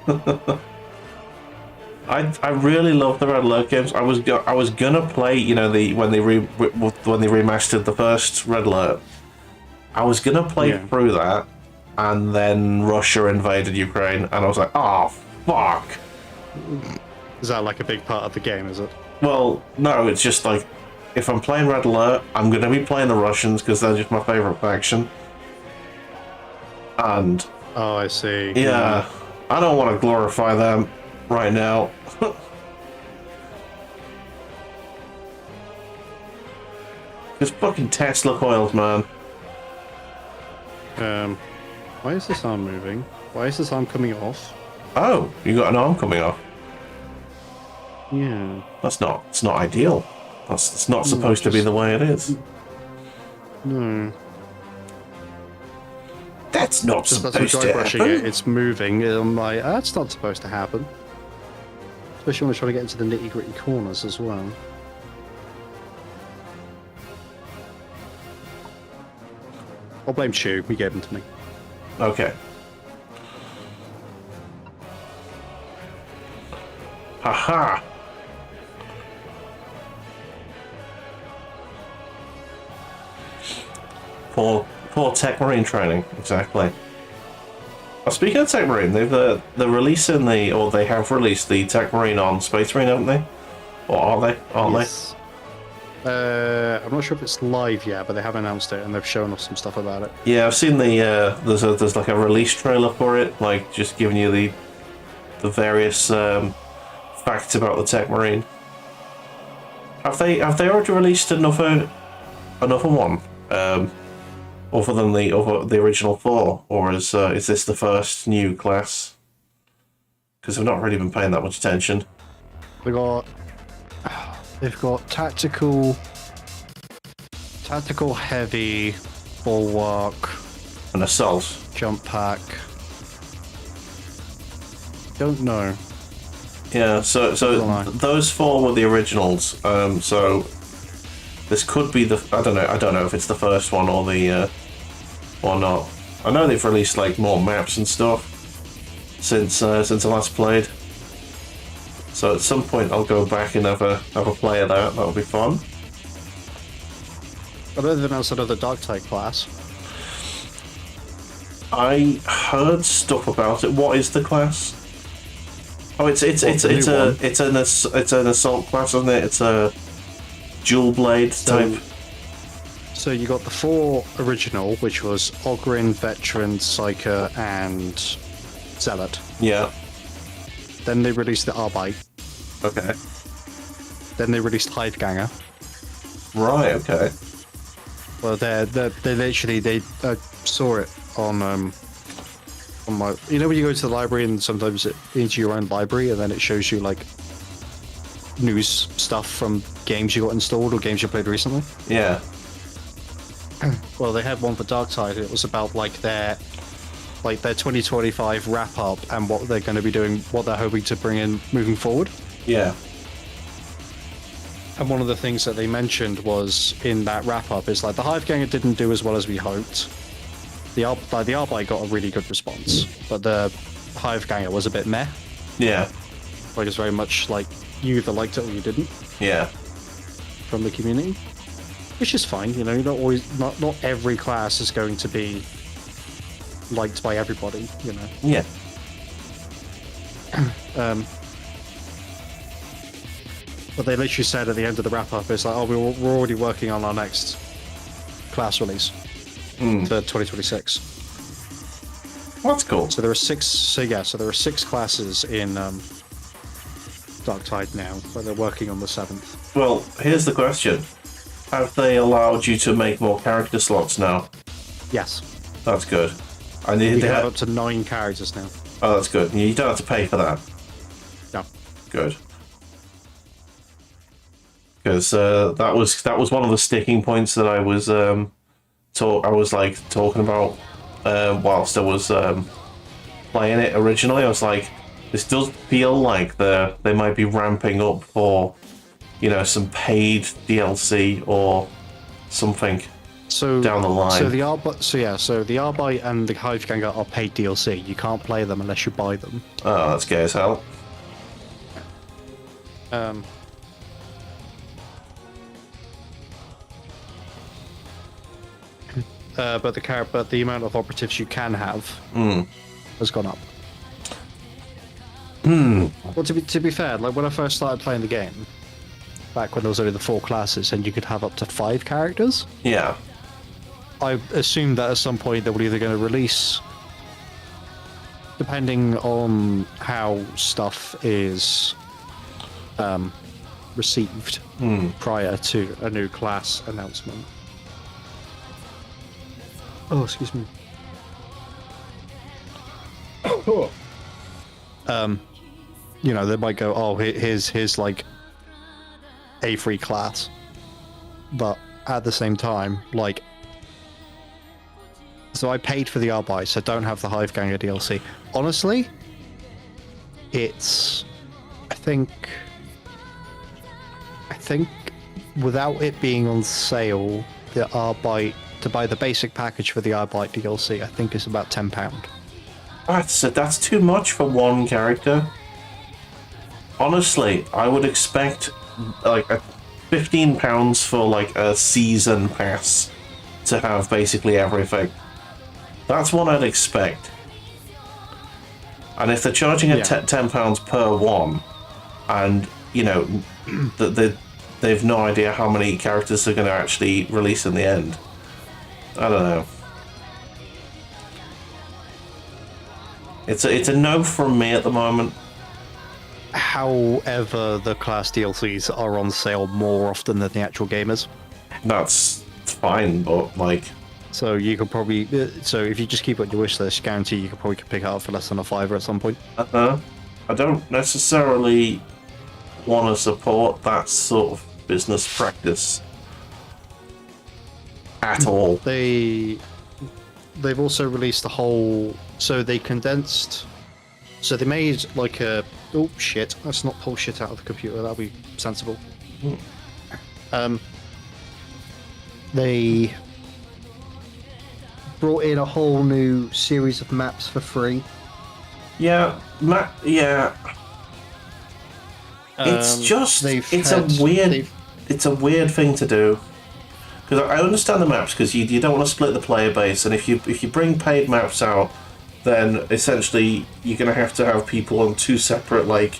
I really love the Red Alert games. I was gonna play, you know, when they remastered the first Red Alert. I was gonna play through that, and then Russia invaded Ukraine, and I was like, oh fuck. Is that like a big part of the game? Is it? Well, no, it's just like, if I'm playing Red Alert, I'm going to be playing the Russians because they're just my favourite faction. And... Oh, I see. Yeah, I don't want to glorify them right now. Just fucking Tesla coils, man. Why is this arm moving? Why is this arm coming off? Oh, you got an arm coming off. Yeah. It's not ideal. It's not supposed to be the way it is. No. That's not Just supposed to brushing happen. it, it's moving. I'm like, that's not supposed to happen. Especially when I try to get into the nitty-gritty corners as well. I'll blame Chew. He gave them to me. Okay. Haha. For Tech Marine training, exactly. Well, speaking of Tech Marine, they're releasing they have released the Tech Marine on Space Marine, haven't they? Or are they? Aren't Yes. I'm not sure if it's live yet, but they have announced it and they've shown us some stuff about it. they? Yeah, I've seen there's like a release trailer for it, like just giving you the various facts about the Tech Marine. Have they already released another one? Other than the original 4, or is this the first new class? because I've not really been paying that much attention. They've got tactical heavy, bulwark, An assault. jump pack. Don't know. Yeah, so those 4 were the originals. So this could be the I don't know if it's the first one or the or not. I know they've released like more maps and stuff since I last played. So at some point I'll go back and have a play of that. That'll be fun. But other than that's another dark type class. I heard stuff about it. What is the class? Oh, it's an assault class, isn't it? It's a dual blade type. So you got the 4 original, which was Ogryn, Veteran, Psyker, and Zealot. Yeah. Then they released the Arbite. Okay. Then they released Hiveganger. Right. Okay. Well, they literally saw it on my. You know when you go to the library and sometimes it into your own library and then it shows you like news stuff from games you got installed or games you played recently. Yeah. Well, they had one for Darktide. It was about their 2025 wrap up and what they're going to be doing, what they're hoping to bring in moving forward. Yeah. And one of the things that they mentioned was in that wrap up is like the Hiveganger didn't do as well as we hoped. The Arbite got a really good response, but the Hiveganger was a bit meh. Yeah. Like it's very much like you either liked it or you didn't. Yeah. From the community, which is fine. You know, you're not always not every class is going to be liked by everybody. You know. Yeah. But they literally said at the end of the wrap up, it's like, oh, we're already working on our next class release for 2026. That's cool. So there are 6. So yeah, so there are 6 classes in Darktide now, but they're working on the 7th. Well, here's the question: have they allowed you to make more character slots now? Yes. That's good. And You have up to 9 characters now. Oh, that's good. You don't have to pay for that. No. Good. Because that was one of the sticking points that I was talking about whilst I was playing it originally. I was like, this does feel like they might be ramping up for, you know, some paid DLC or something down the line. So the Arbite and the Hiveganger are paid DLC. You can't play them unless you buy them. Oh, that's gay as hell. But the amount of operatives you can have has gone up. Well, to be fair, like when I first started playing the game, back when there was only the 4 classes and you could have up to 5 characters. Yeah. I assumed that at some point they were either going to release, depending on how stuff is received prior to a new class announcement. Oh, excuse me. You know, they might go, oh, here's like a free class, but at the same time, like, so I paid for the Arbite, so don't have the Hiveganger DLC. Honestly, it's, I think without it being on sale, the Arbite, to buy the basic package for the Arbite DLC, I think is about £10. That's too much for one character. Honestly, I would expect like £15 for like a season pass to have basically everything. That's what I'd expect. And if they're charging £10 per one, and you know that they've no idea how many characters they're going to actually release in the end, I don't know. It's a no from me at the moment. However, the class DLCs are on sale more often than the actual game is. That's fine, but like... So you could probably... So if you just keep it on your wish list, guarantee you could probably pick it up for less than a £5 at some point. I don't necessarily want to support that sort of business practice at all. They've also released a whole. So they condensed. So they made like a. Oh shit! Let's not pull shit out of the computer. That'll be sensible. They brought in a whole new series of maps for free. Yeah, yeah. It's just it's a weird thing to do, because I understand the maps, because you don't want to split the player base, and if you bring paid maps out, then essentially you're going to have people on two separate like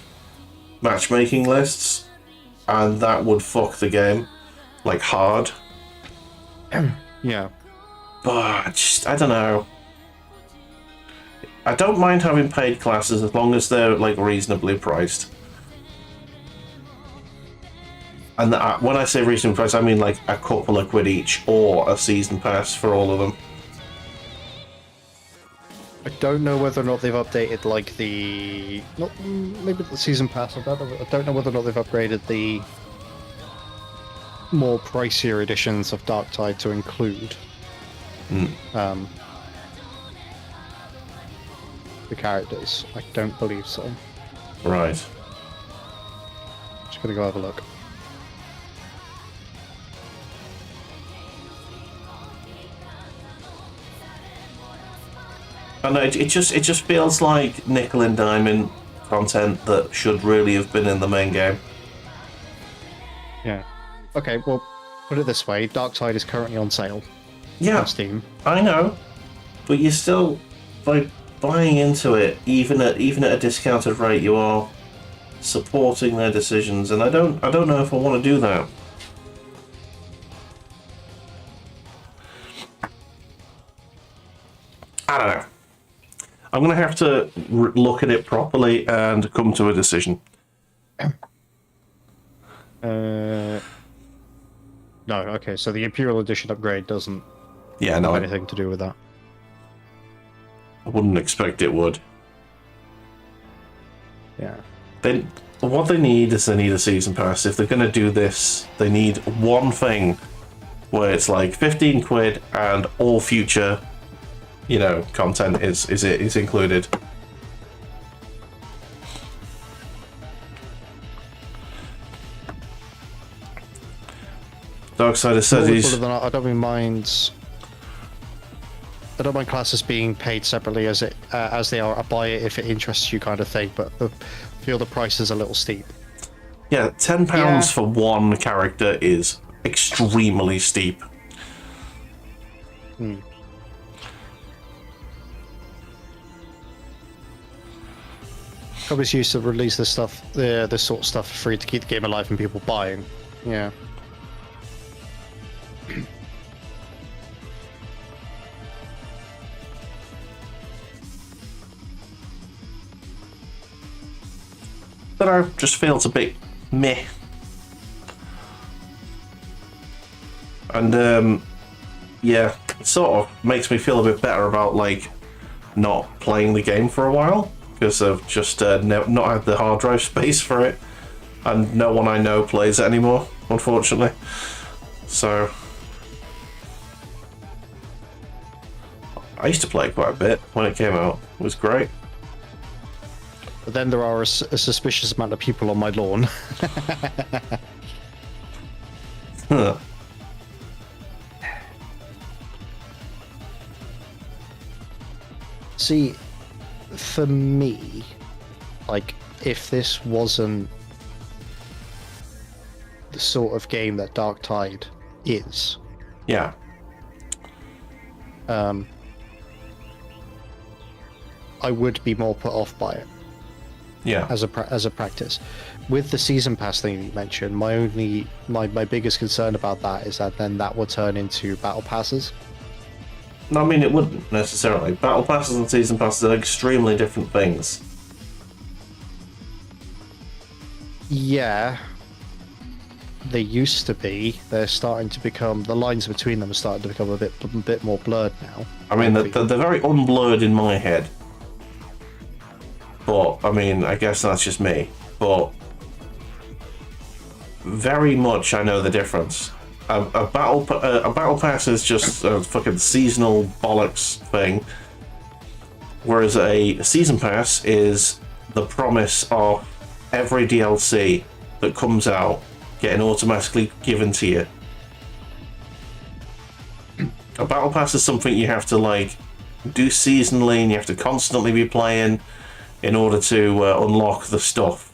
matchmaking lists, and that would fuck the game like hard. Yeah. But I don't know. I don't mind having paid classes as long as they're like reasonably priced. And when I say reasonably priced, I mean like a couple of quid each, or a season pass for all of them. I don't know whether or not they've updated like the maybe the season pass. I don't know whether or not they've upgraded the more pricier editions of Darktide to include the characters. I don't believe so. Right. Just gonna go have a look. I know it just feels like nickel and diming content that should really have been in the main game. Yeah. Okay, well, put it this way: Darktide is currently on sale. Yeah, on Steam. I know, but you're still by buying into it, even at a discounted rate, you are supporting their decisions, and I don't know if I want to do that. I don't know. I'm going to have to look at it properly and come to a decision. No, okay, so the Imperial Edition upgrade doesn't have anything to do with that. I wouldn't expect it would. Yeah. What they need is a season pass. If they're going to do this, they need one thing where it's like 15 quid and all future, content is included. Darksider says he's... I don't mind classes being paid separately as they are a buy it if it interests you kind of thing, but I feel the price is a little steep. Yeah, £10 for one character is extremely steep. Companies used to release this sort of stuff for free to keep the game alive and people buying. Yeah. But I just feels a bit meh. And yeah, it sort of makes me feel a bit better about like not playing the game for a while, because I've just not had the hard drive space for it, and no one I know plays it anymore, unfortunately. So I used to play it quite a bit when it came out. It was great. But then there are a suspicious amount of people on my lawn. Huh. See, for me, like, if this wasn't the sort of game that Darktide is, Yeah. I would be more put off by it. Yeah. As a practice. With the season pass thing you mentioned, my biggest concern about that is that then that will turn into battle passes. No, I mean, it wouldn't necessarily. Battle passes and season passes are extremely different things. Yeah. They used to be. They're starting to become... The lines between them are starting to become a bit more blurred now. I mean, they're very unblurred in my head. but I mean, I guess that's just me. But very much, I know the difference. A battle pass is just a fucking seasonal bollocks thing, whereas a season pass is the promise of every DLC that comes out getting automatically given to you. A battle pass is something you have to like do seasonally, and you have to constantly be playing in order to unlock the stuff.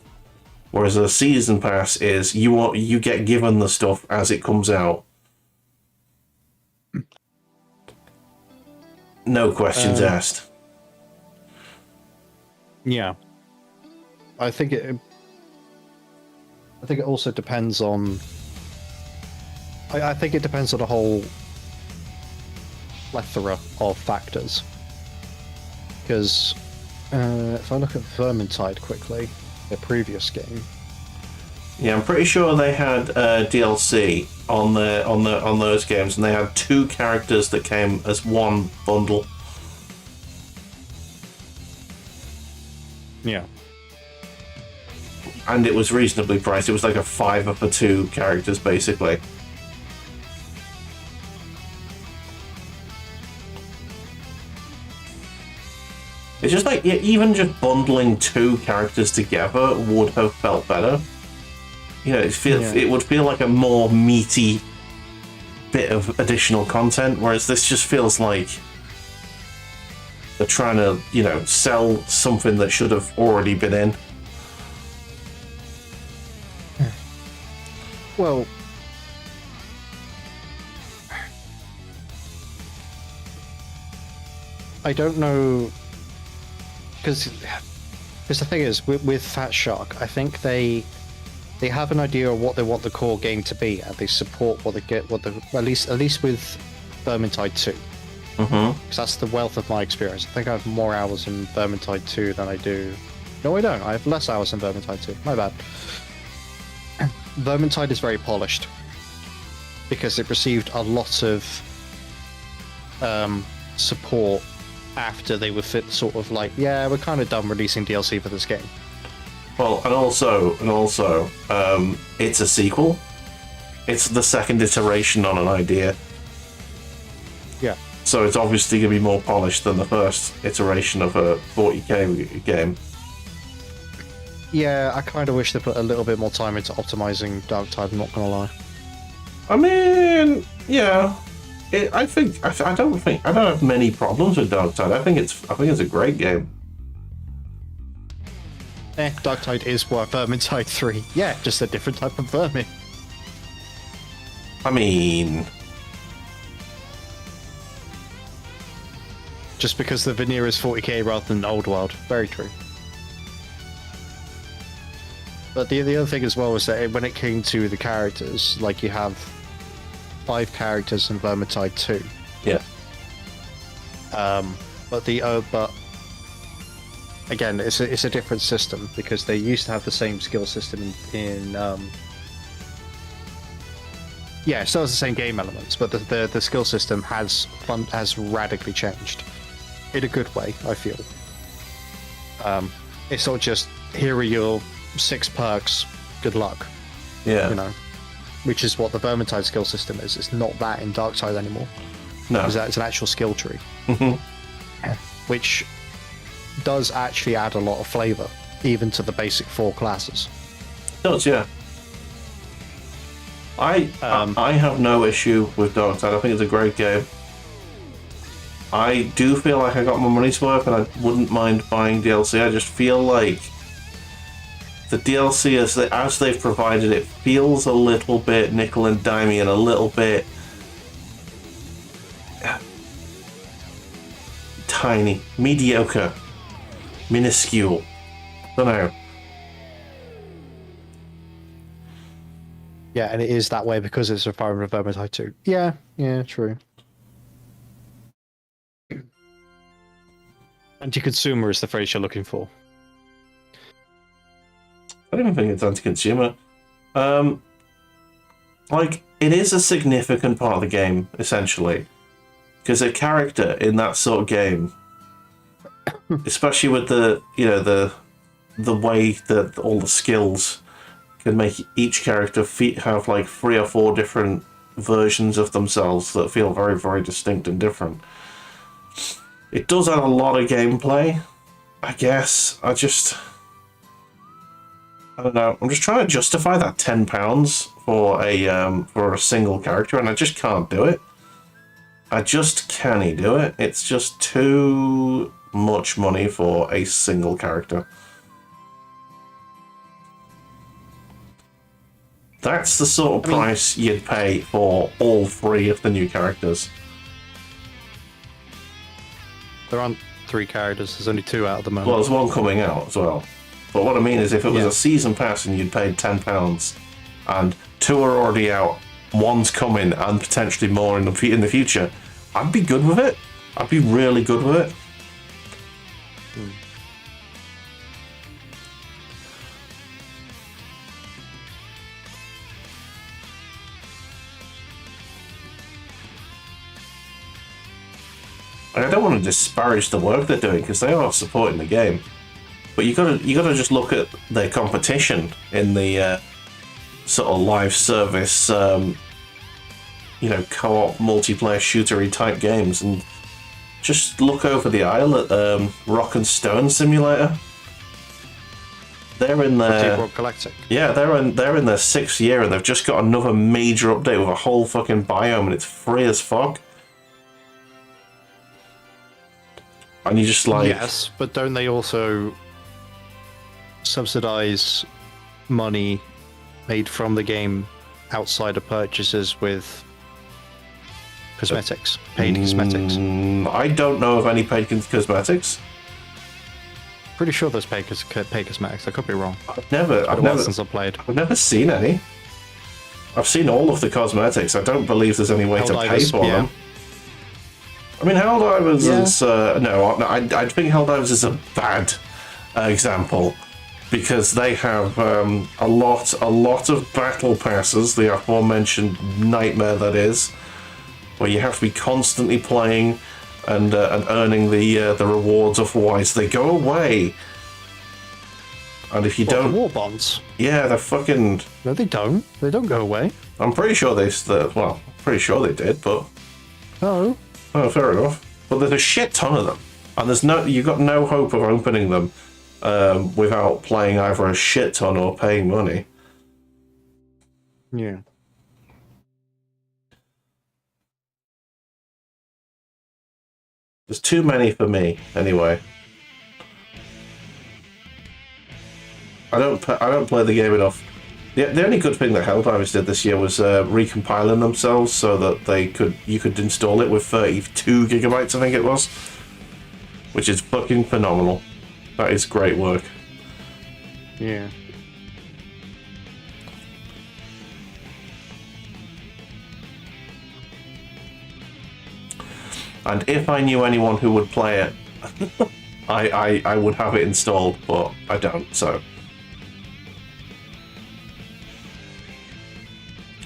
Whereas a season pass is you get given the stuff as it comes out. No questions asked. Yeah, I think it also depends on. I think it depends on a whole plethora of factors. Because if I look at Vermintide quickly, their previous game. Yeah, I'm pretty sure they had DLC on those games, and they had 2 characters that came as one bundle. Yeah. And it was reasonably priced. It was like a $5 for 2 characters, basically. It's just like, yeah, even just bundling 2 characters together would have felt better. You know, it would feel like a more meaty bit of additional content, whereas this just feels like they're trying to, you know, sell something that should have already been in. Well, I don't know, because the thing is with Fat Shark, I think they have an idea of what they want the core game to be, and they support what they get. At least with Vermintide 2, because that's the wealth of my experience. I think I have more hours in Vermintide 2 than I do. No, I don't. I have less hours in Vermintide 2. My bad. Vermintide is very polished because it received a lot of support after they were sort of like, yeah, we're kind of done releasing DLC for this game. Well, and also, it's a sequel. It's the second iteration on an idea. Yeah. So it's obviously going to be more polished than the first iteration of a 40k game. Yeah, I kind of wish they put a little bit more time into optimizing Darktide, I'm not gonna lie. I mean, yeah. I don't have many problems with Darktide. I think it's a great game. Darktide is what Vermintide 3. Yeah, just a different type of vermin. I mean, just because the veneer is 40k rather than Old World. Very true. But the other thing as well was that when it came to the characters, like you have 5 characters in Vermintide 2. Yeah. But again, it's a different system because they used to have the same skill system in yeah, it still has the same game elements, but the skill system has radically changed in a good way, I feel. It's not just here are your 6 perks, good luck. Yeah. You know, which is what the Vermintide skill system is. It's not that in Darktide anymore. No. Because it's an actual skill tree. Which does actually add a lot of flavour, even to the basic 4 classes. It does, yeah. I have no issue with Darktide. I think it's a great game. I do feel like I got my money's worth, and I wouldn't mind buying DLC. I just feel like the DLC, as they've provided it, feels a little bit nickel and dimey and a little bit tiny, mediocre, minuscule. Don't know. Yeah, and it is that way because it's a Fire of Vermintide 2. Yeah, true. Anti-consumer is the phrase you're looking for. I don't even think it's anti-consumer. Like, it is a significant part of the game, essentially. Because a character in that sort of game, especially with the the way that all the skills can make each character have like 3 or 4 different versions of themselves that feel very, very distinct and different. It does add a lot of gameplay, I guess. I don't know. I'm just trying to justify that £10 for a single character, and I just can't do it. I just can't do it. It's just too much money for a single character. That's the sort of price you'd pay for all 3 of the new characters. There aren't 3 characters. There's only 2 out at the moment. Well, there's one coming out as well. But what I mean is, if it was a season pass and you'd paid £10 and 2 are already out, 1's coming, and potentially more in the future, I'd be good with it. I'd be really good with it. I don't want to disparage the work they're doing, because they are supporting the game, but you gotta just look at their competition in the sort of live service, co-op multiplayer shootery type games, and just look over the aisle at Rock and Stone Simulator. They're in their Galactic. Yeah, they're in their 6th year, and they've just got another major update with a whole fucking biome, and it's free as fuck. And you just like... Yes, but don't they also subsidize money made from the game outside of purchases with cosmetics, paid cosmetics? I don't know of any paid cosmetics. Pretty sure there's paid cosmetics. I could be wrong. I've never since I played. I've never seen any. I've seen all of the cosmetics. I don't believe there's any way to pay for them. I mean, Helldivers is... no, I think Helldivers is a bad example, because they have a lot of battle passes, the aforementioned nightmare that is, where you have to be constantly playing and earning the rewards, otherwise they go away. And if you don't... The war bonds? Yeah, they're fucking... No, they don't. They don't go away. I'm pretty sure pretty sure they did, but... Oh. Oh, fair enough. But there's a shit ton of them, and you've got no hope of opening them without playing either a shit ton or paying money. Yeah. There's too many for me, anyway. I don't play the game enough. The only good thing that Helldivers did this year was recompiling themselves so that you could install it with 32 gigabytes, I think it was, which is fucking phenomenal. That is great work. Yeah. And if I knew anyone who would play it, I would have it installed, but I don't, so...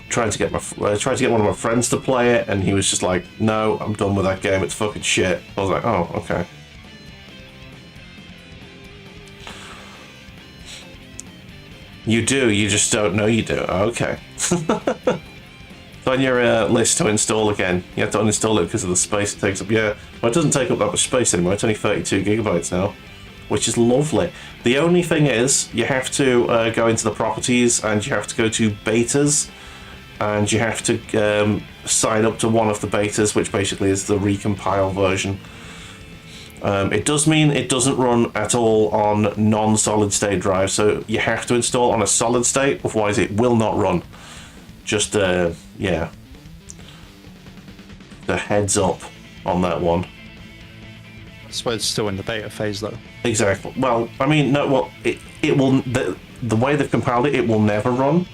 Tried to get one of my friends to play it, and he was just like, "No, I'm done with that game. It's fucking shit." I was like, "Oh, okay." You do. You just don't know you do. Okay. It's on your list to install again. You have to uninstall it because of the space it takes up. Yeah, well, it doesn't take up that much space anymore. It's only 32 gigabytes now, which is lovely. The only thing is, you have to go into the properties, and you have to go to betas. And you have to sign up to one of the betas, which basically is the recompile version. It does mean it doesn't run at all on non-solid state drives, so you have to install on a solid state, otherwise it will not run. Just, yeah. The heads up on that one. I suppose it's still in the beta phase, though. Exactly. Well, I mean, no. Well, it will. The way they've compiled it, it will never run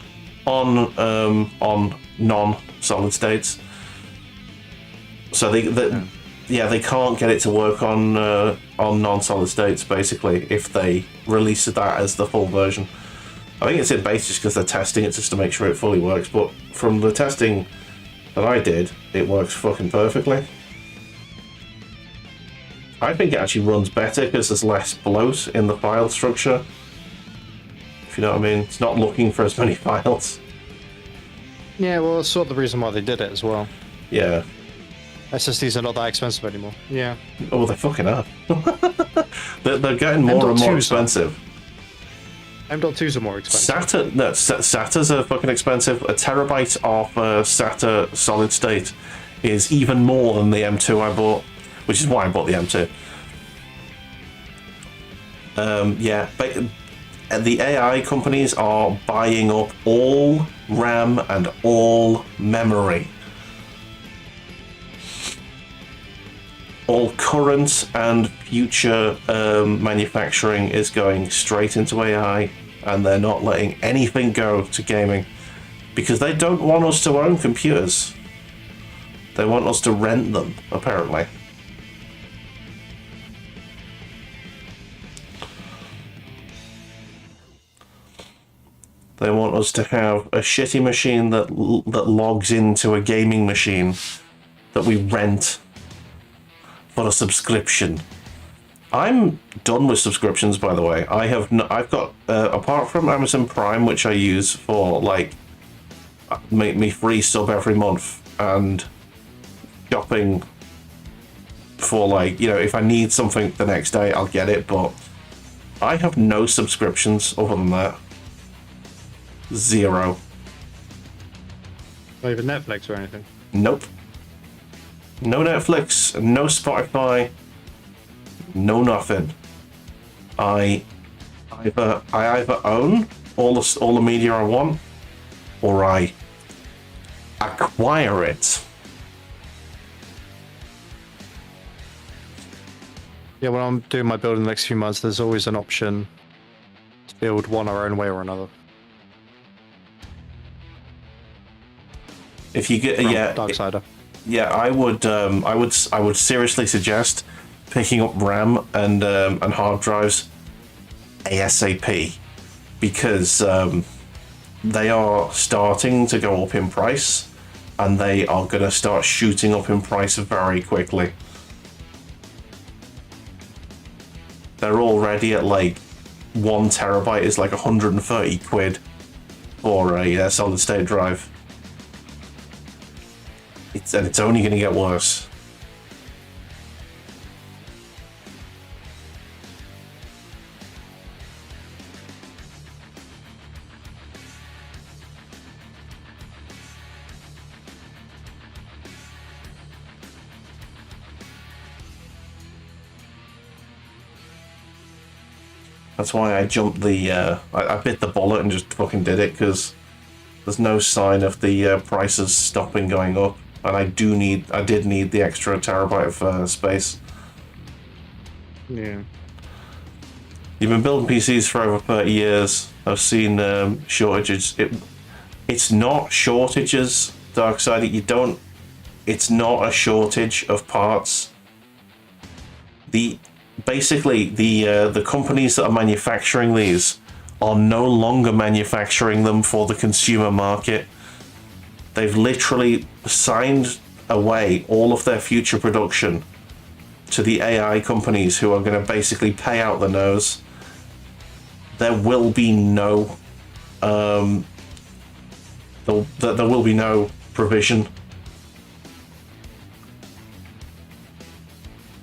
on non-solid states. So they can't get it to work on non-solid states, basically, if they release that as the full version. I think it's in base just because they're testing it just to make sure it fully works, but from the testing that I did, it works fucking perfectly. I think it actually runs better because there's less bloat in the file structure if you know what I mean. It's not looking for as many files. Yeah, well, that's sort of the reason why they did it as well. Yeah. SSDs are not that expensive anymore. Yeah. Oh, they fucking are. they're getting more and more expensive. M.2s are more expensive. SATAs are fucking expensive. A terabyte of SATA solid state is even more than the M2 I bought, which is why I bought the M2. Yeah, but the AI companies are buying up all RAM and all memory. All current and future manufacturing is going straight into AI, and they're not letting anything go to gaming because they don't want us to own computers. They want us to rent them, apparently. They want us to have a shitty machine that logs into a gaming machine that we rent for a subscription. I'm done with subscriptions, by the way. I've got apart from Amazon Prime, which I use for like make me free sub every month, and shopping for like, you know, if I need something the next day, I'll get it. But I have no subscriptions other than that. Zero. Not even Netflix or anything? Nope. No Netflix, no Spotify, no nothing. I either own all the media I want, or I acquire it. Yeah, when I'm doing my build in the next few months, there's always an option to build one our own way or another. If you get Darksider. Yeah, I would seriously suggest picking up RAM and hard drives ASAP, because they are starting to go up in price, and they are going to start shooting up in price very quickly. They're already at like 1 terabyte is like 130 quid for a solid state drive. It's only going to get worse. That's why I jumped I bit the bullet and just fucking did it, because there's no sign of the prices stopping going up. And I did need the extra terabyte of space. Yeah. You've been building PCs for over 30 years. I've seen shortages. It's not shortages, Darksider. It's not a shortage of parts. Basically the companies that are manufacturing these are no longer manufacturing them for the consumer market. They've literally signed away all of their future production to the AI companies, who are going to basically pay out the nose. There will be no there will be no provision. To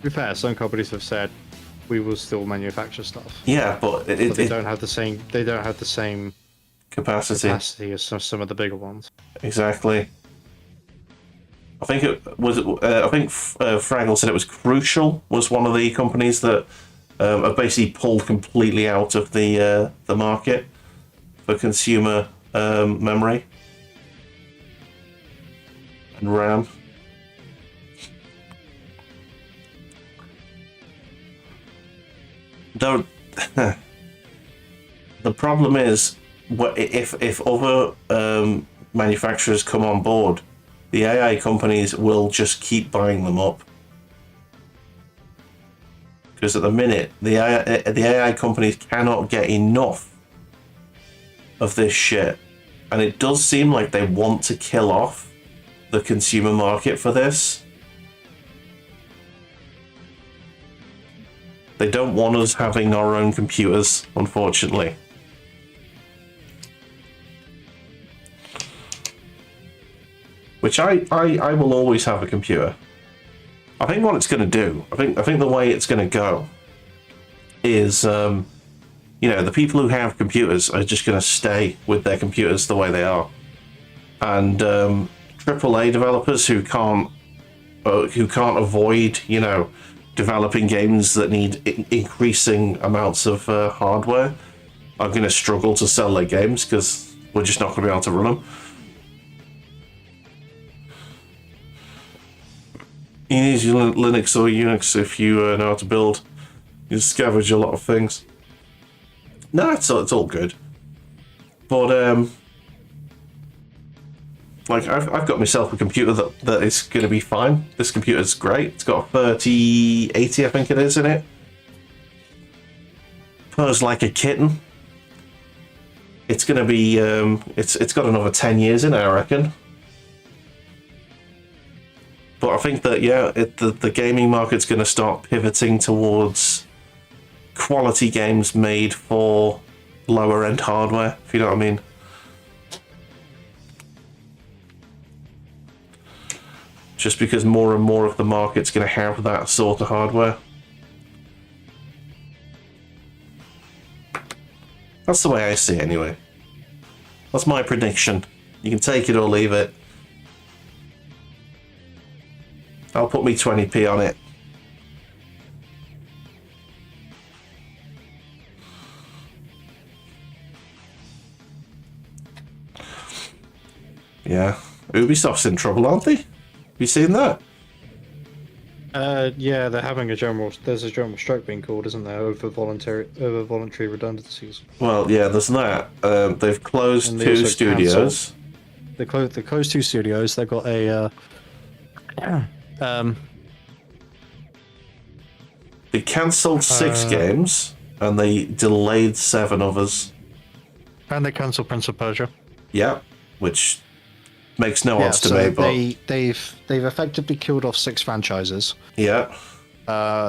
be fair, some companies have said we will still manufacture stuff. Yeah, but they don't have the same. They don't have the same capacity as some of the bigger ones. Exactly. I think Fraggle said it was Crucial was one of the companies that have basically pulled completely out of the market for consumer memory and RAM. Though the problem is, if other manufacturers come on board, the AI companies will just keep buying them up. Because at the minute, the AI companies cannot get enough of this shit. And it does seem like they want to kill off the consumer market for this. They don't want us having our own computers, unfortunately. which I will always have a computer. I think what it's going to do, I think the way it's going to go is, you know, the people who have computers are just going to stay with their computers the way they are. And AAA developers who can't avoid, you know, developing games that need increasing amounts of hardware are going to struggle to sell their games because we're just not going to be able to run them. You need your Linux or Unix if you know how to build. You scavenge a lot of things. No, it's all good. But like I've got myself a computer that is going to be fine. This computer's great. It's got a 3080, I think it is, in it. Purrs like a kitten. It's going to be it's got another 10 years in it, I reckon. But I think that the gaming market's going to start pivoting towards quality games made for lower end hardware, if you know what I mean. Just because more and more of the market's going to have that sort of hardware. That's the way I see it anyway. That's my prediction. You can take it or leave it. I'll put me 20p on it. Yeah. Ubisoft's in trouble, aren't they? Have you seen that? Yeah, they're having there's a general strike being called, isn't there, over voluntary redundancies. Well, yeah, there's that. They've closed two studios. They closed two studios. They've got a they cancelled 6 games and they delayed 7 others. And they cancelled Prince of Persia. Yeah, which makes no odds to me. But they've effectively killed off 6 franchises. Yeah.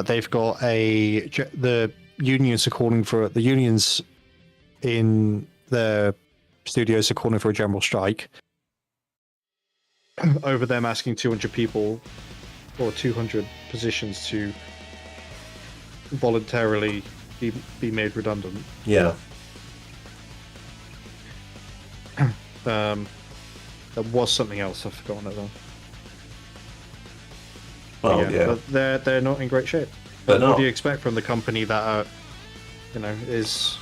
They've got the unions in the studios are calling for a general strike over them asking 200 people or 200 positions to voluntarily be made redundant. Yeah. There was something else, I've forgotten it though. Well, yeah. But they're not in great shape. They're not. What do you expect from the company that is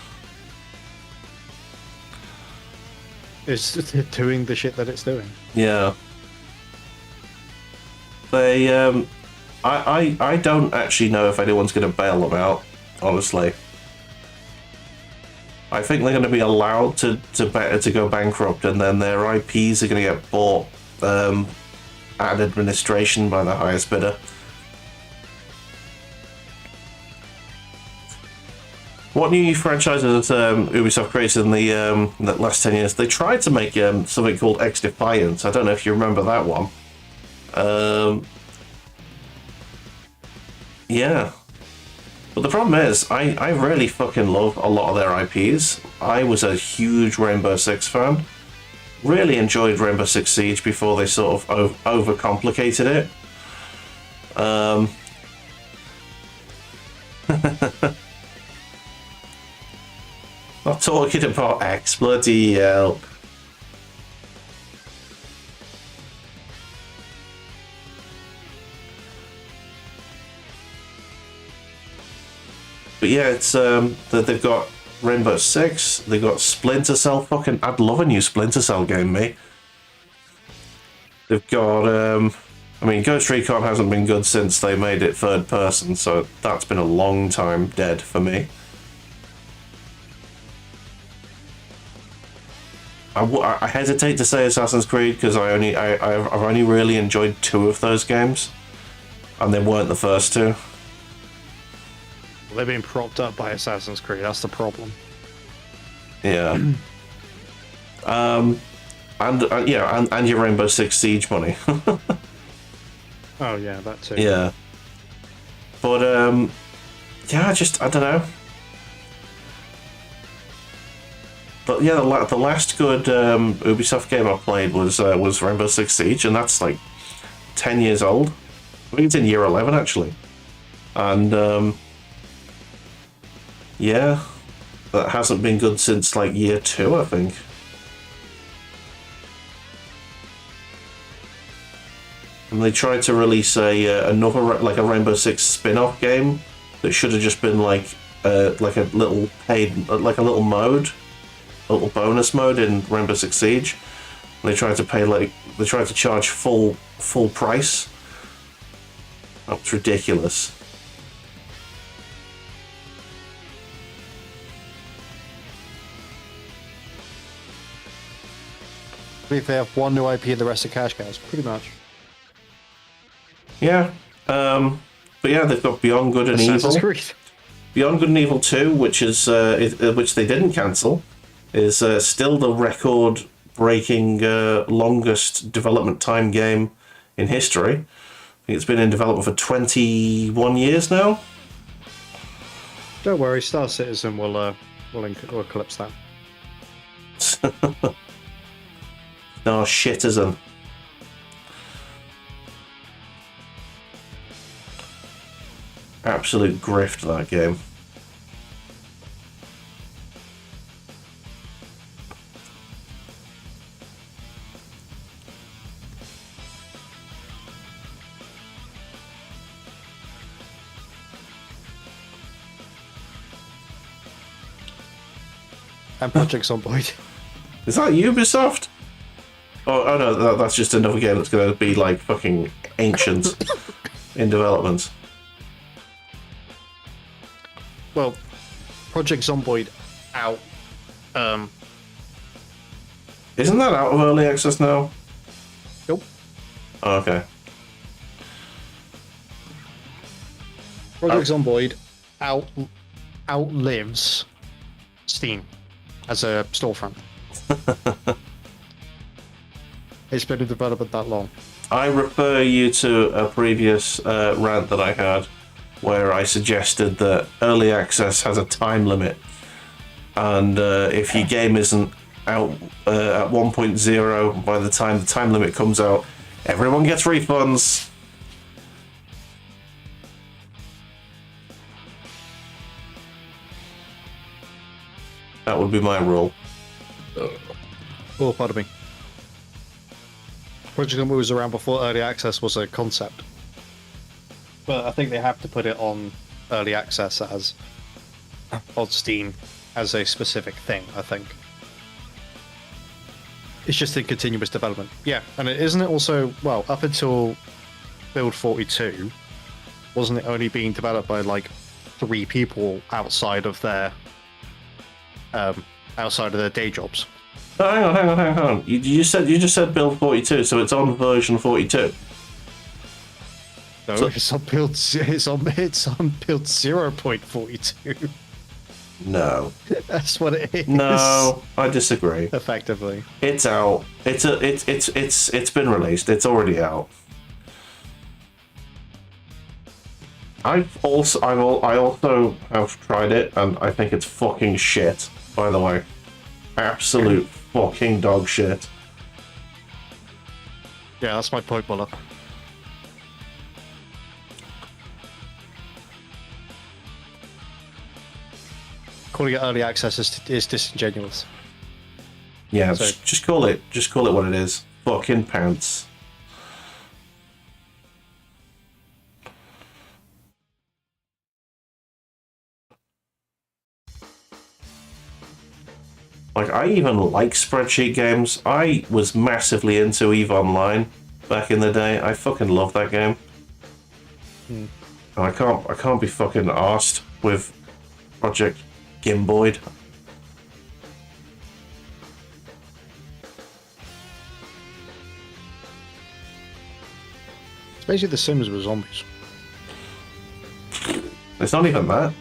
doing the shit that it's doing? Yeah. They I don't actually know if anyone's going to bail them out, honestly. I think they're going to be allowed to go bankrupt, and then their IPs are going to get bought at administration by the highest bidder. What new franchises Ubisoft created in the last 10 years? They tried to make something called X Defiance. I don't know if you remember that one. Yeah. But the problem is, I really fucking love a lot of their IPs. I was a huge Rainbow Six fan. Really enjoyed Rainbow Six Siege before they sort of overcomplicated it. Not talking about X, bloody hell. But yeah, it's that they've got Rainbow Six, they've got Splinter Cell. Fucking, I'd love a new Splinter Cell game, mate. They've got, I mean, Ghost Recon hasn't been good since they made it third person, so that's been a long time dead for me. I hesitate to say Assassin's Creed because I've only really enjoyed 2 of those games, and they weren't the first 2. Well, they've been propped up by Assassin's Creed. That's the problem. Yeah. And your Rainbow Six Siege money. Oh yeah, that too. Yeah. But yeah, I don't know. but yeah, the last good Ubisoft game I played was Rainbow Six Siege, and that's like 10 years old. I think it's in year 11 actually, and yeah, that hasn't been good since like year 2, I think. And they tried to release another like a Rainbow Six spin-off game that should have just been like a little paid like a little mode, a little bonus mode in Rainbow Six Siege. And they tried to charge full price. That's ridiculous. I believe they have one new IP and the rest are cash cows, pretty much. Yeah, but yeah, they've got Beyond Good and Assassin's Evil. Creed. Beyond Good and Evil 2, which which they didn't cancel, is still the record-breaking longest development time game in history. I think it's been in development for 21 years now. Don't worry, Star Citizen will eclipse that. No, Shitterson. Absolute grift, that game. And Project Zomboid. Is that Ubisoft? Oh no, that's just another game that's going to be like fucking ancient in development. Well, Project Zomboid out. Isn't that out of early access now? Nope. Oh, okay. Project Zomboid outlives Steam as a storefront. It's been in development that long. I refer you to a previous rant that I had where I suggested that early access has a time limit, and if your game isn't out at 1.0 by the time the time limit comes out, everyone gets refunds. That would be my rule. Oh, pardon me. Project Zomboid was around before early access was a concept. But I think they have to put it on early access as on Steam as a specific thing, I think. It's just in continuous development. Yeah, and isn't it also, well, up until Build 42, wasn't it only being developed by like 3 people outside of their day jobs? Oh, hang on. You just said build 42, so it's on version 42. No, So- it's on build 0.42. No. That's what it is. No, I disagree. Effectively. It's out. It's been released. It's already out. I also have tried it, and I think it's fucking shit. By the way, absolute fucking dog shit. Yeah, that's my point, Buller. Calling it early access is disingenuous. Yeah, So- just call it what it is. Fucking pants. Like, I even like spreadsheet games. I was massively into EVE Online back in the day. I fucking love that game. And I can't be fucking arsed with Project Gimboid. It's basically The Sims with zombies. It's not even that.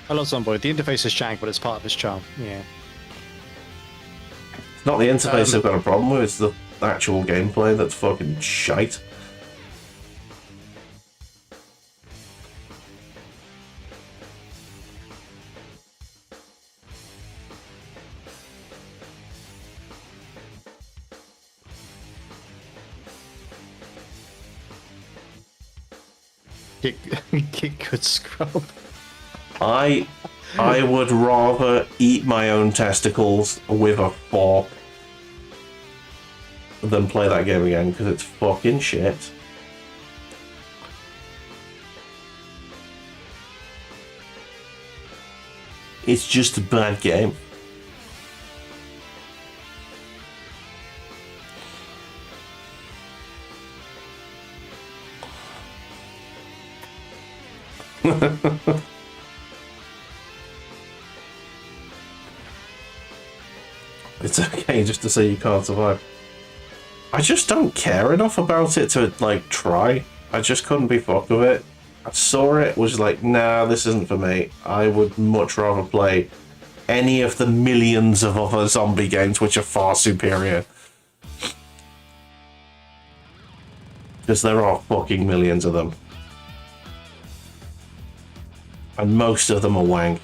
I love Zomboid. The interface is jank, but it's part of its charm. Yeah. It's not the interface I've got a problem with, it's the actual gameplay that's fucking shite. Get good scrub. I would rather eat my own testicles with a fork than play that game again, because it's fucking shit. It's just a bad game. It's okay just to say you can't survive. I just don't care enough about it to, like, try. I just couldn't be fucked with it. I saw it, was like, nah, this isn't for me. I would much rather play any of the millions of other zombie games which are far superior. Because there are fucking millions of them. And most of them are wank.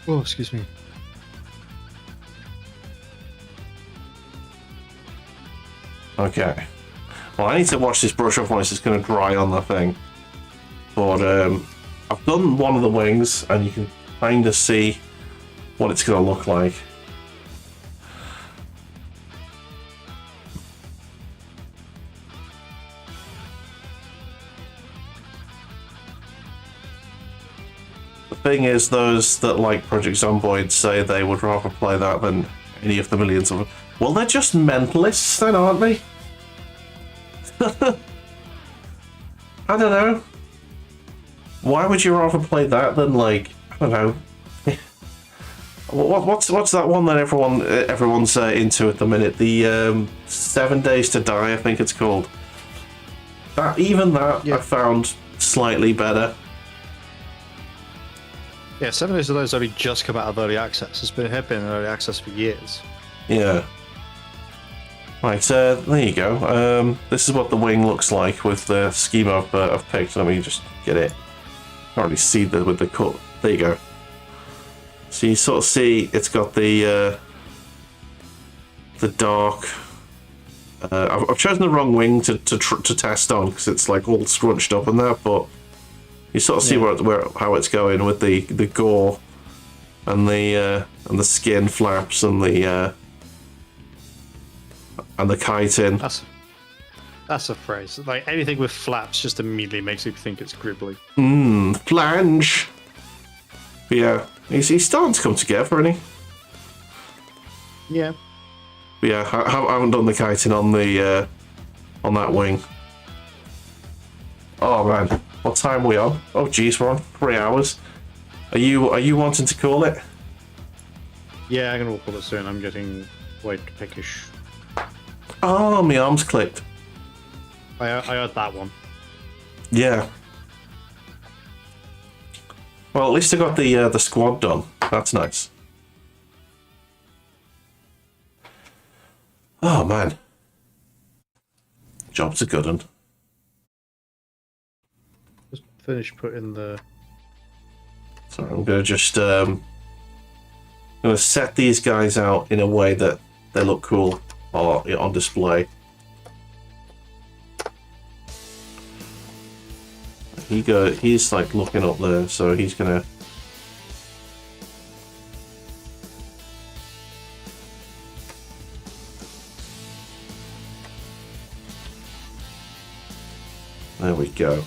Oh, excuse me. Okay. Well, I need to wash this brush off when it's just going to dry on the thing. But I've done one of the wings, and you can kind of see what it's going to look like. The thing is, those that like Project Zomboid say they would rather play that than any of the millions of them. Well, they're just mentalists then, aren't they? I don't know. Why would you rather play that than, like, I don't know. What's that one that everyone's into at the minute? The 7 Days to Die, I think it's called. Even that I found slightly better. Yeah, 7 Days of those only just come out of early access. It's been in early access for years. Yeah. Right, there you go. This is what the wing looks like with the scheme I've picked. Let me just get it. Can't really see with the cut. There you go. So you sort of see it's got the dark. I've chosen the wrong wing to test on because it's like all scrunched up and that, but you sort of see how it's going with the gore and the skin flaps and the kiting. That's a phrase. Like, anything with flaps just immediately makes you think it's gribbly. Flange. But yeah, he's starting to come together, isn't he? Yeah. But yeah, I haven't done the kiting on the on that wing. Oh man, what time are we on? Oh geez, we're on 3 hours. Are you wanting to call it? Yeah, I'm gonna call it soon. I'm getting way pickish. Oh, my arm's clicked. I heard that one. Yeah. Well, at least I got the squad done. That's nice. Oh man, job's a good one. Just finish putting the. So I'm gonna just gonna set these guys out in a way that they look cool or on display. He's like looking up there, so he's gonna. There we go.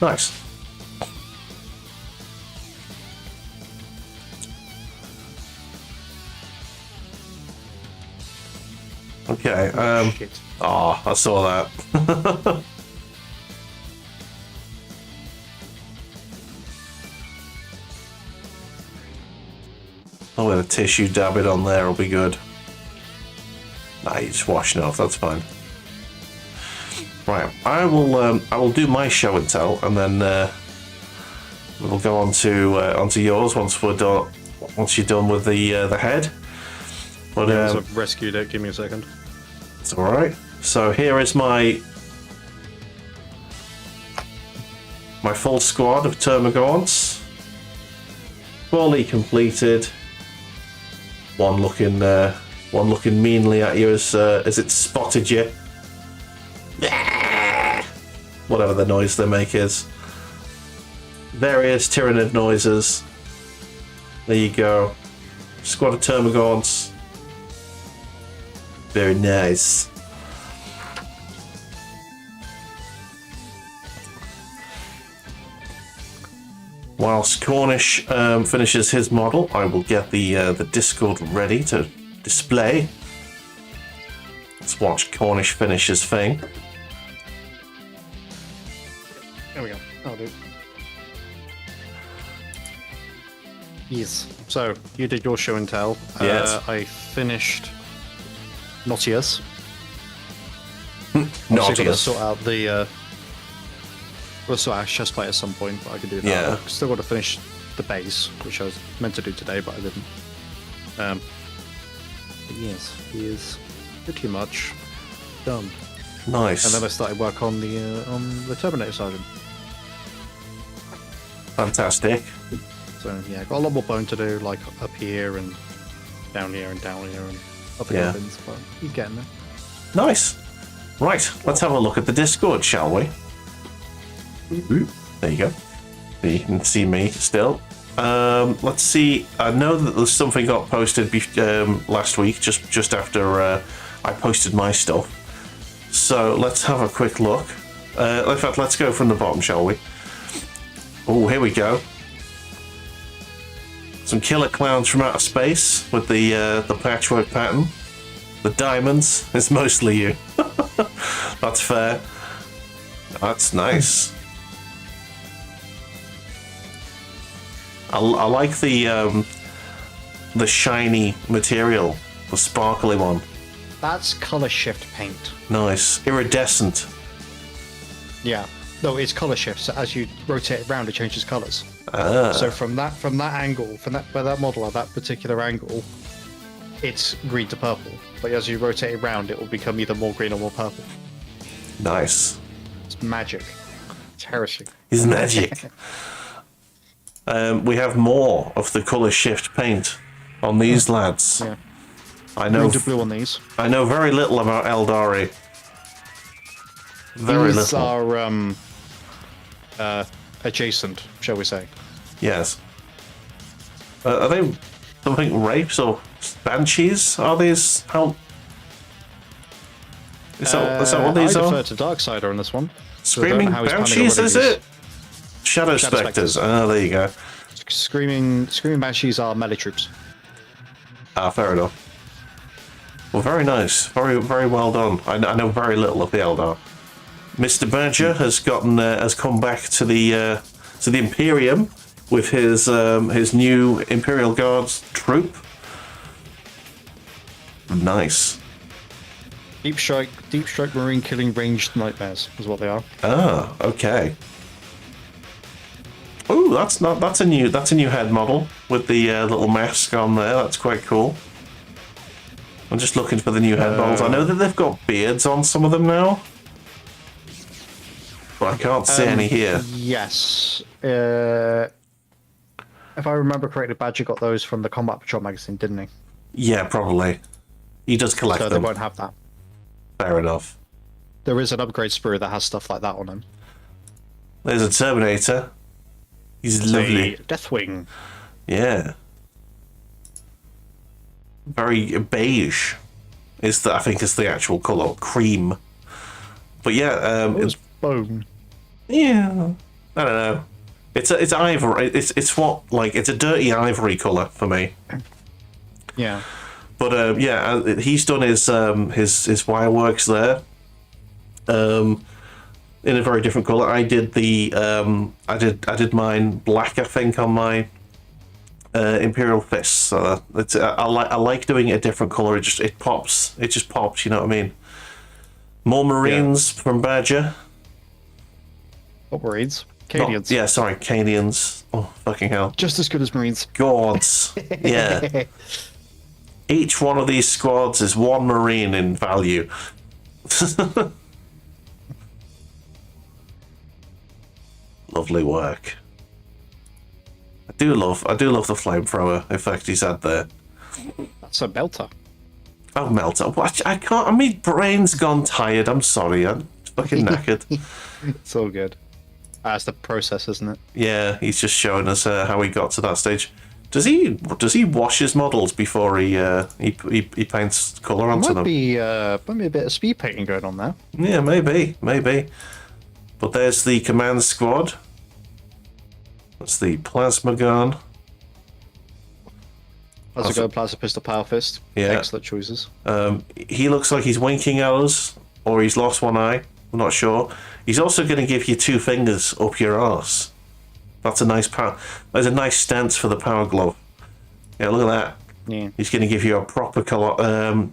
Nice. Okay, Shit. oh, I saw that. I'm gonna tissue dab it on there, it'll be good. Nah, you're just washing it off, that's fine. Right, I will do my show and tell, and then we'll go on to yours once you're done with the head. But I've rescued it. Give me a second. it's all right. So here is my my full squad of Termagaunts. Fully completed. One looking meanly at you as it spotted you. Whatever the noise they make is. Various tyrannid noises. There you go. Squad of Termagaunts. Very nice. Whilst Cornish finishes his model, I will get the Discord ready to display. Let's watch Cornish finish his thing. There we go. That'll do. Yes. So, you did your show and tell. Yes. I finished Nautius. Nautius. Sort out the... we'll sort out chestplate at some point, but I could do that. Yeah. I've still got to finish the base, which I was meant to do today, but I didn't. But yes, he is pretty much done. Nice. And then I started work on the Terminator Sergeant. Fantastic. So yeah, got a lot more bone to do, like up here and down here and down here and up Yeah. things, but you're getting there. Nice. Right, let's have a look at the Discord, shall we? There you go. You can see me still. Let's see. I know that there's something got posted last week, just after I posted my stuff. So let's have a quick look. In fact, let's go from the bottom, shall we? Oh, here we go. Some killer clowns from outer space with the patchwork pattern. The diamonds. It's mostly you. That's fair. That's nice. I like the shiny material, the sparkly one. That's color shift paint. Nice. Iridescent. Yeah. No, it's color shift. So as you rotate it around, it changes colors. Ah. So from that angle, by that model at that particular angle, it's green to purple. But as you rotate it around, it will become either more green or more purple. Nice. It's magic. It's heresy. It's magic. We have more of the colour shift paint on these lads. Yeah. I know. Green to blue on these. I know very little about Eldari. Very These little. are adjacent, shall we say? Yes. Are they something rapes or banshees? Are these how? Is that what these I are? defer to Darksider on this one. So I don't Screaming know how he's planning banshees, on is running it? Shadow specters. Ah, there you go. these. Screaming banshees are melee troops. Ah, fair enough. Well, very nice. Very, very well done. I know very little of the Eldar. Mr. Badger has come back to the Imperium with his new Imperial Guards troop. Nice. Deep strike marine killing ranged nightmares is what they are. Ah, okay. Oh, that's a new head model with the little mask on there. That's quite cool. I'm just looking for the new head models. I know that they've got beards on some of them now, but I can't see any here. Yes. If I remember correctly, Badger got those from the Combat Patrol magazine, didn't he? Yeah, probably. He does collect So them. they won't have that. Fair enough. There is an upgrade sprue that has stuff like that on him. There's a Terminator. He's lovely. The Deathwing. Yeah. Very beige. I think is the actual colour. Cream. But yeah, It's bone. yeah. I don't know. It's ivory. It's what, like, it's a dirty ivory colour for me. Yeah. But yeah, he's done his wireworks there. In a very different colour. I did I did mine black, I think, on my Imperial Fists. So I like doing it a different colour. It just pops. You know what I mean? More Marines from Badger. What Marines? Cadians. Yeah, sorry, Canians. Oh, fucking hell. Just as good as Marines. Gods. Yeah. Each one of these squads is one Marine in value. Lovely work. I do love the flamethrower effect he's had there. That's a melter. Oh, melter! What? I can't. I mean, brain's gone tired. I'm sorry. I'm fucking knackered. It's all good. That's the process, isn't it? Yeah, he's just showing us how he got to that stage. Does he wash his models before he paints colour onto them? Might be a bit of speed painting going on there. Yeah, maybe. But there's the command squad. That's the plasma gun. How's it go, Plasma Pistol, Power Fist? Yeah. Excellent choices. He looks like he's winking at us, or he's lost one eye. I'm not sure. He's also going to give you 2 fingers up your arse. That's a nice power. There's a nice stance for the power glove. Yeah, look at that. Yeah. He's going to give you a proper colonic.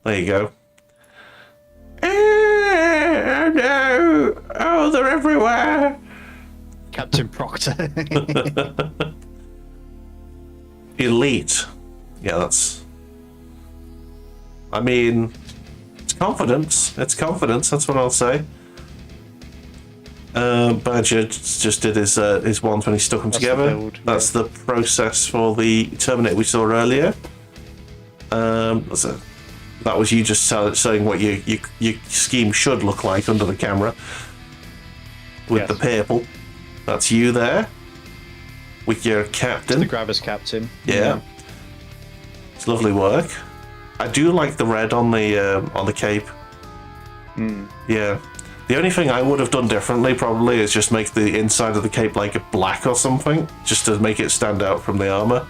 There you go. No! Oh, they're everywhere. Captain Proctor. Elite. Yeah, that's... I mean, it's confidence. It's confidence, that's what I'll say. Badger just did his ones when he stuck them together. Build, that's the process for the Terminator we saw earlier. That was you just saying what your scheme should look like under the camera. With the purple. That's you there. With your captain. The grabber's captain. Yeah. It's lovely work. I do like the red on the cape. Yeah. The only thing I would have done differently probably is just make the inside of the cape like a black or something, just to make it stand out from the armor.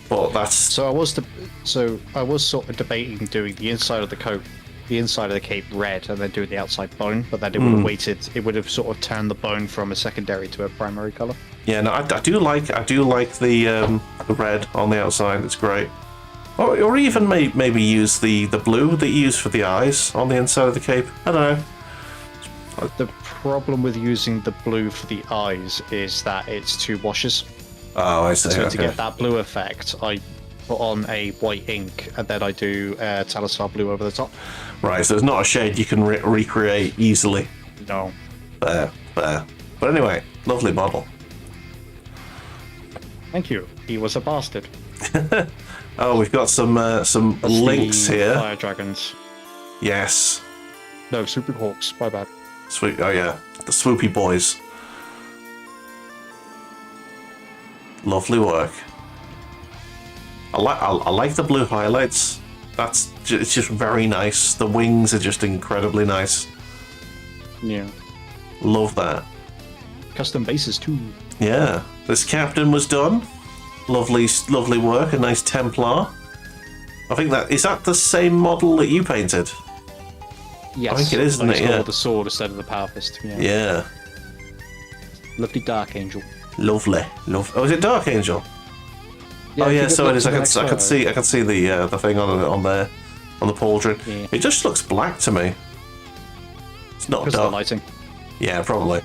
But that's... So I was sort of debating doing the inside of the coat, the inside of the cape red, and then doing the outside bone. But then it would have waited. It would have sort of turned the bone from a secondary to a primary color. Yeah, no, I do like the red on the outside. It's great. Or even maybe use the blue that you use for the eyes on the inside of the cape. I don't know. The problem with using the blue for the eyes is that it's 2 washes. Oh, I see. So okay. to get that blue effect, I put on a white ink, and then I do Talistar blue over the top. Right, so it's not a shade you can recreate easily. No. Fair. But anyway, lovely model. Thank you. He was a bastard. Oh, we've got some links here. Fire dragons. Yes. No, Super Hawks. My bad. Sweet. Oh yeah, the swoopy boys. Lovely work. I like the blue highlights. It's just very nice. The wings are just incredibly nice. Yeah. Love that. Custom bases too. Yeah. This captain was done. Lovely work. A nice Templar. I think is that the same model that you painted? Yes. I think it is, isn't it? Yeah. The sword instead of the power fist. Yeah. Lovely Dark Angel. Lovely. Oh, is it Dark Angel? Yeah, oh yeah, so it is. I can see the thing on there, on the pauldron. Yeah. It just looks black to me. It's not Because of dark. the lighting. Yeah, probably.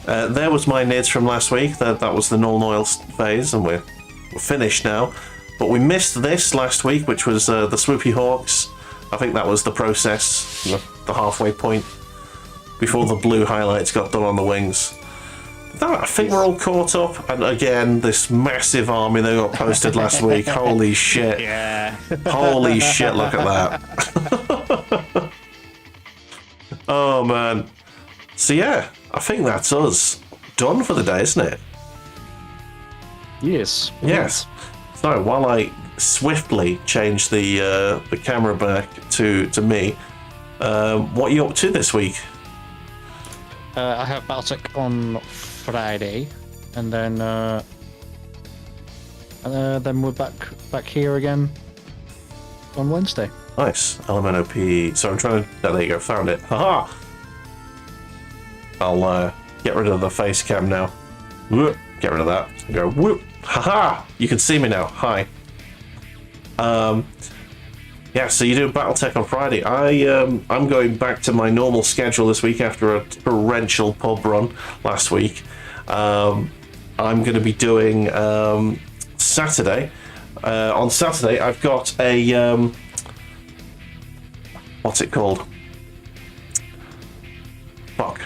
There was my nids from last week. That was the null oil phase, and we're finished now. But we missed this last week, which was the Swoopy Hawks. I think that was the process, the halfway point before the blue highlights got done on the wings. I think we're all caught up, and again, this massive army that got posted last week. Holy shit! Yeah. Holy shit! Look at that. Oh man. So yeah, I think that's us done for the day, isn't it? Yes. Yes. So while I swiftly change the camera back to me, what are you up to this week? I have Baltic on Friday, and then we're back here again on Wednesday. Nice. LMNOP. So I'm trying to... Oh, there you go. Found it. Haha! I'll get rid of the face cam now. Whoop. Get rid of that. And go whoop. Haha! You can see me now. Hi. Yeah, so you do Battletech on Friday. I'm going back to my normal schedule this week after a torrential pub run last week. I'm going to be doing Saturday. On Saturday, I've got a... what's it called? Fuck.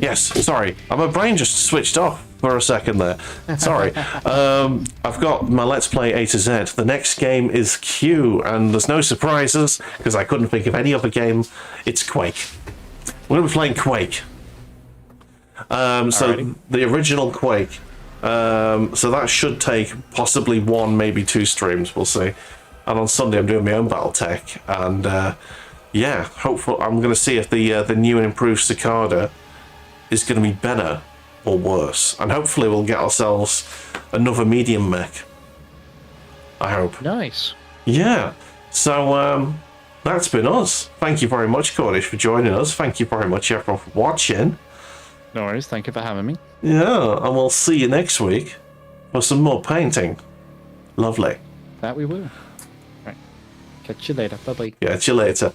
Yes, sorry. My brain just switched off for a second there. Sorry. I've got my Let's Play A to Z. The next game is Q, and there's no surprises, because I couldn't think of any other game. It's Quake. We're going to be playing Quake. So the original Quake. So that should take possibly 1, maybe 2 streams, we'll see. And on Sunday I'm doing my own Battletech, and yeah, hopefully I'm going to see if the new and improved Cicada is going to be better or worse, and hopefully we'll get ourselves another medium mech. I hope. Nice. Yeah. So that's been us. Thank you very much, Cornish, for joining us. Thank you very much, everyone, for watching. No worries. Thank you for having me. Yeah, and we'll see you next week for some more painting. Lovely. That we will. Right. Catch you later. Bye bye. Catch you later.